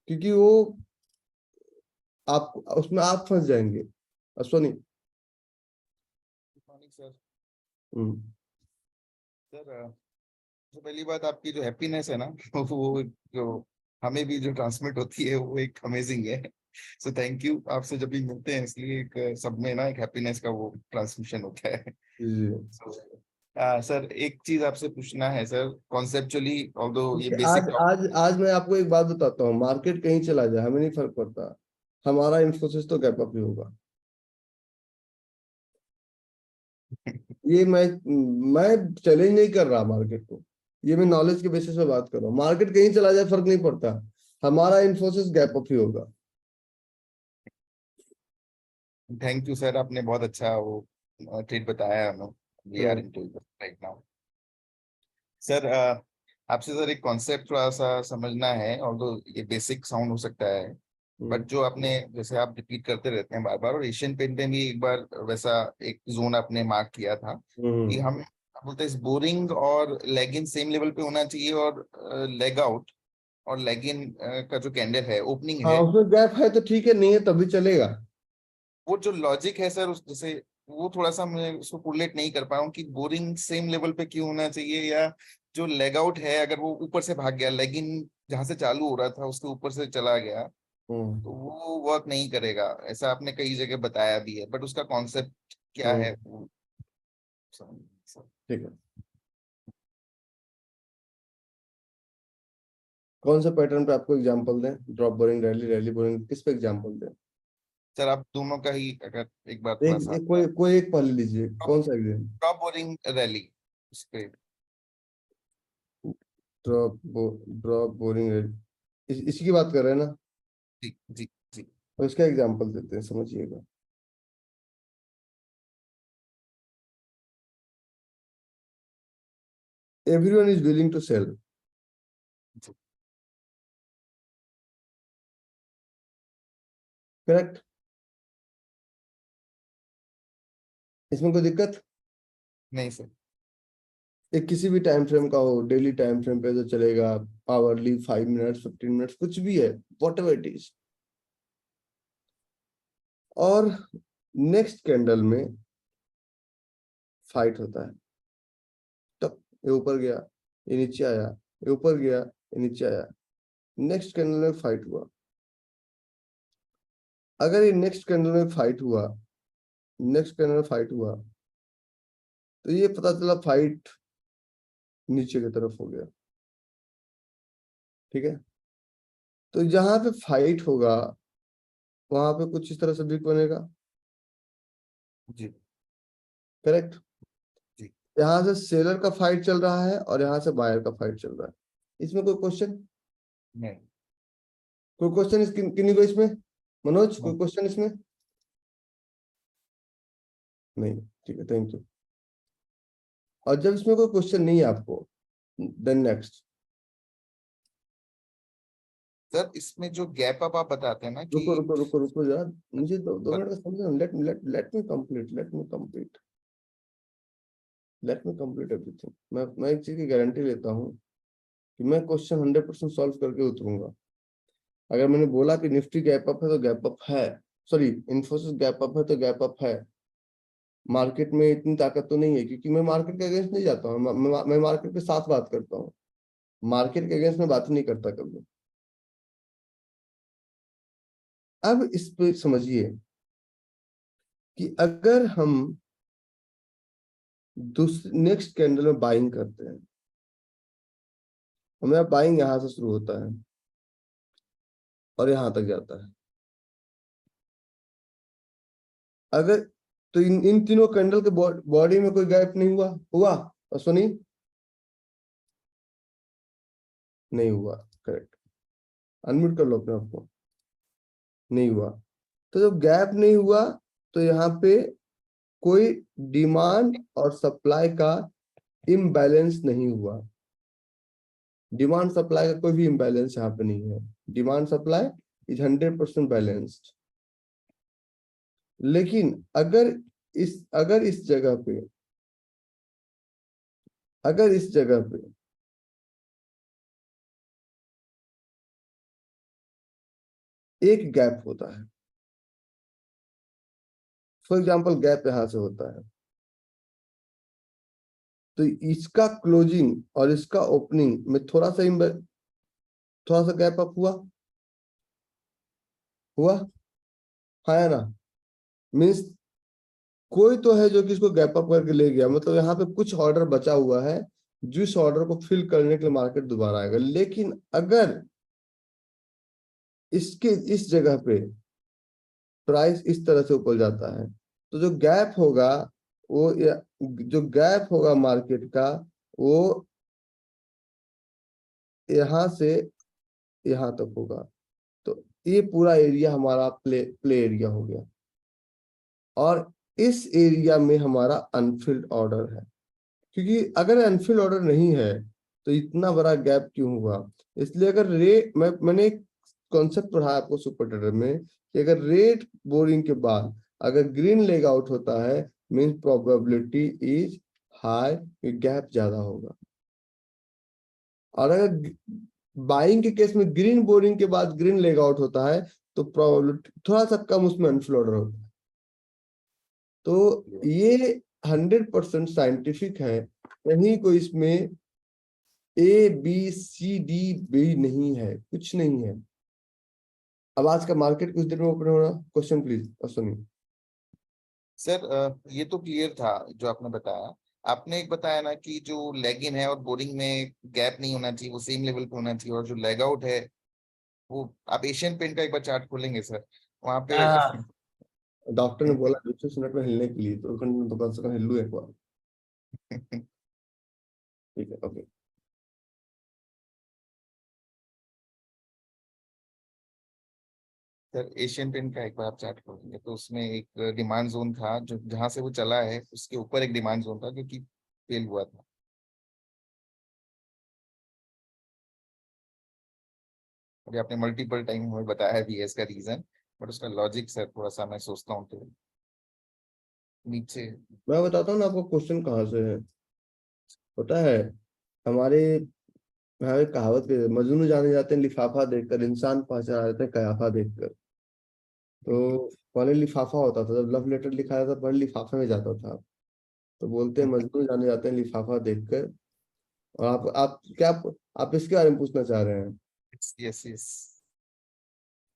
क्योंकि वो आप उसमें आप फंस जाएंगे। अश्वनी। Morning sir. हम्म। सर तो पहली बात आपकी जो हैप्पीनेस है ना वो जो हमें भी जो ट्रांसमिट होती है वो एक अमेजिंग है। सो थैंक यू, आपसे जब भी मिलते हैं इसलिए एक सब में ना एक हैप्पीनेस का वो ट्रांसमिशन होता है। जी। So, सर एक चीज आपसे पूछना है सर, कॉन्सेप्चुअली ऑल्दो ये देखिए, आज बेसिक आज आज मैं आपको एक बात बताता हूँ, मार्केट कहीं चला जाए हमें नहीं फर्क पड़ता, हमारा इन्फोसिस तो गैप अप ही होगा। ये मैं चैलेंज नहीं कर रहा मार्केट को, ये मैं नॉलेज के बेसिस पे बात कर रहा हूँ। मार्केट कहीं चला जाए फर्क नहीं पड़ता, हमारा इन्फोसिस गैप अप ही होगा। थैंक यू सर, आपने बहुत अच्छा वो ट्रीट बताया हमें। We are into right now. Sir आपसे सर एक कॉन्सेप्ट थोड़ा सा समझना है, और ये बेसिक साउंड हो सकता है, हम्म, बट जो आपने जैसे आप रिपीट करते रहते हैं बार बार, और एशियन पेंट में भी एक बार वैसा एक जोन आपने मार्क किया था कि हम्म। हम बोलते हैं बोरिंग और लेग इन सेम लेवल पे होना चाहिए, और लेग आउट और लेग इन का जो कैंडल है ओपनिंग हाँ, है, उसमें गैप है तो ठीक है, नहीं है तभी चलेगा। वो जो लॉजिक है सर उस जैसे वो थोड़ा सा मैं उसको कोरिलेट नहीं कर पा रहा हूँ कि बोरिंग सेम लेवल पे क्यों होना चाहिए, या जो लेग आउट है अगर वो ऊपर से भाग गया, लेग इन जहां से चालू हो रहा था उसके ऊपर से चला गया, हम्म, तो वो वर्क नहीं करेगा, ऐसा आपने कई जगह बताया भी है, बट उसका कॉन्सेप्ट क्या है हम्म। वो सर। ठीक है, कौन सा पैटर्न पे आपको एग्जांपल दें? Drop boring, rally, rally boring, किस पे एग्जांपल दें? सर आप दोनों का ही अगर एक बार थोड़ा सा कोई एक पढ़ लीजिए, कौन सा एग्जाम? टॉप बोरिंग रैली उस पे। ड्रॉप ड्रॉप बोरिंग रैली, इसी की बात कर रहे हैं ना? जी जी जी। तो इसका एग्जांपल देते हैं, समझिएगा। Everyone is willing to sell, correct? इसमें कोई दिक्कत? नहीं सर। एक किसी भी टाइम फ्रेम का हो, डेली टाइम फ्रेम पे तो चलेगा, आवरली, 5 मिनट, 15 मिनट, कुछ भी है, वॉट एवर इट इज। और नेक्स्ट कैंडल में फाइट होता है, तब ये ऊपर गया, ये नीचे आया, ये ऊपर गया, ये नीचे आया, नेक्स्ट कैंडल में फाइट हुआ। अगर ये नेक्स्ट कैंडल में फाइट हुआ, नेक्स्ट कैंडल में फाइट हुआ, तो ये पता चला फाइट नीचे की तरफ हो गया, ठीक है। तो जहां पे फाइट होगा वहां पे कुछ इस तरह से वीक बनेगा, जी करेक्ट। जी। यहाँ से सेलर का फाइट चल रहा है और यहाँ से बायर का फाइट चल रहा है। इसमें कोई क्वेश्चन, नहीं कोई क्वेश्चन इस किन्हीं को इसमें? मनोज कोई नहीं। क्वेश्चन इसमें? नहीं, ठीक है, थैंक यू। और जब इसमें कोई क्वेश्चन नहीं है आपको, देन नेक्स्ट। सर इसमें जो गैप अप आप बताते हैं ना कि रुको रुको रुको रुको यार, मुझे 2 मिनट का समझ, let me complete, let me complete everything. मैं एक चीज की गारंटी लेता हूँ कि मैं क्वेश्चन 100% सॉल्व करके उतरूंगा। अगर मैंने बोला कि निफ्टी गैप अप है तो गैप अप है, सॉरी इन्फोसिस गैप अप है तो गैप अप है। मार्केट में इतनी ताकत तो नहीं है, क्योंकि मैं मार्केट के अगेंस्ट नहीं जाता हूँ, मैं मार्केट के साथ बात करता हूँ, मार्केट के अगेंस्ट में बात नहीं करता कभी। अब इस पे समझिए कि अगर हम दूसरे नेक्स्ट कैंडल में बाइंग करते हैं, हमारा बाइंग यहां से शुरू होता है और यहां तक जाता है। अगर तो इन तीनों कैंडल के बॉडी में कोई गैप नहीं हुआ अश्वनी? नहीं हुआ, करेक्ट। अनम्यूट कर लो अपने आप को। नहीं हुआ। तो जब गैप नहीं हुआ तो यहाँ पे कोई डिमांड और सप्लाई का इम्बैलेंस नहीं हुआ। डिमांड सप्लाई का कोई भी इम्बैलेंस यहाँ पे नहीं है। Demand supply is 100% balanced. लेकिन अगर इस जगह पे एक गैप होता है, फॉर एग्जांपल गैप यहां से होता है, तो इसका क्लोजिंग और इसका ओपनिंग में थोड़ा सा गैप अप हुआ हाँ या ना? मीन्स कोई तो है जो कि इसको गैप अप करके ले गया, मतलब यहाँ पे कुछ ऑर्डर बचा हुआ है जिस ऑर्डर को फिल करने के लिए मार्केट दोबारा आएगा। लेकिन अगर इस जगह पे प्राइस इस तरह से ऊपर जाता है तो जो गैप होगा जो गैप होगा मार्केट का, वो यहां से यहां तक होगा। तो ये पूरा एरिया हमारा प्ले एरिया हो गया और इस एरिया में हमारा अनफिल्ड ऑर्डर है। क्योंकि अगर अनफिल्ड ऑर्डर नहीं है तो इतना बड़ा गैप क्यों हुआ? इसलिए अगर मैंने एक कॉन्सेप्ट पढ़ा आपको सुपर ट्रेडर में कि अगर रेट बोरिंग के बाद अगर ग्रीन लेग आउट होता है, मींस प्रोबेबिलिटी इज हाई कि गैप ज्यादा होगा। और अगर बाइंग के केस में ग्रीन बोरिंग के बाद ग्रीन लेग आउट होता है तो प्रोबेबिलिटी थोड़ा सा कम उसमें अनफिल्ड ऑर्डर होता है। तो ये 100% साइंटिफिक है, कहीं कोई इसमें ABCD नहीं है, कुछ नहीं है। अब आज का मार्केट कुछ देर में ओपन हो रहा, क्वेश्चन प्लीज अश्विनी। सर ये तो क्लियर था जो आपने बताया। आपने एक बताया ना कि जो लेग इन है और बोरिंग में गैप नहीं होना चाहिए, वो सेम लेवल पे होना चाहिए, और जो लेग आउट है वो आप एशियन पेंट का एक बार चार्ट खोलेंगे सर वहां पे। डॉक्टर ने बोला 25 मिनट में हिलने के लिए, तो कम से कम हिल लूं एक बार। ठीक है, ओके। सर एशियन पेंट का एक बार आप चार्ट खोलेंगे तो उसमें एक डिमांड जोन था, जो जहां से वो चला है उसके ऊपर एक डिमांड जोन था जो कि फेल हुआ था। अभी आपने मल्टीपल टाइम हमें बताया भी है इसका रीजन, बट उसका लॉजिक सर थोड़ा सा मैं सोचता हूँ तो नीचे। मैं बताता हूँ ना आपको क्वेश्चन कहाँ से है। पता है, हमारे यहाँ एक कहावत है, मजनू जाने जाते हैं लिफाफा देखकर, इंसान पहचाना जाते हैं कयाफा देखकर। तो पहले लिफाफा होता था, जब लव लेटर लिखा जाता था पहले लिफाफे में जाता था। तो बोलते हैं मजनू जाने जाते हैं लिफाफा देखकर। और आप इसके बारे में पूछना चाह रहे हैं? Yes yes.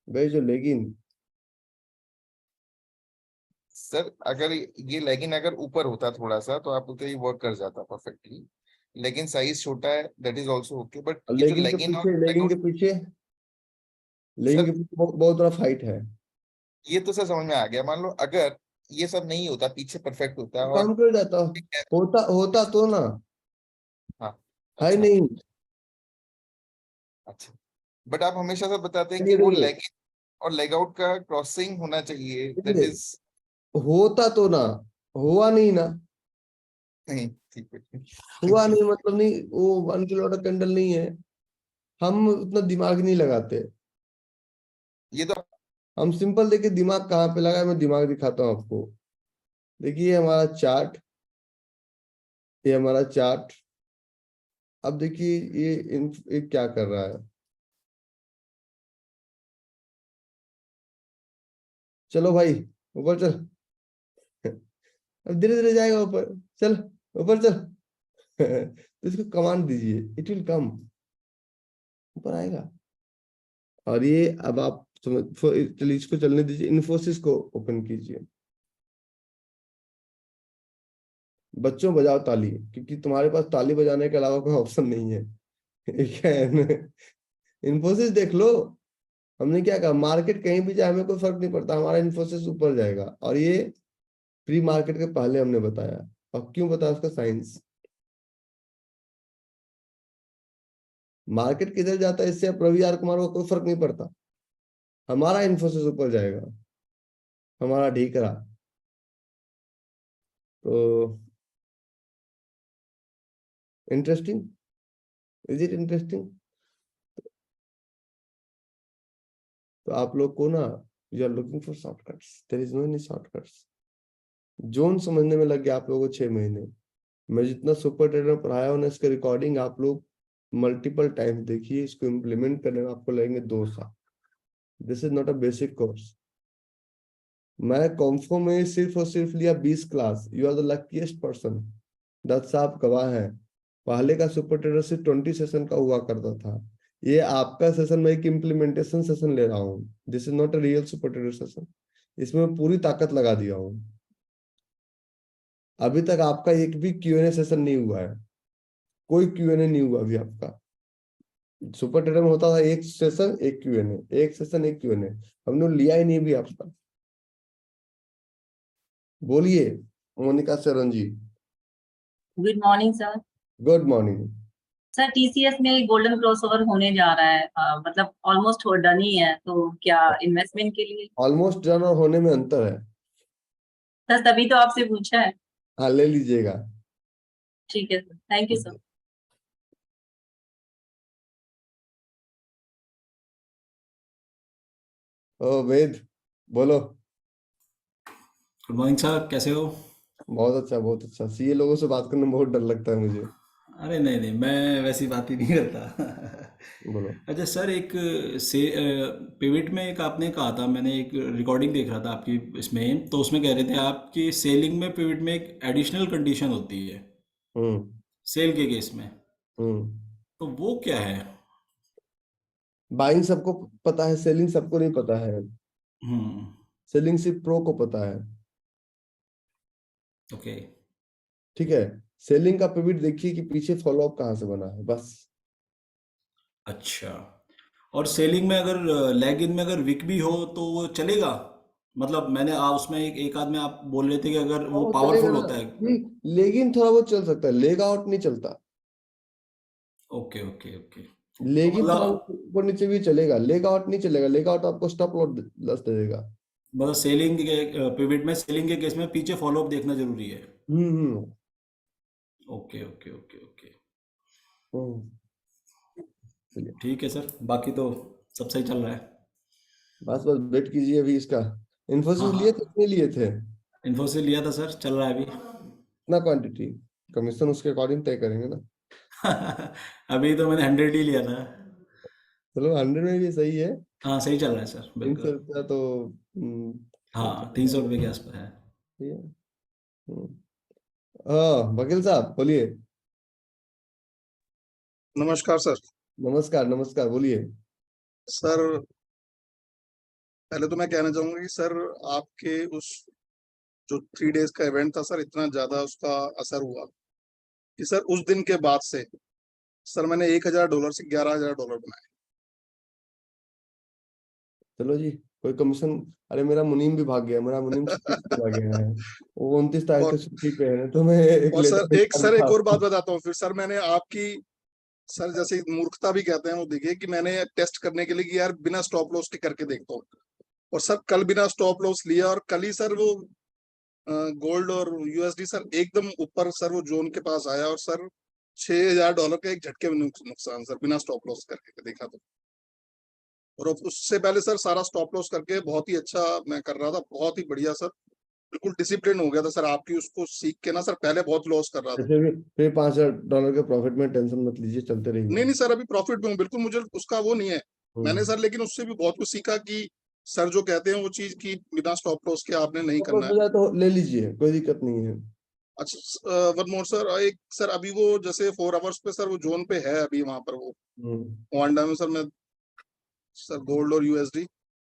भाई जो लेगिन सर अगर ये लेगिन अगर ऊपर होता थोड़ा सा तो आप उतना ही वर्क कर जाता परफेक्टली, लेकिन साइज छोटा है, that is also okay, but ये जो लेगिन और लेगिन के पीछे सर बहुत बड़ा फाइट है। ये तो सर समझ में आ गया। मान लो अगर ये सब नहीं होता, पीछे परफेक्ट होता और काम कर जाता, होता तो ना, हाँ है अच्छा नहीं। अच्छा, बट आप हमेशा से बताते हैं कि देखिए वो देखिए, लेग इन और लेग आउट का क्रॉसिंग होना चाहिए, दैट देखिए, इज होता तो ना, हुआ नहीं ना, नहीं ठीक है। हुआ नहीं मतलब नहीं, वो 1 किलो का कैंडल नहीं है। हम उतना दिमाग नहीं लगाते, ये तो हम सिंपल देखिए दिमाग कहाँ पे लगा है, मैं दिमाग दिखाता हूँ आपको। देखिए हमारा चार्ट, ये हमारा चार्ट। अब देखिए ये क्या कर रहा है। चलो भाई ऊपर चल, अब धीरे धीरे जाएगा ऊपर, चल ऊपर चल। तो इसको कमांड दीजिए, इट विल कम, ऊपर आएगा। और ये अब आप चलिए इसको चलने दीजिए, इन्फोसिस को ओपन कीजिए। बच्चों बजाओ ताली, क्योंकि तुम्हारे पास ताली बजाने के अलावा कोई ऑप्शन नहीं है। ठीक है, इन्फोसिस देख लो। हमने क्या कहा, मार्केट कहीं भी जाए हमें कोई फर्क नहीं पड़ता, हमारा इन्फोसिस ऊपर जाएगा। और ये प्री मार्केट के पहले हमने बताया। और क्यों बताया उसका साइंस, मार्केट किधर जाता है इससे अब रवि आर कुमार को कोई फर्क नहीं पड़ता, हमारा इन्फोसिस ऊपर जाएगा, हमारा ढीकरा। तो इंटरेस्टिंग, इज इट इंटरेस्टिंग। तो आप लोग को ना, you are looking for shortcuts, there is no any shortcuts. Zone समझने में लग गया आप लोगों को 6 महीने। मैं जितना सुपर ट्रेडर पढ़ाया हूं ना, इसका रिकॉर्डिंग आप लोग मल्टीपल टाइम्स देखिए, इसको इम्प्लीमेंट करने में आपको लगेंगे 2 साल। This is not a basic course. मैं कॉम्फो में सिर्फ और सिर्फ लिया 20 class, you are the luckiest person. 10 साहब गवाह है, पहले का सुपर ट्रेडर सिर्फ 20 सेशन का हुआ करता था। ये आपका सेशन में एक इम्प्लीमेंटेशन सेशन ले रहा हूँ, this is not a real super trader session. इसमें मैं पूरी ताकत लगा दिया हूँ। अभी तक आपका एक भी Q&A सेशन नहीं हुआ है, कोई Q&A नहीं हुआ अभी आपका। सुपर ट्रेडर में होता था एक सेशन एक Q&A, एक सेशन एक Q&A, हमने लिया ही नहीं अभी आपका। बोलिए Monika Sharan ji. Good morning sir. Good morning. Sir TCS में गोल्डन क्रॉसओवर होने जा रहा है, मतलब ऑलमोस्ट डन ही है, तो क्या इन्वेस्टमेंट के लिए? ऑलमोस्ट डन और होने में अंतर है। सर तभी तो आपसे पूछा है। हाँ ले लीजिएगा। ठीक है सर, थैंक यू सर। ओ वेद, बोलो। गुड मॉर्निंग सर, कैसे हो? बहुत अच्छा बहुत अच्छा। सीए लोगों से बात करने में बहुत डर लगता है मुझे। अरे नहीं नहीं, मैं वैसी बात ही नहीं करता। बोलो। अच्छा सर, एक से पिविट में एक आपने कहा था, मैंने एक रिकॉर्डिंग देख रहा था आपकी इसमें, तो उसमें कह रहे थे आप कि सेलिंग में पिविट में एक एडिशनल कंडीशन होती है हम्म सेल के केस में, हम्म तो वो क्या है? बाइंग सबको पता है, सेलिंग सबको नहीं पता है। हम्म। सेलिंग सिर्फ प्रो को पता है। ओके। ठीक है, सेलिंग का पिविट देखिए कि पीछे फॉलोअप कहाँ से बना है बस। अच्छा, और सेलिंग में अगर लेग इन में अगर विक भी हो तो वो चलेगा? मतलब मैंने उसमें एक आध में आप बोल रहे थे कि अगर वो वो चलेगा पावरफुल ना, होता है। नहीं लेकिन थोड़ा बहुत चल सकता है, लेग आउट नहीं चलता। Okay okay okay. तो लेकिन थोड़ा मतलब ऊपर नीचे भी चलेगा, लेग आउट नहीं चलेगा। लेग आउट आपको स्टॉप लॉस दे देगा। सेलिंग के पिवट में, सेलिंग के केस में पीछे फॉलोअप देखना जरूरी है। हम्म। Okay okay okay okay. हम्म, चलिए। ठीक है सर, बाकी तो सब सही चल रहा है। बस बस वेट कीजिए अभी इसका। हाँ इन्फोसिस लिए थे हाँ, कितने लिए थे? इन्फोसिस लिया था सर, चल रहा है अभी। ना क्वांटिटी, कमीशन उसके अकॉर्डिंग तय करेंगे ना। अभी तो मैंने 100 ही लिया था। चलो 100 में भी सही है। हाँ सही चल रहा है सर, 300 बिल्कुल। रुपया तो हाँ, 300 रुपये के आसपास है। सही है। हाँ वकील साहब बोलिए। नमस्कार सर। नमस्कार नमस्कार, बोलिए। सर पहले तो मैं कहना चाहूंगा कि सर आपके उस जो 3 डेज का इवेंट था सर, इतना ज्यादा उसका असर हुआ कि सर उस दिन के बाद से सर मैंने $1,000 से $11,000 बनाए। चलो जी, कोई कमीशन। अरे मेरा मुनीम भी भाग गया, मेरा मुनीम छुट्टी पे चला गया है, वो 29 तारीख और से छुट्टी पे है, तो मैं एक और लेटर सर लिखा एक और बात था। बताता हूँ फिर सर, मैंने आपकी सर जैसे मूर्खता भी कहते हैं वो देखिए कि मैंने टेस्ट करने के लिए कि यार बिना स्टॉप लॉस के करके देखता हूँ, और सर कल बिना स्टॉप लॉस लिया और कल ही सर वो गोल्ड और यूएसडी सर एकदम ऊपर सर वो जोन के पास आया, और सर $6,000 का एक झटके में नुकसान सर बिना स्टॉप लॉस करके देखा तो। और अब उससे पहले सर सारा स्टॉप लॉस करके बहुत ही अच्छा मैं कर रहा था, बहुत ही बढ़िया सर, बिल्कुल डिसिप्लिन हो गया था सर आपकी उसको सीख के ना सर। पहले बहुत लॉस कर रहा था। ऐसे भी फिर $5,000 के प्रॉफिट में टेंशन मत लीजिए, चलते रहिए। नहीं सर, अभी प्रॉफिट में हूँ बिल्कुल, मुझे उसका वो नहीं है। मैंने सर लेकिन उससे भी बहुत कुछ सीखा कि सर जो कहते हैं वो चीज की बिना स्टॉप लॉस के आपने नहीं करना है। हो जाए तो ले लीजिए, कोई दिक्कत नहीं है। अच्छा वन मोर सर, एक सर अभी वो जैसे 4 आवर्स पे सर वो जोन पे है अभी वहां पर वो वांडा में सर, मैं सर गोल्ड और यूएसडी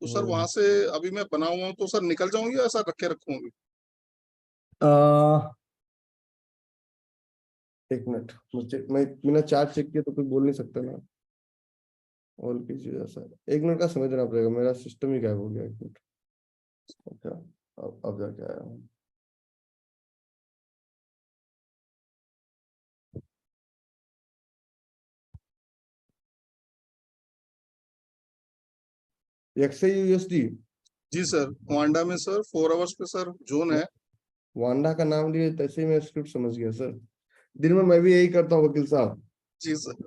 तो सर वहां से अभी मैं बना हुआ हूँ, तो सर निकल जाऊंगी या ऐसा रखे रखूंगी? एक मिनट, मुझे मैं बिना चार्ट चेक किए तो कुछ बोल नहीं सकता ना। और कीजिए सर, एक मिनट का समय देना पड़ेगा, मेरा सिस्टम ही गायब हो गया, एक मिनट। अच्छा, अब जाके आया हूँ। एक्सए यूएसडी जी सर, वांडा में सर 4 आवर्स पे सर जोन है। वांडा का नाम लिए तैसे ही मैं स्क्रिप्ट समझ गया सर। दिन में मैं भी यही करता हूँ वकील साहब। जी सर,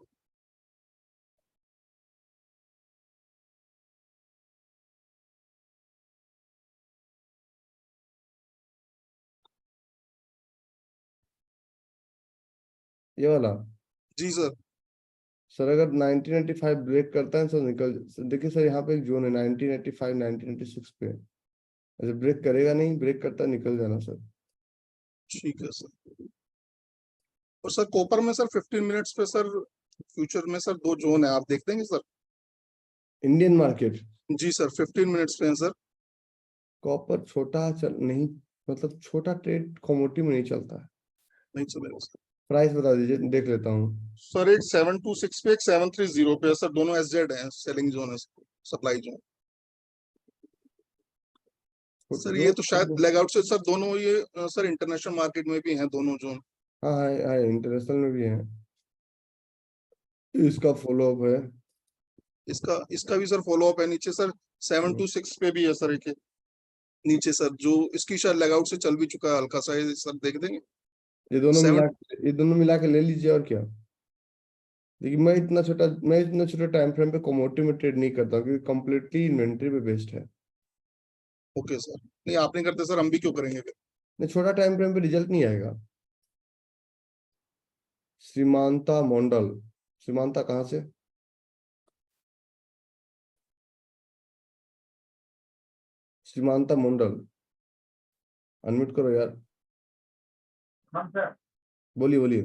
ये वाला जी सर, सर अगर 1985 ब्रेक करता है तो निकल। देखिए सर, यहाँ पे एक जोन है 1985 1986 पे। ऐसे ब्रेक करेगा नहीं, ब्रेक करता निकल जाना सर। ठीक है सर। और सर कॉपर में सर 15 मिनट्स पे सर फ्यूचर में सर 2 जोन है, आप देख देंगे सर? इंडियन मार्केट जी सर, 15 मिनट्स पे है सर। कॉपर छोटा चल नहीं, मतलब छोटा ट्रेड कमोडिटी में नहीं चलता है। नहीं चलेगा सर। प्राइस बता दीजिए, देख लेता हूँ। सर एक 726 पे, एक 730 पे है सर, दोनों एसजेड है, सेलिंग जोन है, सप्लाई जोन। सर ये तो शायद लेग आउट से सर दोनों ये सर इंटरनेशनल मार्केट में भी हैं दोनों जोन। हाँ हाँ, इंटरनेशनल में भी है। इसका फॉलो अप है। इसका इसका भी सर फॉलो अप है नीचे सर, 726 पे भी है सर एक नीचे सर, जो इसकी शायद लेग आउट से चल भी चुका है हल्का सा, ये सर देख देंगे। ये दोनों मिला 7 ये दोनों मिला के ले लीजिए, और क्या। देखिए मैं इतना छोटा टाइम फ्रेम पे कमोडिटी में ट्रेड नहीं करता, क्योंकि कंप्लीटली इन्वेंट्री पे बेस्ड है। ओके सर, नहीं आप नहीं करते सर, हम भी क्यों करेंगे फिर? नहीं, छोटा टाइम फ्रेम पे रिजल्ट नहीं आएगा। श्रीमांता मंडल, श्रीमांता कहाँ से? श्रीमांता मंडल, अनम्यूट करो यार। बोलिए बोलिए।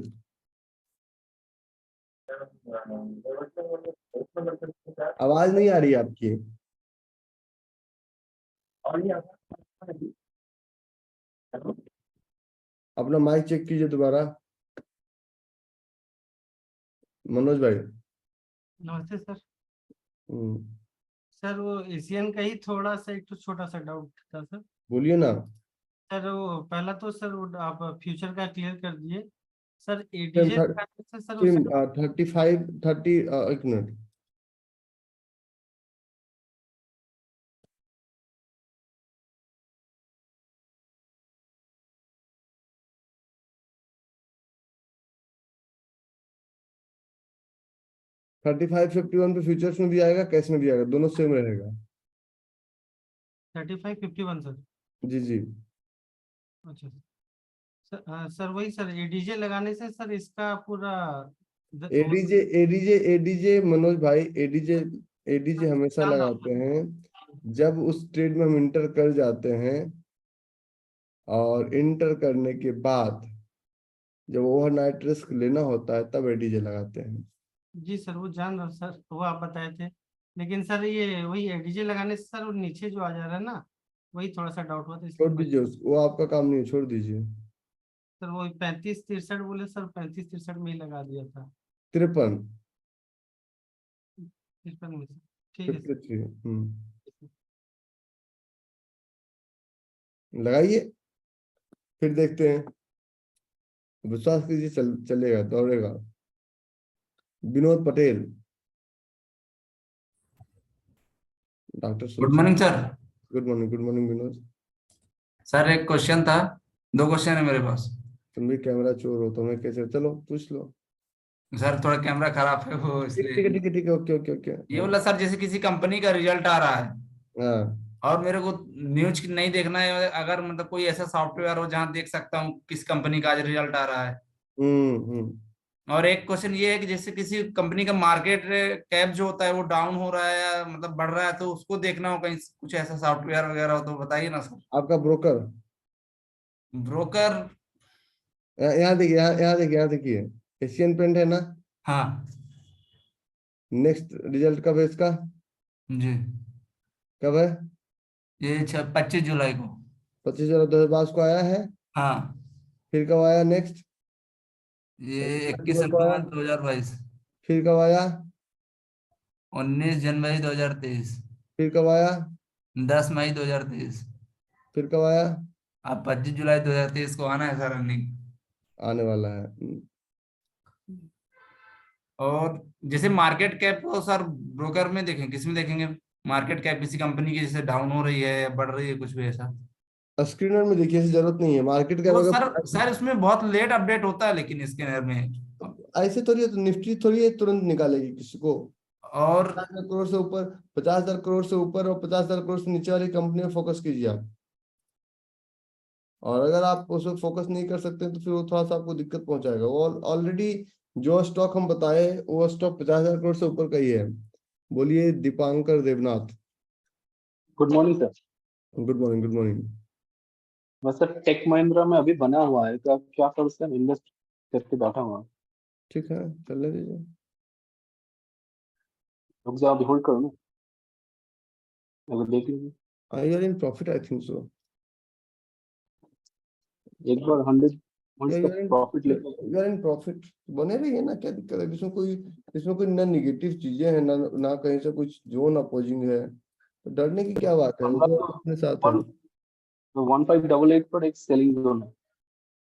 आवाज नहीं आ रही है आपकी। अपना माइक चेक कीजिए दोबारा, मनोज भाई। नमस्ते सर। हम्म, सर वो एशियन का ही थोड़ा सा एक तो छोटा सा डाउट था सर। बोलिए ना। सर वो पहला तो सर वो आप फ्यूचर का क्लियर कर दिए सर। एडीजे से सर उससे 35 30 एक मिनट। $35 51 पे फ्यूचर्स में भी आएगा, कैश में भी आएगा, दोनों सेम रहेगा। 35 51 सर। जी जी। अच्छा सर। सर वही सर एडीजे लगाने से सर इसका पूरा एडीजे मनोज भाई, एडीजे एडीजे हमेशा लगाते हैं जब उस ट्रेड में हम इंटर कर जाते हैं, और इंटर करने के बाद जब ओवरनाइट रिस्क लेना होता है तब एडीजे लगाते हैं। जी सर वो जान रहा सर, वो आप बताए थे। लेकिन सर ये वही एडीजे लगाने से सर वो नीचे जो आ जा रहा है ना, वही थोड़ा सा डाउट हुआ था छोड़ इसलिए मैं- दीजिए वो आपका काम नहीं है, छोड़ दीजिए। सर वो 35-63 बोले सर, 35-63 में ही लगा दिया था 53 53 में से। ठीक है सर। 53 लगाइए, फिर देखते हैं। विश्वास कीजिए, चलेगा, दौड़ेगा। Vinod Patel, doctor good morning sir. Good morning Vinod. Sir एक क्वेश्चन था, 2 क्वेश्चन है मेरे पास। तुम भी कैमरा चोर हो, तुम्हें कैसे, चलो पूछ लो। सर थोड़ा कैमरा खराब है वो ठीक इसलिए। ठीक है ठीक है ठीक है, ओके ओके ओके। ये बोला सर, जैसे किसी कंपनी का रिजल्ट आ रहा है हाँ और मेरे को न्यूज नहीं देखना है, अगर मतलब कोई ऐसा सॉफ्टवेयर हो जहां देख सकता हूँ किस कंपनी का आज रिजल्ट आ रहा है। हम्म। और एक क्वेश्चन ये है कि जैसे किसी कंपनी का मार्केट कैप जो होता है वो डाउन हो रहा है या मतलब बढ़ रहा है, तो उसको देखना हो कहीं कुछ ऐसा सॉफ्टवेयर वगैरह हो तो बताइए ना सर। आपका ब्रोकर, ब्रोकर। यहाँ देखिए, यहाँ देखिए, एशियन पेंट है ना। हाँ नेक्स्ट रिजल्ट कब है इसका? जी। कब है? ये 25 जुलाई को। 25/11/2022 को आया है। हाँ फिर कब आया नेक्स्ट? ये 21 को आया। अक्टूबर 2022। फिर कब आया? 19 जनवरी 2023। फिर कब आया? 10 मई 2023। फिर कब आया? अब 25 जुलाई 2023 को आना है सर रनिंग। आने वाला है। और जैसे मार्केट कैप को सर ब्रोकर में देखें, किस में देखेंगे मार्केट कैप किसी कंपनी की जैसे डाउन हो रही है या बढ़ रही है कुछ भी ऐसा? स्क्रीनर में देखिए, ऐसी जरूरत नहीं है मार्केट का। वो अगर सर इसमें बहुत लेट अपडेट होता है लेकिन स्कैनर में। ऐसे थोड़ी है, तो निफ्टी थोड़ी है तुरंत निकालेगी किसी को। और 50,000 करोड़ से ऊपर, 50,000 करोड़ से ऊपर और 50,000 करोड़ से नीचे वाली कंपनी में फोकस कीजिए आप। और अगर आप उस पर फोकस नहीं कर सकते तो फिर वो थोड़ा सा आपको दिक्कत पहुंचाएगा। वो ऑलरेडी जो स्टॉक हम बताए वो स्टॉक 50,000 करोड़ से ऊपर का ही है। बोलिए Dipankar Debnath. Good morning sir. Good morning, good morning. बस सर टेक महिंद्रा में अभी बना हुआ है, तो क्या करूँ सर, इन्वेस्ट करके बैठा हुआ हूँ। ठीक है, चलने दीजिए। रुक जाओ, अभी होल्ड करो ना, अगर देख लीजिए I are in profit, I think so. एक बार 100 का प्रॉफिट ले। यू आर इन प्रॉफिट, बने रहिए ना, क्या दिक्कत है? इसमें कोई ना निगेटिव चीजें हैं ना कहीं से कुछ जोन अपोजिंग है, तो डरने की क्या बात है? वो तो अपने साथ है। 1588 पर एक सेलिंग जोन है।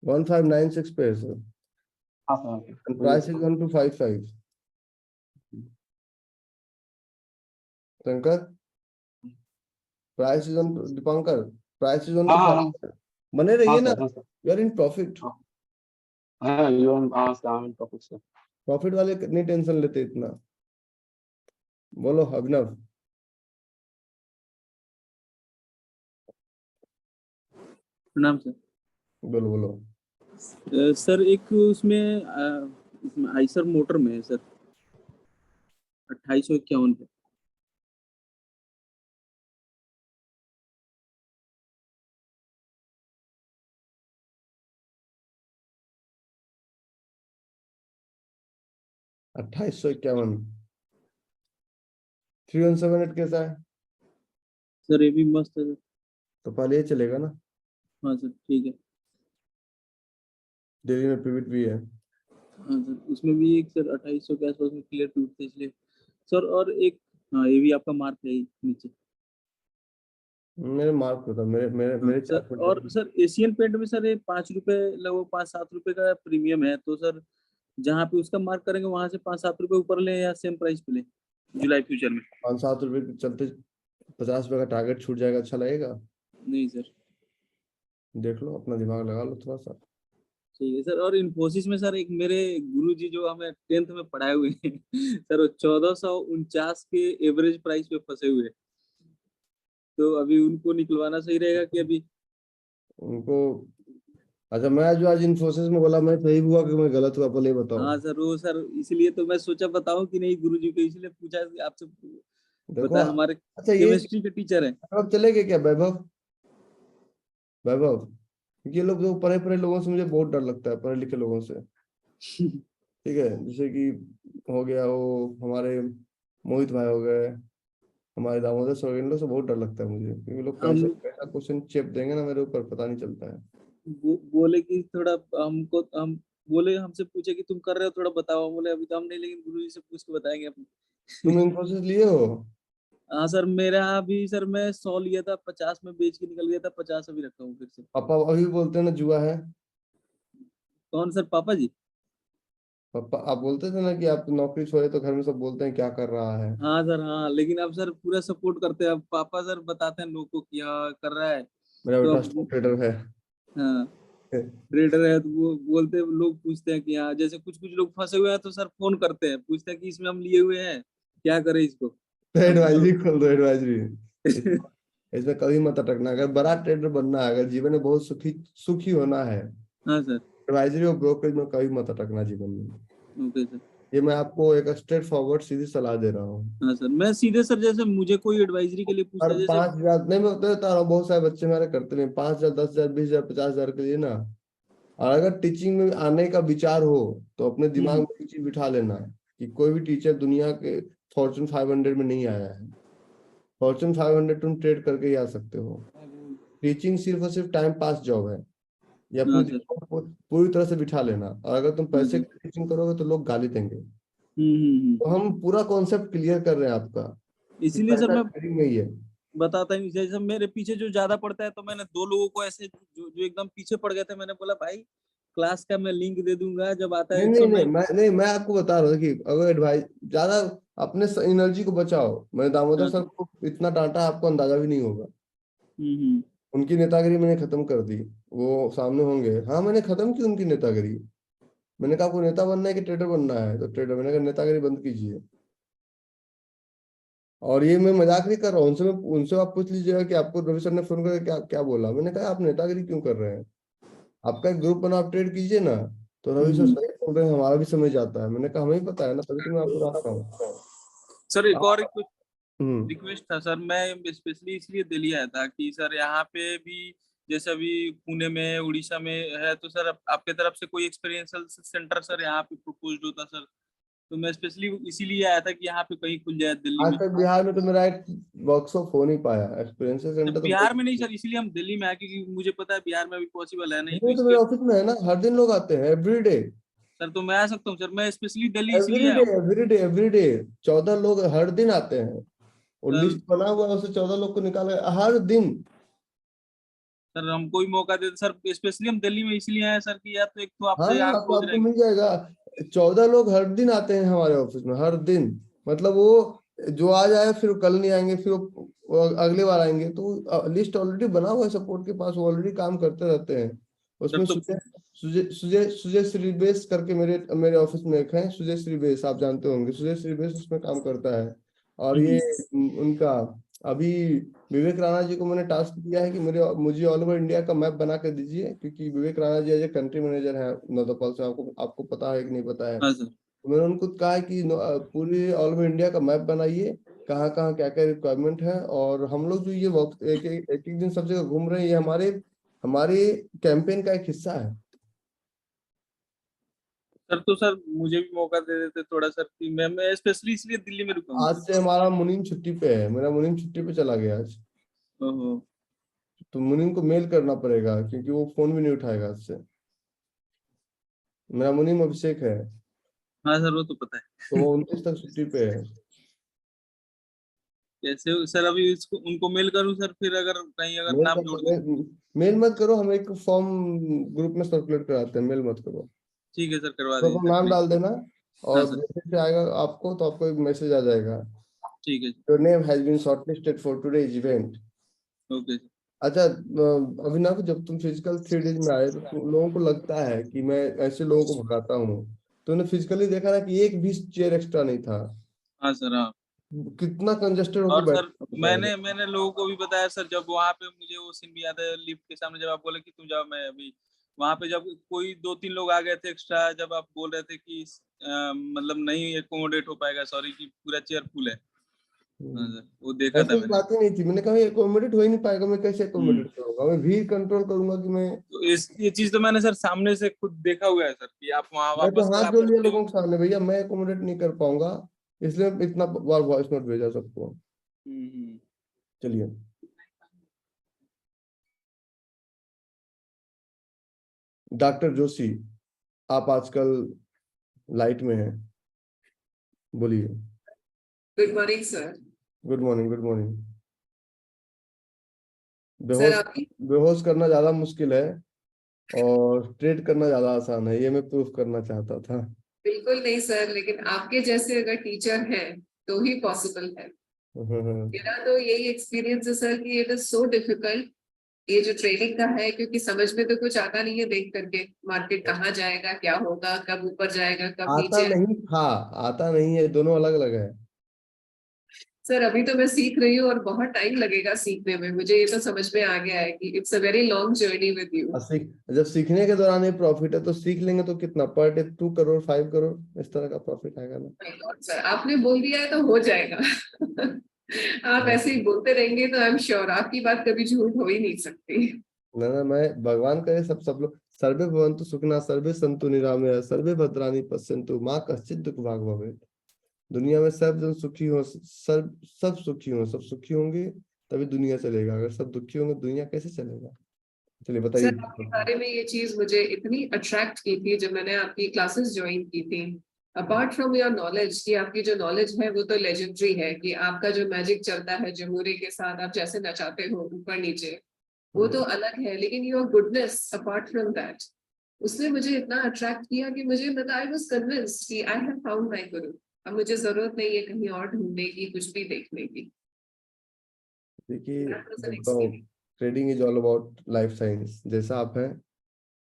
1596 पे है सर, हाँ हाँ, and price is 1255। Shankar, price is on, Dipankar, price is on हाँ टू हाँ 5। बने रहिए ना, हाँ sir, you are in profit. हाँ you are in profit sir. Profit वाले कितनी टेंशन लेते इतना? बोलो अभिनव। प्रणाम सर। बोलो बोलो। सर एक इसमें आइसर मोटर में है सर 2851 पे। $2851। 3178 कैसा है? सर ये भी मस्त है सर। तो पहले ये चलेगा ना। हाँ सर ठीक है। दिल्ली में पिविट भी है। हाँ सर उसमें भी एक सर 2800 के आसपास में क्लियर टूट थे इसलिए सर। और एक हाँ ये भी आपका मार्क है ही नीचे। मेरे मार्क होता, मेरे सर चार्ट और में। सर एशियन पेंट में सर ये 5 रुपए लगभग 5-7 रुपए का प्रीमियम है, तो सर जहाँ पे उसका मार्क करेंगे वहां से 5-7 रुपए ऊपर ले या सेम प्राइस पे ले जुलाई फ्यूचर में? 5-7 रुपए के चलते 50 रुपए का टारगेट छूट जाएगा, अच्छा लगेगा? नहीं सर। देख लो, अपना दिमाग लगा लो थोड़ा सा। ठीक है सर। और इन्फोसिस में सर एक मेरे गुरुजी जो हमें 10th में पढ़ाए हुए हैं सर, वो 1449 के एवरेज प्राइस पे फंसे हुए हैं, तो अभी उनको निकलवाना सही रहेगा कि अभी? उनको, अच्छा, मैं जो आज इन्फोसिस में बोला, मैं सही हुआ कि मैं गलत हुआ, पहले बताओ। हाँ सर वो सर इसलिए तो मैं सोचा बताऊं कि नहीं, गुरुजी को इसलिए पूछा कि आपसे देखो, पता है हमारे अच्छा ये केमिस्ट्री के टीचर हैं। अब चलेंगे क्या वैभव? वैभव, ये लोग जो पढ़े पढ़े लोगों से मुझे बहुत डर लगता है, पढ़े लिखे लोगों से। ठीक है, जैसे कि हो गया वो हमारे मोहित भाई हो गए, हमारे दामोदर सर इन लोग से बहुत डर लगता है मुझे, क्योंकि लोग हम कैसे कैसा क्वेश्चन चेप देंगे ना मेरे ऊपर, पता नहीं चलता है। बोले कि थोड़ा हम बोले, हमसे पूछे कि तुम कर रहे हो थोड़ा बताओ, बोले अभी तो हम नहीं, लेकिन गुरु जी से पूछ के बताएंगे अपने। तुम इन्फोसिस लिए हो? हाँ सर, मेरा अभी सर मैं 100 लिया था, 50 में बेच के निकल गया था, 50 अभी रखा हूँ फिर से। पापा अभी बोलते हैं ना जुआ है। कौन सर, पापा जी? पापा आप बोलते थे ना कि आप नौकरी छोड़े तो घर में सब बोलते हैं क्या कर रहा है। हाँ सर, हाँ, लेकिन अब सर पूरा सपोर्ट करते हैं, अब पापा सर बताते हैं लोग को कि हाँ कर रहा है, मेरा तो बेटा अब स्टॉक ट्रेडर है। हाँ ट्रेडर है, तो वो बोलते हैं, लोग पूछते हैं कि हाँ, जैसे कुछ कुछ लोग फंसे हुए हैं तो सर फोन करते हैं, पूछते हैं कि इसमें हम लिए हुए हैं, क्या करें इसको। तो अब एडवाइजरी खोल दो, एडवाइजरी। इसमें कभी मत अटकना, अगर बड़ा ट्रेडर बनना है, अगर जीवन में बहुत सुखी होना है, हाँ सर, एडवाइजरी और ब्रोकरेज में कभी मत अटकना जीवन में। Okay sir. ये मैं आपको एक स्ट्रेट फॉरवर्ड सीधी सलाह दे रहा हूँ। हाँ सर, मैं सीधे सर, जैसे मुझे कोई एडवाइजरी के लिए पूछता और है, जैसे 5,000 नहीं, मैं बता रहा हूँ, बहुत सारे बच्चे मेरे करते हैं 5,000, 10,000, 20,000, 50,000 के लिए ना। और अगर टीचिंग में आने का विचार हो तो अपने दिमाग में एक चीज बिठा लेना कि कोई भी टीचर दुनिया के फॉर्चून 500 में नहीं आया है। फॉर्चून 500 तुम ट्रेड करके ही आ सकते हो। टीचिंग सिर्फ और सिर्फ टाइम पास जॉब है। ये अपने हाँ सर, दिमाग को पूरी तरह से बिठा लेना। और अगर तुम पैसे की टीचिंग करोगे तो लोग गाली देंगे। तो हम पूरा कॉन्सेप्ट क्लियर कर रहे हैं आपका कि इसीलिए सर पैसा मैं ट्रेडिंग में ही है। बताता हूँ, जैसे मेरे पीछे जो ज्यादा पड़ता है, तो मैंने 2 लोगों को ऐसे जो एकदम पीछे पड़ गए थे, मैंने बोला भाई क्लास का मैं लिंक दे दूंगा, जब आता है नहीं नहीं 109। नहीं, मैं आपको बता रहा हूँ कि अगर एडवाइस ज्यादा, अपने एनर्जी को बचाओ। मैंने दामोदर हाँ सर सर। को इतना डांटा, आपको अंदाजा भी नहीं होगा। हम्म। उनकी नेतागिरी मैंने खत्म कर दी। वो सामने होंगे, हाँ मैंने खत्म की उनकी नेतागिरी। मैंने कहा आपको नेता बनना है कि ट्रेडर बनना है, तो ट्रेडर। मैंने कहा नेतागिरी बंद कीजिए। और ये मैं मजाक नहीं कर रहा हूँ, उनसे आप पूछ लीजिएगा कि आपको रवि सर ने फोन करके क्या क्या बोला। मैंने कहा आप नेतागिरी क्यों कर रहे हैं, आपका एक ग्रुप बना, आप ट्रेड कीजिए ना। तो रवि सर सही बोल रहे हैं, हमारा भी समझ आता है। मैंने कहा हमें ही पता है ना, तभी तो मैं आपको रखता हूँ। सर एक और हम्म। रिक्वेस्ट था सर, मैं स्पेशली इसलिए दिल्ली आया था कि सर यहाँ पे भी, जैसे अभी पुणे में, उड़ीसा में है, तो सर आपके तरफ से कोई एक्सपीरियंशियल सेंटर सर यहाँ पे प्रपोज्ड होता सर, तो मैं स्पेशली इसीलिए आया था कि यहाँ पे कहीं खुल जाए दिल्ली आज में। तक बिहार में तो मेरा एक वर्कशॉप हो नहीं पाया। एक्सपीरियंस सेंटर तो बिहार में नहीं सर, इसीलिए हम दिल्ली में आए, क्योंकि मुझे पता है बिहार में अभी पॉसिबल है नहीं, तो तो मेरे इसलिए ऑफिस में है ना, हर दिन लोग आते हैं, एवरीडे। सर तो मैं आ सकता हूँ सर, मैं स्पेशली दिल्ली इसीलिए आया एवरीडे हूँ एवरीडे एवरीडे 14 लोग हर दिन आते हैं। वो सर। लिस्ट बना हुआ है, उसे 14 लोग को निकाले हर दिन। सर हमको ही मौका दे सर, स्पेशली हम दिल्ली में इसलिए आए सर कि या तो एक तो हाँ आपसे हाँ, आँख आपको खोज आपको रहेंगे। मिल जाएगा। 14 लोग हर दिन आते हैं हमारे ऑफिस में, हर दिन। मतलब वो जो आज आए फिर कल नहीं आएंगे, फिर वो अगले बार आएंगे। तो लिस्ट ऑलरेडी बना हुआ है सपोर्ट के पास, वो ऑलरेडी काम करते रहते हैं सर उसमें। तो सुजय सुजय सुजय सुजय श्रीबेस करके मेरे मेरे ऑफिस में एक है, सुजय श्रीबेस, आप जानते होंगे। सुजय श्रीबेस उसमें काम करता है। और ये उनका अभी विवेक राणा जी को मैंने टास्क दिया है कि मुझे ऑल ओवर इंडिया का मैप बना कर दीजिए, क्योंकि विवेक Rana ji as a country manager है नौदपाल से। आपको आपको पता है कि नहीं पता है। हाँ सर। तो मैंने उनको कहा है कि पूरी ऑल ओवर इंडिया का मैप बनाइए, कहाँ कहाँ क्या क्या रिक्वायरमेंट है। और हम लोग जो ये वक्त एक दिन सब जगह घूम रहे हैं, ये हमारे हमारे कैंपेन का एक हिस्सा है। सर तो सर मुझे भी मौका दे देते थोड़ा सर, कि मैं स्पेशली इसलिए दिल्ली में रुका हूँ आज सर। से हमारा मुनीम छुट्टी पे है, मेरा मुनीम छुट्टी पे चला गया आज। ओहो। तो मुनीम को मेल करना पड़ेगा, क्योंकि वो फोन भी नहीं उठाएगा आज से। मेरा मुनीम अभिषेक है, हाँ सर, वो तो पता तो है। वो 29 तक छुट्टी पे है। कैसे सर, अभी इसको उनको मेल करूँ सर, फिर अगर कहीं अगर मेल नाम जोड़ दूँ? मेल मत करो, हम एक फॉर्म ग्रुप में सर्कुलेट कराते हैं, मेल मत करो। ठीक है सर, करवा तो दीजिए अपना सर नाम प्लीज। डाल देना, हाँ और सर, मैसेज से आएगा आपको, तो आपको एक मैसेज आ जाएगा, ठीक है your name has been shortlisted for today's event. Okay sir. अच्छा अभिनव, जब तुम फिजिकल 3 days में आए तो लोगों को लगता है कि मैं ऐसे लोगों को भगाता हूँ। तूने फिजिकली देखा ना कि एक भी चेयर एक्स्ट्रा नहीं था। हाँ सर, हाँ। कितना कंजेस्टेड होकर और सर बैठा होता है मैंने उधर। मैंने लोगों को भी बताया सर, जब वहाँ पे मुझे वो सीन भी याद है, लिफ्ट के सामने जब आप बोले कि तुम जाओ, मैं अभी वहाँ पे जब कोई 2-3 लोग आ गए थे एक्स्ट्रा, जब आप बोल रहे थे कि मतलब नहीं एकोमोडेट हो पाएगा, सॉरी, कि पूरा चेयर फुल है। हाँ सर, वो देखा था ऐसी मैंने। बात ही नहीं थी। मैंने कहा एकोमोडेट हो ही नहीं पाएगा, मैं कैसे एकोमोडेट करूंगा, मैं भीड़ कंट्रोल करूंगा कि मैं तो ये चीज तो मैंने सर सामने से खुद देखा हुआ है सर, कि आप वहाँ मैं तो वापस हाथ आप जोड़ लिया उठते हो। लोगों के सामने, भैया मैं एकोमोडेट नहीं कर पाऊंगा, इसलिए इतना बार वॉइस नोट भेजा सबको। चलिए, डॉक्टर जोशी, आप आजकल लाइट में हैं, बोलिए। Good morning sir. Good morning, good morning. Sir बेहोश आपकी बेहोश करना ज्यादा मुश्किल है और ट्रेड करना ज्यादा आसान है, ये मैं प्रूफ करना चाहता था। बिल्कुल नहीं सर, लेकिन आपके जैसे अगर टीचर हैं तो ही पॉसिबल है। मेरा तो यही एक्सपीरियंस है सर कि इट इज सो डिफिकल्ट ये जो ट्रेडिंग का है, क्योंकि समझ में तो कुछ आता नहीं है देख करके मार्केट कहाँ जाएगा, क्या होगा, कब ऊपर जाएगा, कब आता नीचे। नहीं था, आता नहीं है, दोनों अलग अलग है। सर अभी तो मैं सीख रही हूँ और बहुत टाइम लगेगा सीखने में, मुझे ये तो समझ में आ गया है कि it's a very long journey with you. जब सीखने के दौरान ही प्रॉफिट है तो सीख लेंगे तो कितना, पर डे 2 करोड़ 5 करोड़ इस तरह का प्रॉफिट आएगा ना। सर आपने बोल दिया है तो हो जाएगा। आप ऐसे ही बोलते रहेंगे तो आई एम श्योर आपकी बात कभी झूठ हो ही नहीं सकती। ना, मैं भगवान करे सब लोग सर्वे भवन्तु सुखिनः सर्वे सन्तु निरामया सर्वे भद्राणि पश्यन्तु माँ कश्चित् दुःख भाग् भवेत्। दुनिया में सब जन सुखी हो, सब सुखी हो, सब सुखी होंगे तभी दुनिया चलेगा, अगर सब दुखी होंगे दुनिया कैसे चलेगा। चलिए बताइए। सर आपके बारे में ये चीज मुझे इतनी अट्रैक्ट की थी जब मैंने आपकी क्लासेस ज्वाइन की थी, अपार्ट फ्रॉम योर नॉलेज, कि आपकी जो नॉलेज है वो तो लेजेंडरी है, कि आपका जो मैजिक चलता है जमूरे के साथ आप जैसे नचाते हो ऊपर नीचे, वो तो अलग है, लेकिन your goodness apart from that, उसने मुझे इतना अट्रैक्ट किया कि मुझे मतलब आई वाज कन्विंस्ड कि आई हैव फाउंड माय गुरु। अब मुझे जरूरत नहीं है कहीं और ढूंढने की, कुछ भी देखने की। देखिए, trading is all about life science, जैसा आप हैं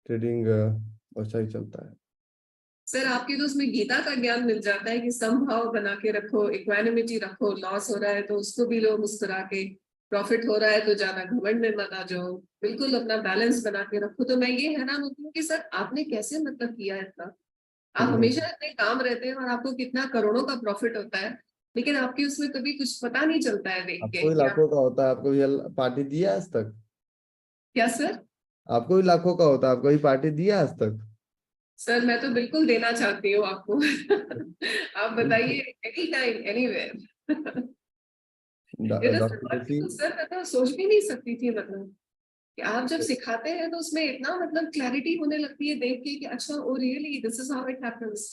ट्रेडिंग वैसा ही चलता है। सर आपके तो उसमें गीता का ज्ञान मिल जाता है कि समभाव बना के रखो, इक्वानिमिटी रखो, लॉस हो रहा है तो उसको भी लो मुस्कुरा के, प्रॉफिट हो रहा है तो ज्यादा घमंड में मत आ जाओ, बिल्कुल अपना बैलेंस बना के रखो। तो मैं ये हैरान होती हूँ कि सर आपने कैसे मतलब किया इतना, आप हमेशा इतने काम रहते हैं और आपको कितना करोड़ों का प्रॉफिट होता है, लेकिन आपके उसमें कभी कुछ पता नहीं चलता है देख आपको के भी कि लाखों का होता है, आपको भी पार्टी दिया आज तक? क्या सर? आपको भी लाखों का होता है, आपको भी पार्टी दिया आज तक? सर मैं तो बिल्कुल देना चाहती हूँ आपको। आप बताइए, any time anywhere. Doctor sir मैं तो सोच भी नहीं सकती थी, मतलब कि आप जब सिखाते हैं तो उसमें इतना मतलब क्लैरिटी होने लगती है देख के कि अच्छा oh really this is how it happens.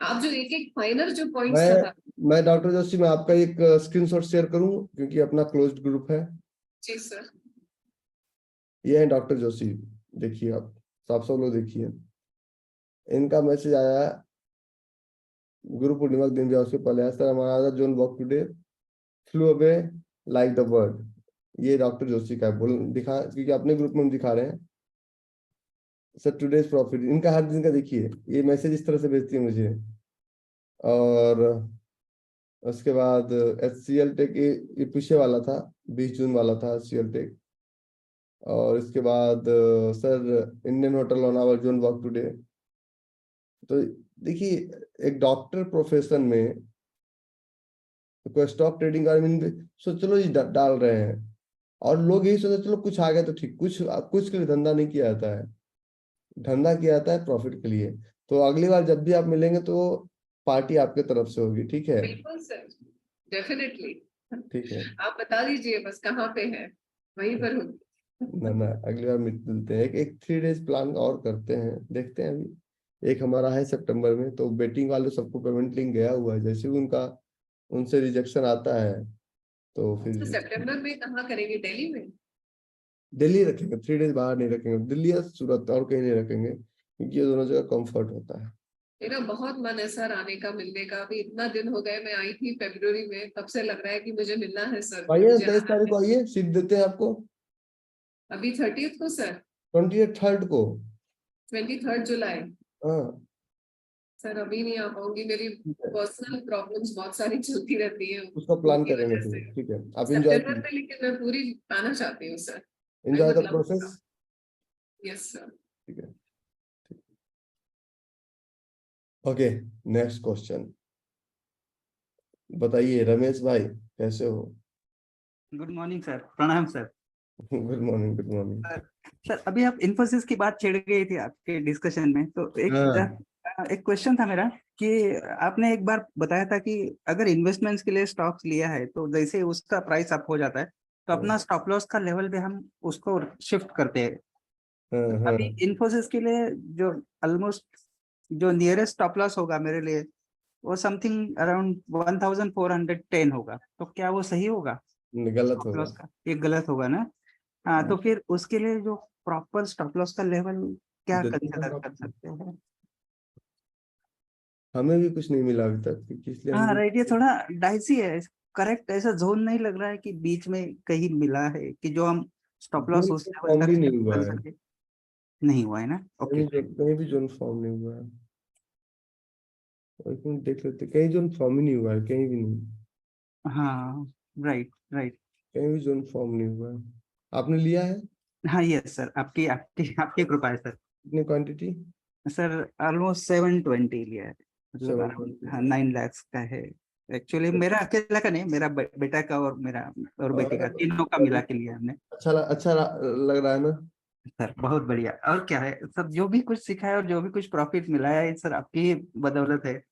आप जो एक एक फाइनर जो पॉइंट्स बताते हैं। मैं डॉक्टर जोशी, मैं आपका एक स्क्रीनशॉट शेयर करूं क्योंकि अपना क्लोज्ड ग्रुप है। जी सर। ये है डॉक्टर जोशी, देखिए आप सब लोग देखिए, इनका मैसेज आया गुरु पूर्णिमा के दिन, जो उसके पहले सर हमारा zone walk today flu away like the bird. ये डॉक्टर जोशी का बोल दिखा, क्योंकि अपने ग्रुप में हम दिखा रहे हैं सर टुडेज प्रॉफिट। इनका हर दिन का देखिए, ये मैसेज इस तरह से भेजती है मुझे। और उसके बाद HCL टेक, ये पीछे वाला था, 20 जून वाला था HCL टेक। और इसके बाद sir Indian hotel on our zone walk today. तो देखिए, एक डॉक्टर प्रोफेशन में कोई स्टॉक ट्रेडिंग सो चलो ये डाल रहे हैं, और लोग यही सोचते चलो कुछ आ गया तो ठीक, कुछ के लिए धंधा नहीं किया जाता है, धंधा किया जाता है प्रॉफिट के लिए। तो अगली बार जब भी आप मिलेंगे तो पार्टी आपके तरफ से होगी, ठीक है? बिल्कुल सर, डेफिनेटली। ठीक है, आप बता दीजिए बस कहाँ पे है, वहीं पर होगी। ना अगली बार मिलते हैं, एक 3 डेज प्लान और करते हैं, देखते हैं। अभी एक हमारा है सितंबर में, तो बेटिंग वाले सबको पेमेंट लिंक गया हुआ है, जैसे भी उनसे रिजेक्शन आता है तो फिर सितंबर में कहाँ करेंगे, दिल्ली में? दिल्ली रखेंगे, 3 डेज बाहर नहीं रखेंगे, दिल्ली या सूरत, और कहीं नहीं रखेंगे, क्योंकि ये दोनों जगह कंफर्ट होता है। मेरा बहुत मन है सर आने का, मिलने का। अभी इतना दिन हो गए, मैं आई थी फरवरी में, तब से लग रहा है कि मुझे मिलना है सर। आइए, मुझे 23 आना तारीख को है। आइए, सीट देते हैं आपको। अभी 30th को सर? 23rd को। 23 जुलाई? हाँ सर अभी नहीं आ पाऊंगी, मेरी पर्सनल प्रॉब्लम्स बहुत सारी चलती रहती है उसका प्लान उनकी करेंगे वजह फिर, से। ठीक है? आप एंजॉय सितंबर में लेकिन मैं पूरी आना चाहती हूँ sir. Enjoy the process. Yes sir. ठीक है, ओके, नेक्स्ट क्वेश्चन बताइए रमेश भाई, कैसे हो? गुड मॉर्निंग सर, प्रणाम sir. Good morning, good morning. Sir अभी आप इन्फोसिस की बात छिड़ गई थी आपके डिस्कशन में, तो एक क्वेश्चन था मेरा कि आपने एक बार बताया था कि अगर इन्वेस्टमेंट्स के लिए स्टॉक्स लिया है तो जैसे उसका प्राइस अप हो जाता है तो अपना स्टॉप लॉस का लेवल भी हम उसको शिफ्ट करते हैं। अभी इन्फोसिस के लिए जो ऑलमोस्ट जो नियरेस्ट स्टॉप लॉस होगा मेरे लिए वो समथिंग अराउंड 1410 होगा, तो क्या वो सही होगा? गलत स्टॉप होगा। लॉस का ये गलत होगा ना? हाँ, तो फिर उसके लिए जो प्रॉपर स्टॉप लॉस का लेवल क्या कंसिडर कर सकते हैं? हमें भी कुछ नहीं मिला अभी तक, इसलिए हम हाँ भी राइट, ये थोड़ा डाइसी है, करेक्ट ऐसा जोन नहीं लग रहा है कि बीच में कहीं मिला है कि जो हम स्टॉप लॉस उस लेवल फॉर्म तक भी नहीं शिफ्ट हुआ कर है, सके। नहीं हुआ है ना? ओके, कहीं भी जोन फॉर्म नहीं हुआ है। और एक मिनट देख लेते, कहीं जोन फॉर्म ही नहीं हुआ है, कहीं भी नहीं, हाँ राइट राइट। कहीं भी जोन फॉर्म नहीं हुआ है। आपने लिया है हाँ यस सर, आपकी आपकी आपकी कृपा है सर। कितनी क्वांटिटी? सर ऑलमोस्ट 720 लिया है, मतलब 720। हाँ 9 lakhs का है। एक्चुअली मेरा अकेला का नहीं, मेरा बेटा का और मेरा और बेटे का, तीनों का मिला के लिया हमने। अच्छा लग रहा है ना? सर बहुत बढ़िया। और क्या है सर, जो भी कुछ सीखा है और जो भी कुछ प्रॉफिट मिला है सर आपकी ही बदौलत है।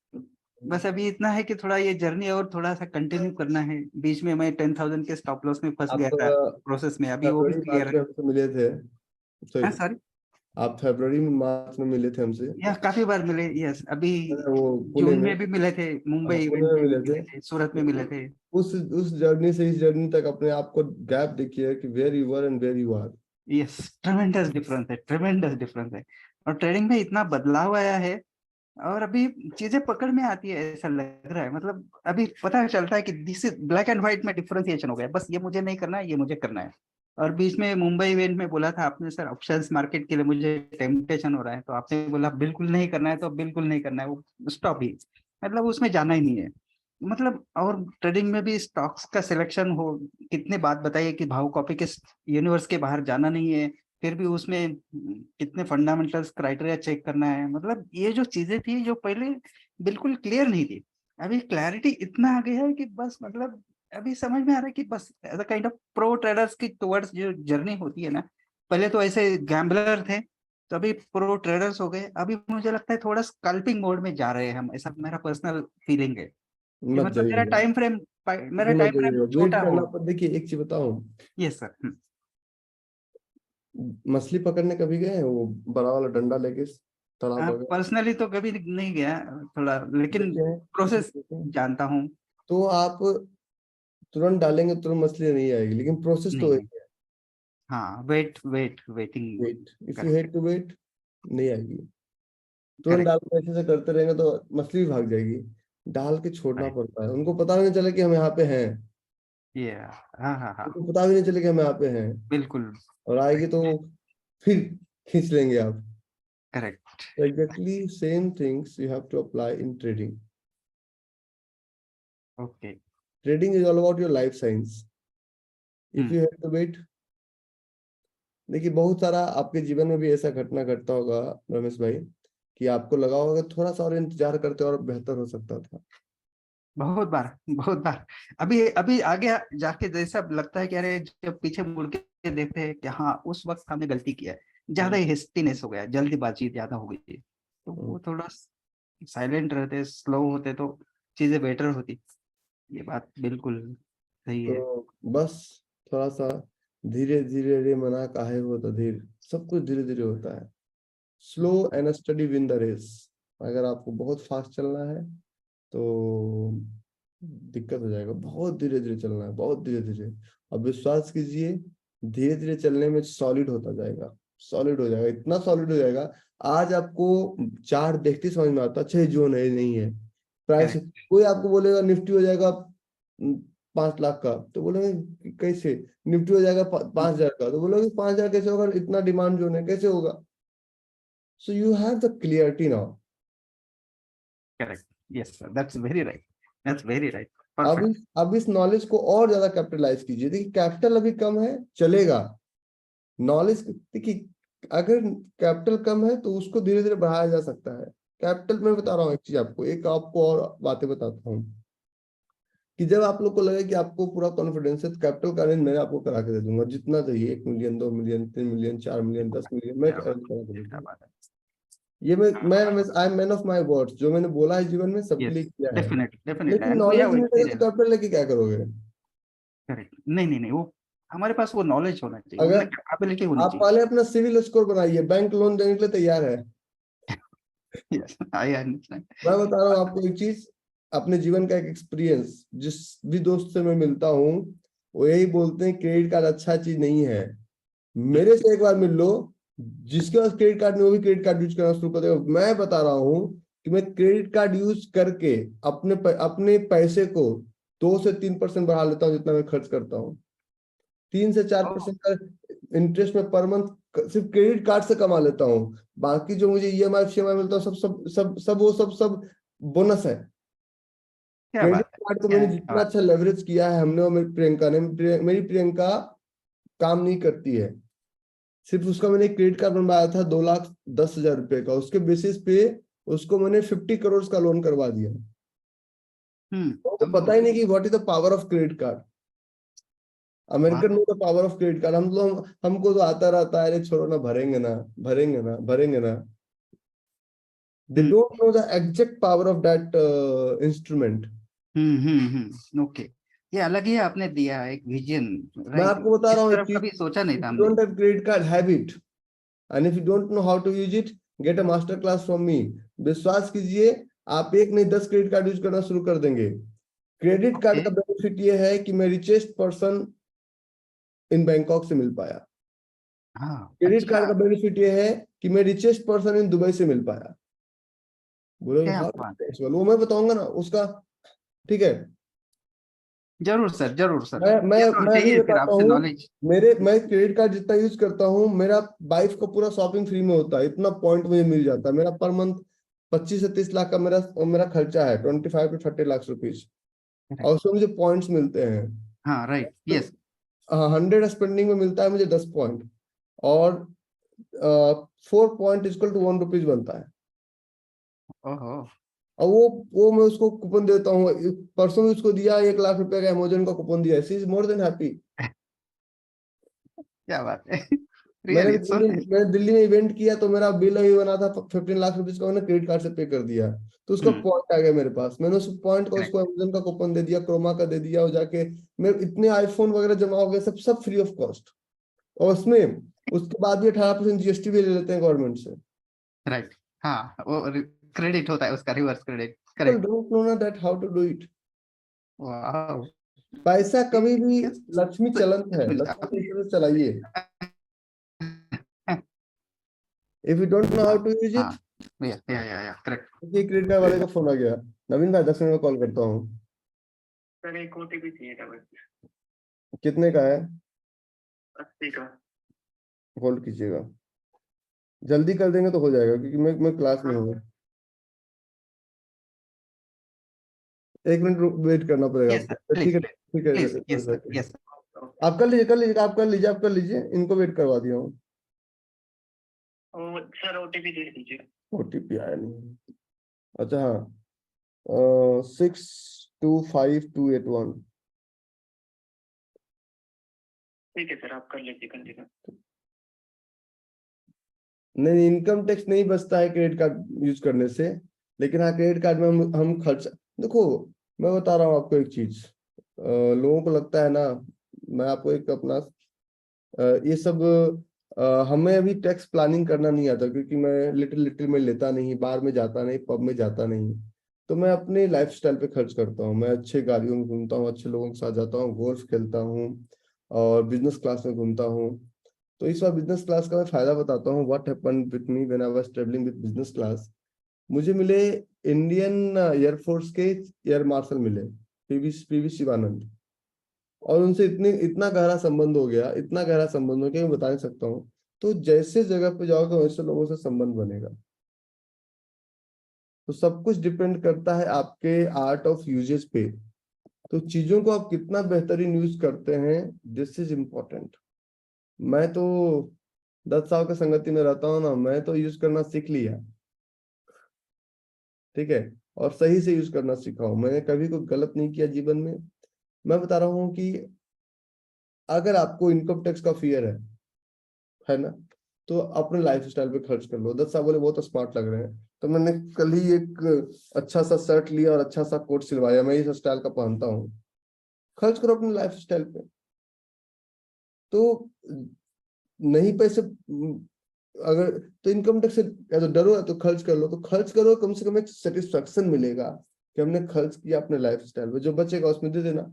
बस अभी इतना है कि थोड़ा ये जर्नी और थोड़ा सा कंटिन्यू करना है। बीच में मैं 10,000 के स्टॉप लॉस में फंस आप गया था प्रोसेस में, अभी वो भी फरवरी क्लियर मार्च में है। हमसे मिले थे, हाँ सॉरी, सॉरी, आप फरवरी में मार्च में मिले थे हमसे, या काफी बार मिले, यस अभी वो पुणे जून में। में भी मिले थे, मुंबई हाँ, पुणे इवेंट में में भी मिले मिले थे। थे, सूरत में मिले थे। उस जर्नी से इस जर्नी तक अपने आप को गैप देखिए कि where you were and where you are. Yes, tremendous difference है, ट्रेमेंडस डिफरेंस है। और ट्रेडिंग में इतना बदलाव आया है और अभी चीजें पकड़ में आती है ऐसा लग रहा है। मतलब अभी पता चलता है कि this is black and white में डिफरेंशिएशन हो गया, बस ये मुझे नहीं करना है, ये मुझे करना है। और बीच में मुंबई इवेंट में बोला था आपने सर ऑप्शंस मार्केट के लिए मुझे टेम्पटेशन हो रहा है, तो आपने बोला बिल्कुल नहीं करना है, तो बिल्कुल नहीं करना है, वो स्टॉप ही, मतलब उसमें जाना ही नहीं है। मतलब और ट्रेडिंग में भी स्टॉक्स का सिलेक्शन हो, कितने बात बताइए कि भाव कॉपी के यूनिवर्स के बाहर जाना नहीं है, फिर भी उसमें कितने फंडामेंटल्स क्राइटेरिया चेक करना है। मतलब ये जो चीजें थी जो पहले बिल्कुल क्लियर नहीं थी, अभी क्लैरिटी इतना आ गया है कि बस मतलब अभी समझ में आ रहा है कि बस as a kind of pro traders की टुवर्ड्स जो जर्नी होती है ना, पहले तो ऐसे गैम्बलर थे तो अभी प्रो ट्रेडर्स हो गए। अभी मुझे लगता है थोड़ा स्कल्पिंग मोड में जा रहे हैं हम, ऐसा मेरा पर्सनल फीलिंग है कि मत मतलब जाइएगा, मेरा मत टाइम फ्रेम जाइएगा, वेट छोटा हो। करना। पर देखिए एक चीज बताऊं, यस सर। मछली पकड़ने कभी गए हैं वो बड़ा वाला डंडा लेके तालाब वगैरह? पर्सनली तो कभी नहीं गया थोड़ा, लेकिन देखे हैं? प्रोसेस देखे हैं? जानता हूँ। तो आप तुरंत डालेंगे तुरंत मछली नहीं आएगी, लेकिन प्रोसेस तो नहीं, वही है। हाँ waiting. Wait, if you correct hate to wait, नहीं आएगी। तुरंत करेक्ट डाल के ऐसे से करते रहेंगे तो मछली भी भाग जाएगी। डाल के छोड़ना राइट, पड़ता है, उनको पता भी नहीं चले कि हम यहाँ पे हैं, ये हाँ हाँ हाँ, उनको पता भी नहीं चले कि हम यहाँ पे हैं, बिल्कुल और आएगी तो फिर खींच लेंगे आप। Correct. Exactly same things you have to apply in trading. Okay. Trading is all about your life science. If you have to wait, देखिए बहुत सारा आपके जीवन में भी ऐसा घटना घटता होगा रमेश भाई, कि आपको लगा होगा थोड़ा सा और इंतजार करते और बेहतर हो सकता था। बहुत बार बहुत बार। अभी अभी आगे जाके जैसा लगता है कि अरे जब पीछे मुड़ के देखते हैं कि हाँ उस वक्त हमने गलती किया है, ज्यादा ही हेस्टीनेस हो गया, जल्दीबाजी ज्यादा हो गई, तो वो थोड़ा साइलेंट रहते, स्लो होते तो चीजें बेटर होती। ये बात बिल्कुल सही है। तो बस थोड़ा सा धीरे धीरे रे मना काहे हो धीर, सब कुछ धीरे धीरे होता है। Slow and study win the race. अगर आपको बहुत फास्ट चलना है तो दिक्कत हो जाएगा, बहुत धीरे धीरे चलना है, बहुत धीरे धीरे। अब विश्वास कीजिए, धीरे धीरे चलने में सॉलिड होता जाएगा, सॉलिड हो जाएगा, इतना सॉलिड हो जाएगा। आज आपको चार्ट देखते समझ में आता 6 जोन है नहीं है प्राइस। कोई आपको बोलेगा निफ्टी हो जाएगा 5 लाख का, तो बोलेंगे कैसे? निफ्टी हो जाएगा 5,000 का, तो बोलोगे 5,000 कैसे होगा, इतना डिमांड जोन है, कैसे होगा? So you have the clarity now. Correct, yes sir, that's very right, that's very right, अब परफेक्ट। अब इस नॉलेज को और ज्यादा कैपिटलाइज कीजिए। देखिए कैपिटल अभी कम है, चलेगा। नॉलेज देखिए, अगर कैपिटल कम है तो उसको धीरे धीरे बढ़ाया जा सकता है। कैपिटल में बता रहा हूँ एक चीज आपको, एक आपको और बातें बताता हूँ कि जब आप लोग को लगे कि आपको पूरा कॉन्फिडेंस है, तो कैपिटल का अरेंज मैं आपको करा के दे दूंगा, जितना चाहिए, 1 million, 2 million, 3 million, 4 million, 10 million, मैं क्या अरेंज बात करा के दे है, क्या दूंगा। बात है। ये मैं I am man of my words, जो मैंने बोला है जीवन में सबके लिए किया है। डेफिनेटली लेकिन एंड वी नॉलेज हैव नहीं रहेगा तो एक्सपीरियंस। कैपिटल लेके क्या करोगे? करेक्ट, नहीं वो हमारे पास वो नॉलेज होना चाहिए, अगर उनमें कैपेबिलिटी होनी आप चाहिए। पहले अपना सिविल स्कोर बनाइए, बैंक लोन देने के लिए तैयार है। Yes I understand. मैं बता रहा हूँ आपको एक चीज, अपने जीवन का एक एक्सपीरियंस, जिस भी दोस्त से मैं मिलता हूँ वो यही बोलते हैं क्रेडिट कार्ड अच्छा चीज नहीं है। मेरे से एक बार मिल लो, जिसके पास क्रेडिट कार्ड नहीं वो भी क्रेडिट कार्ड यूज करना शुरू कर देगा। मैं बता रहा हूँ कि मैं क्रेडिट कार्ड यूज करके अपने पैसे को 2 से 3% बढ़ा लेता हूँ, जितना मैं खर्च करता हूँ। 3 से 4% का इंटरेस्ट में पर मंथ सिर्फ क्रेडिट कार्ड से कमा लेता हूँ। बाकी जो मुझे ईएमआई सीएमआई मिलता है सब बोनस है। क्या क्रेडिट बात है, कार्ड को क्या मैंने जितना बात अच्छा लेवरेज किया है हमने और मेरी प्रियंका ने, मेरी प्रियंका काम नहीं करती है, सिर्फ उसका मैंने क्रेडिट कार्ड बनवाया था 2,10,000 रुपए का, उसके बेसिस पे उसको मैंने 50 करोड़ का लोन करवा दिया। तो पता ही नहीं कि what is the power of credit card. American know the power of credit card. हमको तो आता रहता है, अरे छोड़ो ना, भरेंगे ना। They don't know the exact power of that instrument. Okay, ये अलग ही आपने दिया एक विजन, मैं राइट? आपको बता इस रहा हूँ तरफ कभी सोचा नहीं था हमने। Don't have credit card habit and if you don't know how to use it, get a master class from me. विश्वास कीजिए, आप एक नहीं 10 क्रेडिट कार्ड यूज करना शुरू कर देंगे। क्रेडिट कार्ड का बेनिफिट ये है कि मैं रिचेस्ट पर्सन इन बैंकॉक से मिल पाया। क्रेडिट कार्ड का बेनिफिट ये है कि मैं रिचेस्ट पर्सन इन दुबई से मिल पाया। बोलोगे क्या हाँ बात वो मैं बताऊंगा ना उसका, ठीक है? जरूर सर, जरूर सर। मैं ये तो अभी चाहिए फिर बताता आपसे हूँ, नॉलेज। मैं क्रेडिट कार्ड जितना यूज करता हूँ, मेरा वाइफ का पूरा शॉपिंग फ्री में होता है, इतना पॉइंट मुझे मिल जाता है। मेरा पर मंथ 25 से 30 लाख का मेरा खर्चा है, 25 to 30 लाख रुपीज, और उसमें मुझे पॉइंट्स मिलते हैं। हाँ राइट, यस। 100 स्पेंडिंग में मिलता है मुझे 10 पॉइंट, और 4 पॉइंट इक्वल टू 1 रुपीज बनता है। ओहो, और वो मैं उसको कूपन देता हूँ। परसों भी उसको दिया 1 लाख रुपए का अमेजोन का कूपन दिया। She is more than happy. क्या बात है। मैंने रियली दिल्ली में इवेंट किया तो मेरा बिल अभी बना था 15 लाख रुपीज का, मैंने क्रेडिट कार्ड से पे कर दिया, तो उसका पॉइंट आ गया मेरे पास। मैंने उस पॉइंट को उसको अमेजोन का कूपन दे दिया, क्रोमा का दे दिया, और जाके मैं इतने आईफोन वगैरह जमा हो गए, सब फ्री ऑफ कॉस्ट। और उसमें उसके बाद भी 18% जीएसटी भी ले लेते हैं गवर्नमेंट से। राइट, हाँ वो क्रेडिट होता है उसका, reverse credit. People correct. don't know ना that how to do it. Wow, पैसा कभी भी लक्ष्मी चलंत है, लक्ष्मी से चलाइए। If you don't know how to use it, या करेक्ट। क्रेडिट कार्ड वाले का फोन आ गया। नवीन भाई 10 मिनट में कॉल करता हूँ। सर एक ओटीपी चाहिए था बस। कितने का है? 80 का। होल्ड कीजिएगा, जल्दी कर देंगे तो हो जाएगा, क्योंकि मैं क्लास में हूँ। 1 मिनट वेट करना पड़ेगा आपको। ठीक है। आप कर लीजिए, इनको वेट करवा दिया हूँ। सर ओटीपी दे दीजिए। ओटीपी आया नहीं। अच्छा हाँ, 625281। ठीक है सर, आप कर लीजिए कंटिन्यू। नहीं, इनकम टैक्स नहीं बचता है क्रेडिट कार्ड यूज करने से, लेकिन हाँ क्रेडिट कार्ड में हम खर्च, देखो मैं बता रहा हूँ आपको एक चीज, लोगों को लगता है ना, मैं आपको एक अपना ये सब हमें अभी टैक्स प्लानिंग करना नहीं आता, क्योंकि मैं लिटिल में लेता नहीं, बार में जाता नहीं, पब में जाता नहीं, तो मैं अपने लाइफस्टाइल पे खर्च करता हूँ। मैं अच्छे गाड़ियों में घूमता हूँ, अच्छे लोगों के साथ जाता हूँ, गोल्फ खेलता हूँ, और बिजनेस क्लास में घूमता हूँ। तो इस बार बिजनेस क्लास का मैं फायदा बताता हूँ। What happened with me when I was travelling with business class. मुझे मिले इंडियन एयरफोर्स के एयर मार्शल मिले, पीवी शिवानंद, और उनसे इतना गहरा संबंध हो गया, मैं बता नहीं सकता हूँ। तो जैसे जगह पे जाओगे वैसे लोगों से संबंध बनेगा। तो सब कुछ डिपेंड करता है आपके आर्ट ऑफ यूजेस पे। तो चीजों को आप कितना बेहतरीन यूज करते हैं, दिस इज इम्पोर्टेंट। मैं तो 10 साल के संगति में रहता हूँ ना, मैं तो यूज करना सीख लिया, ठीक है, और सही से यूज करना सीखा हूं। मैंने कभी कोई गलत नहीं किया जीवन में। मैं बता रहा हूँ कि अगर आपको इनकम टैक्स का फियर है ना, तो अपने लाइफ स्टाइल पे खर्च कर लो। दत्त साहब बोले बहुत स्मार्ट लग रहे हैं, तो मैंने कल ही एक अच्छा सा शर्ट लिया और अच्छा सा कोट सिलवाया, मैं इस स्टाइल का पहनता हूँ। खर्च करो अपने लाइफ स्टाइल पे। तो नहीं पैसे अगर तो इनकम टैक्स से या तो डरो या तो खर्च कर लो, तो खर्च करो, कम से कम एक सेटिस्फेक्शन मिलेगा कि हमने खर्च किया अपने लाइफ स्टाइल पे, जो बचेगा उसमें दे देना।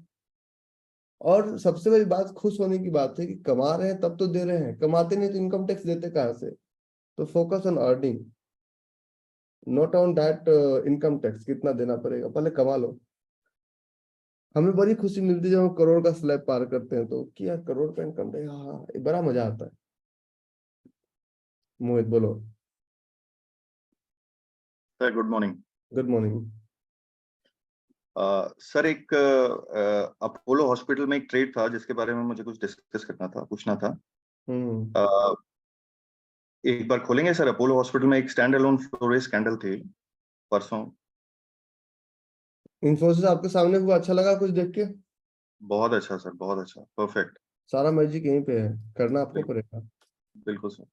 और सबसे बड़ी बात खुश होने की बात है कि कमा रहे हैं तब तो दे रहे हैं, कमाते नहीं तो इनकम टैक्स देते कहाँ से? तो focus on earning, not on that income tax कितना देना पड़ेगा, पहले कमा लो। हमें बड़ी खुशी मिलती है जब हम करोड़ का स्लैब पार करते हैं, तो कि यार करोड़ का इनकम टैक्स, हाँ ये बड़ा मजा आता है। मोहित बोलो। Sir good morning. Good morning. Sir एक अपोलो हॉस्पिटल में एक ट्रेड था जिसके बारे में मुझे कुछ डिस्कस करना था, पूछना था। एक बार खोलेंगे सर? अपोलो हॉस्पिटल में एक स्टैंड अलोन फ्लोरेज कैंडल थी परसों। इन्फोसिस आपके सामने हुआ, अच्छा लगा कुछ देख के? बहुत अच्छा सर, बहुत अच्छा, परफेक्ट। सारा मैजिक यहीं पे है, करना आपको पड़ेगा। बिल्कुल सर।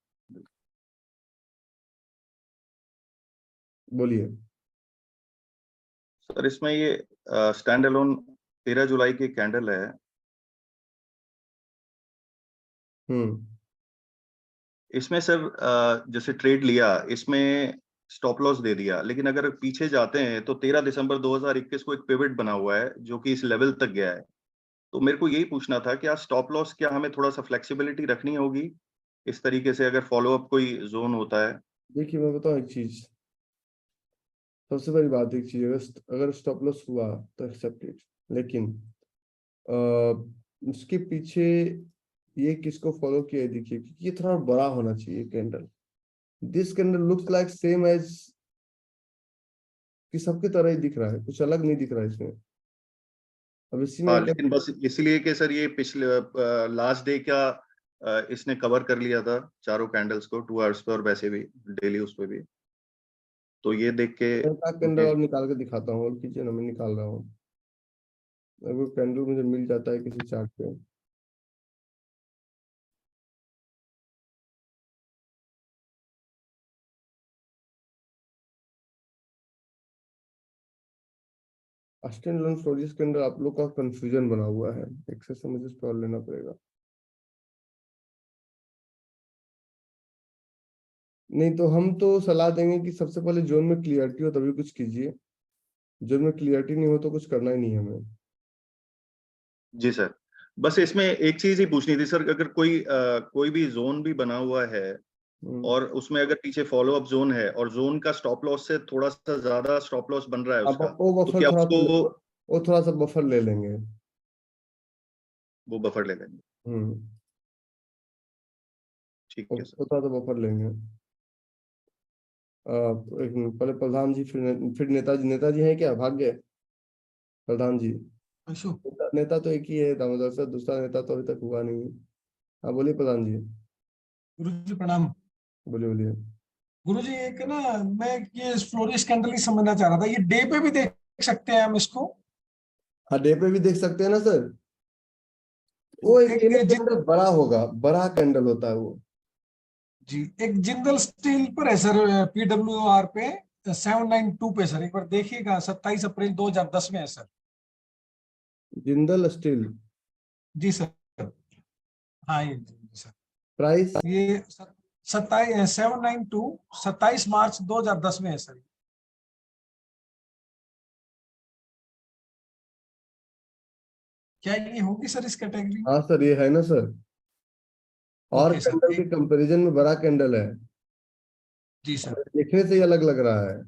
बोलिए सर इसमें ये स्टैंड अलोन 13 जुलाई की कैंडल है। इसमें सर जैसे ट्रेड लिया, इसमें स्टॉप लॉस दे दिया, लेकिन अगर पीछे जाते हैं तो 13 दिसंबर 2021 को एक पिवट बना हुआ है जो कि इस लेवल तक गया है। तो मेरे को यही पूछना था कि स्टॉप लॉस क्या हमें थोड़ा सा फ्लेक्सिबिलिटी रखनी होगी इस तरीके से, अगर फॉलो अप कोई जोन होता है? देखिए मैं बताऊं एक चीज, सबसे बड़ी बात एक चीज, अगर स्टॉप लॉस हुआ तो एक्सेप्ट इट, लेकिन उसके पीछे ये किसको फॉलो किया है देखिए, क्योंकि ये थोड़ा बड़ा होना चाहिए candle. This candle looks like same as कि सबके तरह ही दिख रहा है, कुछ अलग नहीं दिख रहा है इसमें। अब इसी में लेकिन बस इसलिए कि सर ये पिछले लास्ट डे का इसने कवर कर लिया था चारों कैंडल्स को 2 आवर्स पे, और वैसे भी डेली उस पे भी, तो ये देख के कैंडल और निकाल के दिखाता हूँ, और कीजिए ना, मैं निकाल रहा हूँ। अगर कैंडल मुझे मिल जाता है किसी चार्ट पे, स्टैंड अलोन फ्लोरेज के अंदर आप लोग का कंफ्यूजन बना हुआ है, एक से मुझे सॉल्व लेना पड़ेगा। नहीं तो हम तो सलाह देंगे कि सबसे पहले जोन में क्लियरिटी हो तभी कुछ कीजिए, जोन में क्लियरिटी नहीं हो तो कुछ करना ही नहीं है हमें। जी सर, बस इसमें एक चीज ही पूछनी थी सर, अगर कोई भी जोन भी बना हुआ है और उसमें अगर पीछे फॉलो अप जोन है और जोन का स्टॉप लॉस से थोड़ा सा ज्यादा स्टॉप लॉस बन रहा है उसका, तो क्या उसको वो थोड़ा सा बफर ले लेंगे, वो बफर ले लेंगे? ठीक है सर। थोड़ा सा बफर लेंगे। एक मिनट, पहले प्रधान जी, फिर नेताजी। नेताजी हैं क्या, भाग गए? प्रधान जी। नेता तो एक ही है दामोदर सर, दूसरा नेता तो अभी तक हुआ नहीं है। हाँ बोलिए प्रधान जी। गुरुजी प्रणाम। बोलिए बोलिए। गुरुजी एक ना, मैं ये फ्लोरेज कैंडल ही समझना चाह रहा था, ये डे पे भी देख सकते हैं हम इसको? हाँ डे पे भी देख सकते हैं ना सर। वो एक कैंडल बड़ा होगा, बड़ा कैंडल होता है वो जी। एक जिंदल स्टील पर है सर, PWR पे 792 पे सर, एक बार देखिएगा, 27 अप्रैल 2010 में है सर। जिंदल स्टील? जी सर, हाँ ये सर। प्राइस ये 792 27 मार्च 2010 में है सर। क्या ये होगी सर इस कैटेगरी में? हाँ सर ये है ना सर, और ओके सर, कैंडल के कंपैरिजन में बड़ा कैंडल है। जी सर। देखने से ही अलग लग रहा है।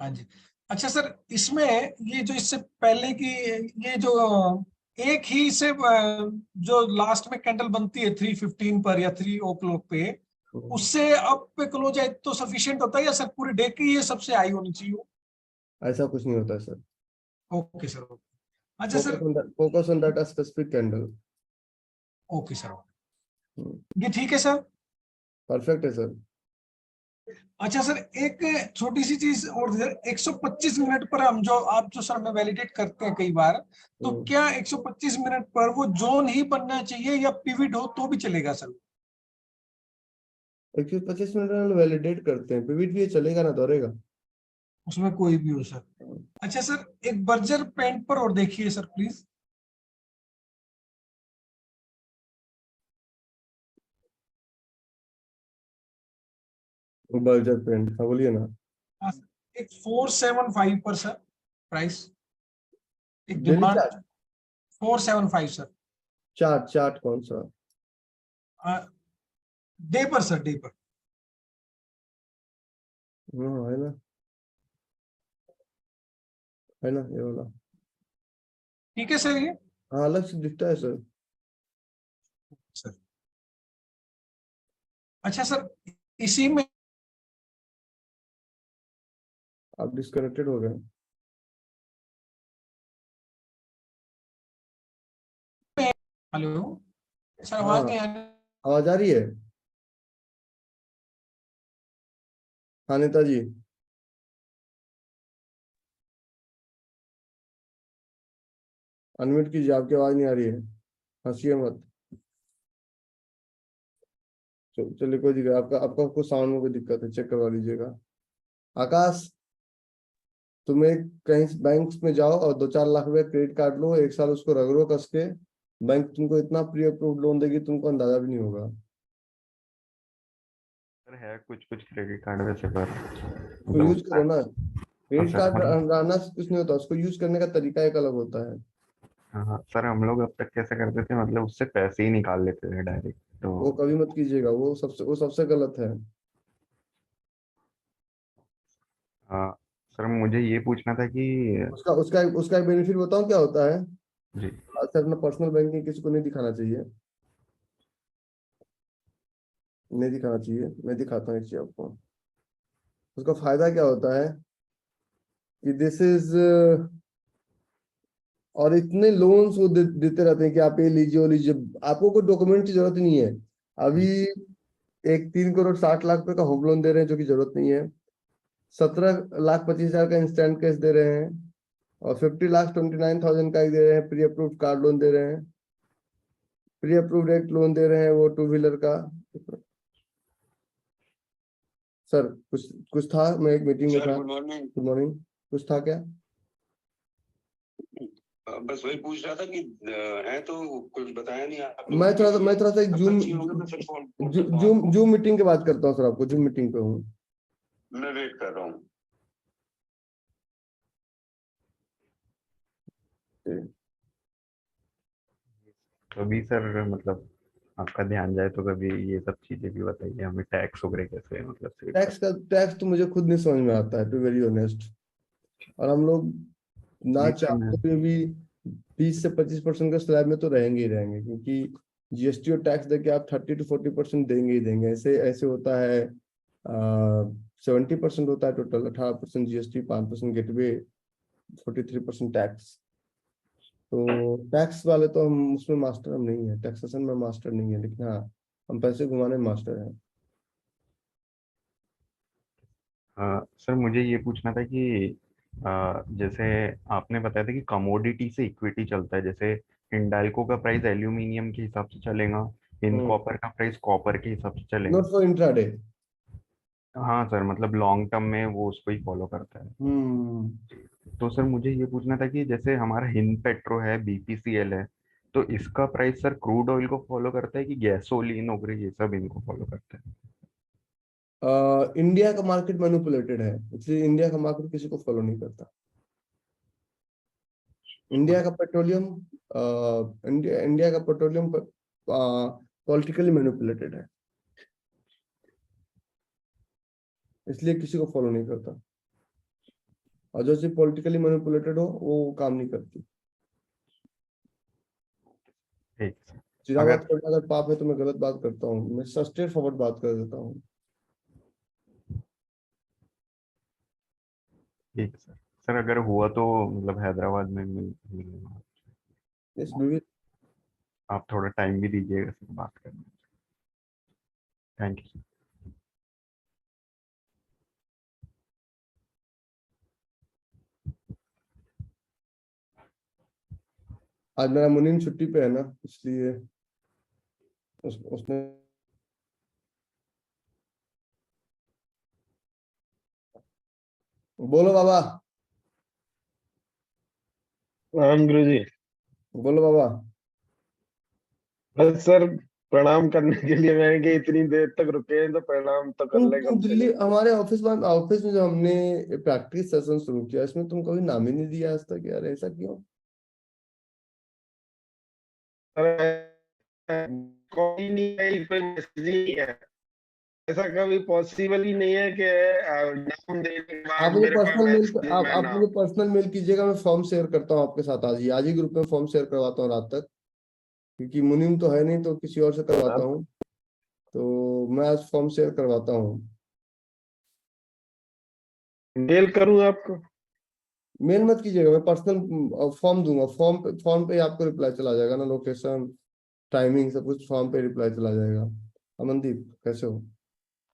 हाँ जी। अच्छा सर, इसमें ये जो इससे पहले की ये जो एक ही से जो लास्ट में कैंडल बनती है 3:15 पर या 3 o'clock पे, उससे अप पे क्लोज है तो सफिशिएंट होता है, या सर पूरे डे की ये सबसे हाई होनी चाहिए? ऐसा कुछ नहीं होता है सर। Okay sir. अच्छा sir, focus on that specific candle. Okay sir, ये ठीक है सर, परफेक्ट है सर। अच्छा सर, एक छोटी सी चीज और सर, 125 मिनट पर हम जो आप जो सर में वैलिडेट करते हैं कई बार, तो क्या 125 मिनट पर वो जोन ही बनना चाहिए या पिवट हो तो भी चलेगा सर? 21-25 मिनट में वैलिडेट करते हैं, पिविट भी ये चलेगा ना, दौड़ेगा। उसमें कोई भी हो सर। अच्छा सर, एक बर्जर पेंट पर और देखिए सर प्लीज। बर्जर पेंट, हाँ बोलिए ना। हाँ सर, एक 475 पर सर प्राइस, एक daily demand chart, 475 sir. Chart कौन सा? डे पर सर, डे पर। हाँ है ना ये वाला। ठीक है सर ये। हाँ अलग से दिखता है सर। सर अच्छा सर, इसी में आप डिस्कनेक्टेड हो गए। हेलो सर, हाँ आवाज नहीं आ रही। आवाज आ रही है? हाँ नेताजी। अनम्यूट कीजिए, आपकी आवाज नहीं आ रही है, हंसिए मत। चलिए कोई दिक्कत, आपका कुछ साउंड में कोई दिक्कत है, चेक करवा लीजिएगा। आकाश, तुम एक कहीं बैंक में जाओ और 2-4 लाख रुपए क्रेडिट कार्ड लो, 1 साल उसको रगड़ो कस के, बैंक तुमको इतना प्री अप्रूव्ड लोन देगी तुमको अंदाजा भी नहीं होगा। सर है कुछ कुछ क्रेडिट कार्ड वैसे पर उसको यूज करो ना। क्रेडिट सर कार्ड हम रहना से कुछ नहीं होता, उसको यूज करने का तरीका एक अलग होता है। हाँ सर, हम लोग अब तक कैसे करते थे, मतलब उससे पैसे ही निकाल लेते थे डायरेक्ट, वो तो कभी मत कीजिएगा, वो सबसे गलत है। हाँ सर मुझे ये पूछना था कि उसका उसका उसका एक बेनिफिट बताऊं क्या होता है। जी सर अपना पर्सनल बैंकिंग किसी को नहीं दिखाना चाहिए, नहीं दिखाना चाहिए, मैं दिखाता हूँ एक चीज आपको। उसका फायदा क्या होता है कि दिस इज, और इतने लोन्स वो देते रहते हैं कि आप ये लीजिए वो लीजिए, आपको कोई डॉक्यूमेंट की जरूरत नहीं है। अभी एक 3 करोड़ 60 लाख रुपए का होम लोन दे रहे हैं जो कि जरूरत नहीं है। 17,25,000 का इंस्टेंट कैश दे रहे हैं, और 50,29,000 का एक दे रहे हैं, प्री अप्रूव्ड कार लोन दे रहे हैं, प्री अप्रूव्ड एक लोन दे रहे हैं वो 2 व्हीलर का। सर कुछ था, मैं एक मीटिंग में था। Good morning. Good morning. कुछ था क्या? बस वही पूछ रहा था कि है तो कुछ बताया नहीं आपने। मैं थोड़ा सा एक जूम अच्छी होगी तो फिर फोन जूम मीटिंग के बात करता हूँ सर, आपको जूम मीटिंग पे हूँ। मैं वेट कर रहा हूँ। कभी सर मतलब आपका ध्यान जाए तो कभी ये सब चीजें भी बताइए हमें, टैक्स वगैरह कैसे मतलब सेव टैक्स तो मुझे खुद नहीं समझ में आता है, टू वेरी ऑनेस्ट। और हम लोग ना चाहते हुए भी 20 से 25% का स्लैब में तो रहेंगे ही रहेंगे, क्योंकि जीएसटी और टैक्स देके आप 30 to 40% देंगे ही देंगे। ऐसे ऐसे होता है, 70% होता है टोटल, 18% जीएसटी, 5% गेटवे, 43% टैक्स। तो टैक्स वाले तो हम उसमें मास्टर हम नहीं है, टैक्सेशन में मास्टर नहीं है, लेकिन हाँ हम पैसे घुमाने में मास्टर हैं। सर मुझे ये पूछना था कि जैसे आपने बताया था कि कमोडिटी से इक्विटी चलता है, जैसे हिंडाल्को का प्राइस एल्यूमिनियम के हिसाब से चलेगा, इन कॉपर का प्राइस कॉपर के हिसाब से चलेगा। Not for intraday. हाँ सर, मतलब लॉन्ग टर्म में वो उसको ही फॉलो करता है। तो सर मुझे ये पूछना था कि जैसे हमारा हिंद पेट्रो है, बीपीसीएल है, तो इसका प्राइस सर क्रूड ऑयल को फॉलो करता है कि गैसोलीन वगैरह ये सब इनको फॉलो करता है? इंडिया का मार्केट मैनिपुलेटेड है, इसलिए इंडिया का मार्केट किसी को फॉलो नहीं करता। इंडिया का पेट्रोलियम इंडिया का पेट्रोलियम पॉलिटिकली मैनिपुलेटेड है, इसलिए किसी को फॉलो नहीं करता। और जो चीज पॉलिटिकली मैनिपुलेटेड हो वो काम नहीं करती। सीधा बात करना अगर पाप है तो मैं गलत बात करता हूँ, मैं स्ट्रेट फॉरवर्ड बात कर देता हूँ। ठीक सर। सर अगर हुआ तो मतलब हैदराबाद में मिलूंगा। Yes, we will. आप थोड़ा टाइम भी दीजिएगा सर बात करने। Thank you. आज मेरा मुनीम छुट्टी पे है ना, इसलिए उसने बोलो बाबा। राम गुरु जी। बोलो बाबा। बस सर, प्रणाम करने के लिए मैंने कि इतनी देर तक रुके हैं तो प्रणाम तो कर ले तुम कम से दिल्ली कम। हमारे ऑफिस में जो हमने प्रैक्टिस सेशन शुरू किया, इसमें तुम कभी नाम ही नहीं दिया आज तक यार, ऐसा क्यों? कोई नहीं है, इस पे मैसेज ही नहीं है। ऐसा कभी पॉसिबल ही नहीं है कि नाम देने के आप बाद मुझे मेरे पास पर्सनल मेल मैसेज आप में आप नाम। मुझे पर्सनल मेल कीजिएगा, मैं फॉर्म शेयर करता हूँ आपके साथ आज ही ग्रुप में फॉर्म शेयर करवाता हूँ रात तक, क्योंकि मुनीम तो है नहीं तो किसी और से करवाता हूँ, तो मैं आज फॉर्म शेयर करवाता हूँ। मेल करूँ आपको? मेल मत कीजिएगा, मैं पर्सनल फॉर्म दूंगा, फॉर्म पे आपको रिप्लाई चला जाएगा ना, लोकेशन टाइमिंग सब कुछ फॉर्म पे रिप्लाई चला जाएगा। अमनदीप कैसे हो?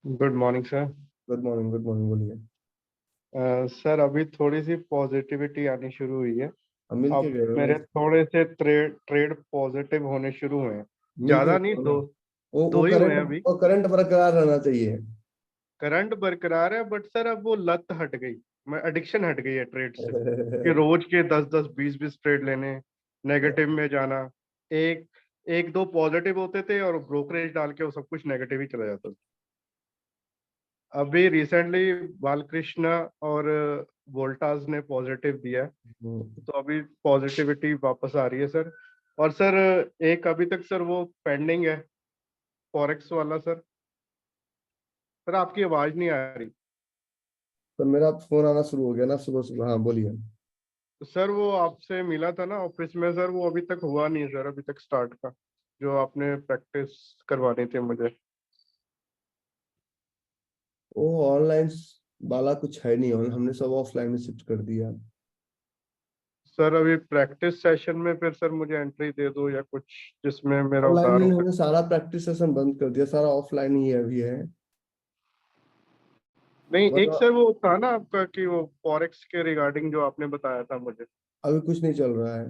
Good morning sir. Good morning बोलिए। सर अभी थोड़ी सी पॉजिटिविटी आनी शुरू हुई है। अब मिल के अब गए हो? मेरे थोड़े से ट्रेड पॉजिटिव होने शुरू हुए हैं। मिल के ज्यादा नहीं, गए हो ना? दो वो ही हुए हैं अभी। करंट बरकरार रहना चाहिए। करंट बरकरार है, बट सर अब वो लत हट गई, मैं एडिक्शन हट गई है ट्रेड से कि रोज के 10-10 20-20 ट्रेड लेने, नेगेटिव में जाना। एक एक दो पॉजिटिव होते थे और ब्रोकरेज डाल के वो सब कुछ नेगेटिव ही चला जाता था। अभी रिसेंटली बालकृष्ण और वोल्टास ने पॉजिटिव दिया है, तो अभी पॉजिटिविटी वापस आ रही है सर। और सर एक अभी तक सर वो पेंडिंग है फॉरेक्स वाला सर आपकी आवाज नहीं आ रही। तो मेरा फोन आना शुरू हो गया ना सुबह सुबह। हाँ बोलिए। सर वो आपसे मिला था ना ऑफिस में सर, वो अभी तक हुआ नहीं है सर, अभी तक स्टार्ट का जो आपने प्रैक्टिस करवानी थी मुझे। वो ऑनलाइन वाला कुछ है नहीं, हमने सब ऑफलाइन में शिफ्ट कर दिया। सर अभी प्रैक्टिस सेशन में फिर सर मुझे एंट्री दे दो या कुछ जिसमें मेरा ऑनलाइन उधार में हो हमने सारा प्रैक्टिस सेशन बंद कर दिया, सारा ऑफलाइन ही अभी है। नहीं, एक वरना सर वो था ना आपका कि वो फॉरेक्स के रिगार्डिंग जो आपने बताया था मुझे। अभी कुछ नहीं चल रहा है।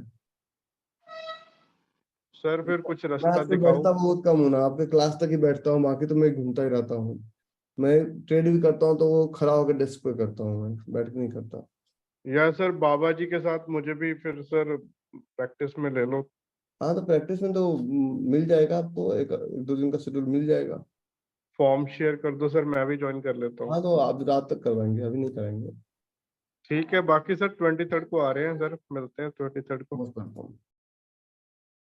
सर फिर कुछ मैं रास्ता आज पे दिखाओ। बैठता बहुत कम हूँ ना, आपके क्लास तक ही बैठता हूँ, बाकी तो मैं घूमता ही रहता हूँ। मैं ट्रेड भी करता हूँ तो वो खड़ा होकर डेस्क पे करता हूँ, मैं बैठ के नहीं करता। या सर बाबा जी के साथ मुझे भी फिर सर प्रैक्टिस में ले लो। हाँ तो प्रैक्टिस में तो मिल जाएगा आपको, एक 2 दिन का शेड्यूल मिल जाएगा। फॉर्म शेयर कर दो सर, मैं भी ज्वाइन कर लेता हूँ। हाँ तो आप रात तक करवाएंगे, अभी नहीं कराएंगे। ठीक है, बाकी सर 23rd को आ रहे हैं सर, मिलते हैं 23rd को। समझ पाता हूँ।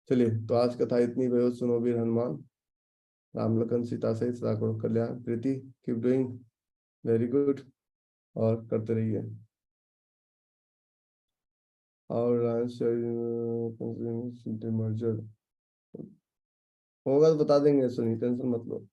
चलिए तो आज का था इतनी। भयो सुनो वीर हनुमान, राम लखन सीता सहित सदा करो कल्याण। प्रीति कीप डूइंग वेरी गुड, और करते रहिए। और मर्जर होगा तो बता देंगे, सुनिए टेंशन मत लो।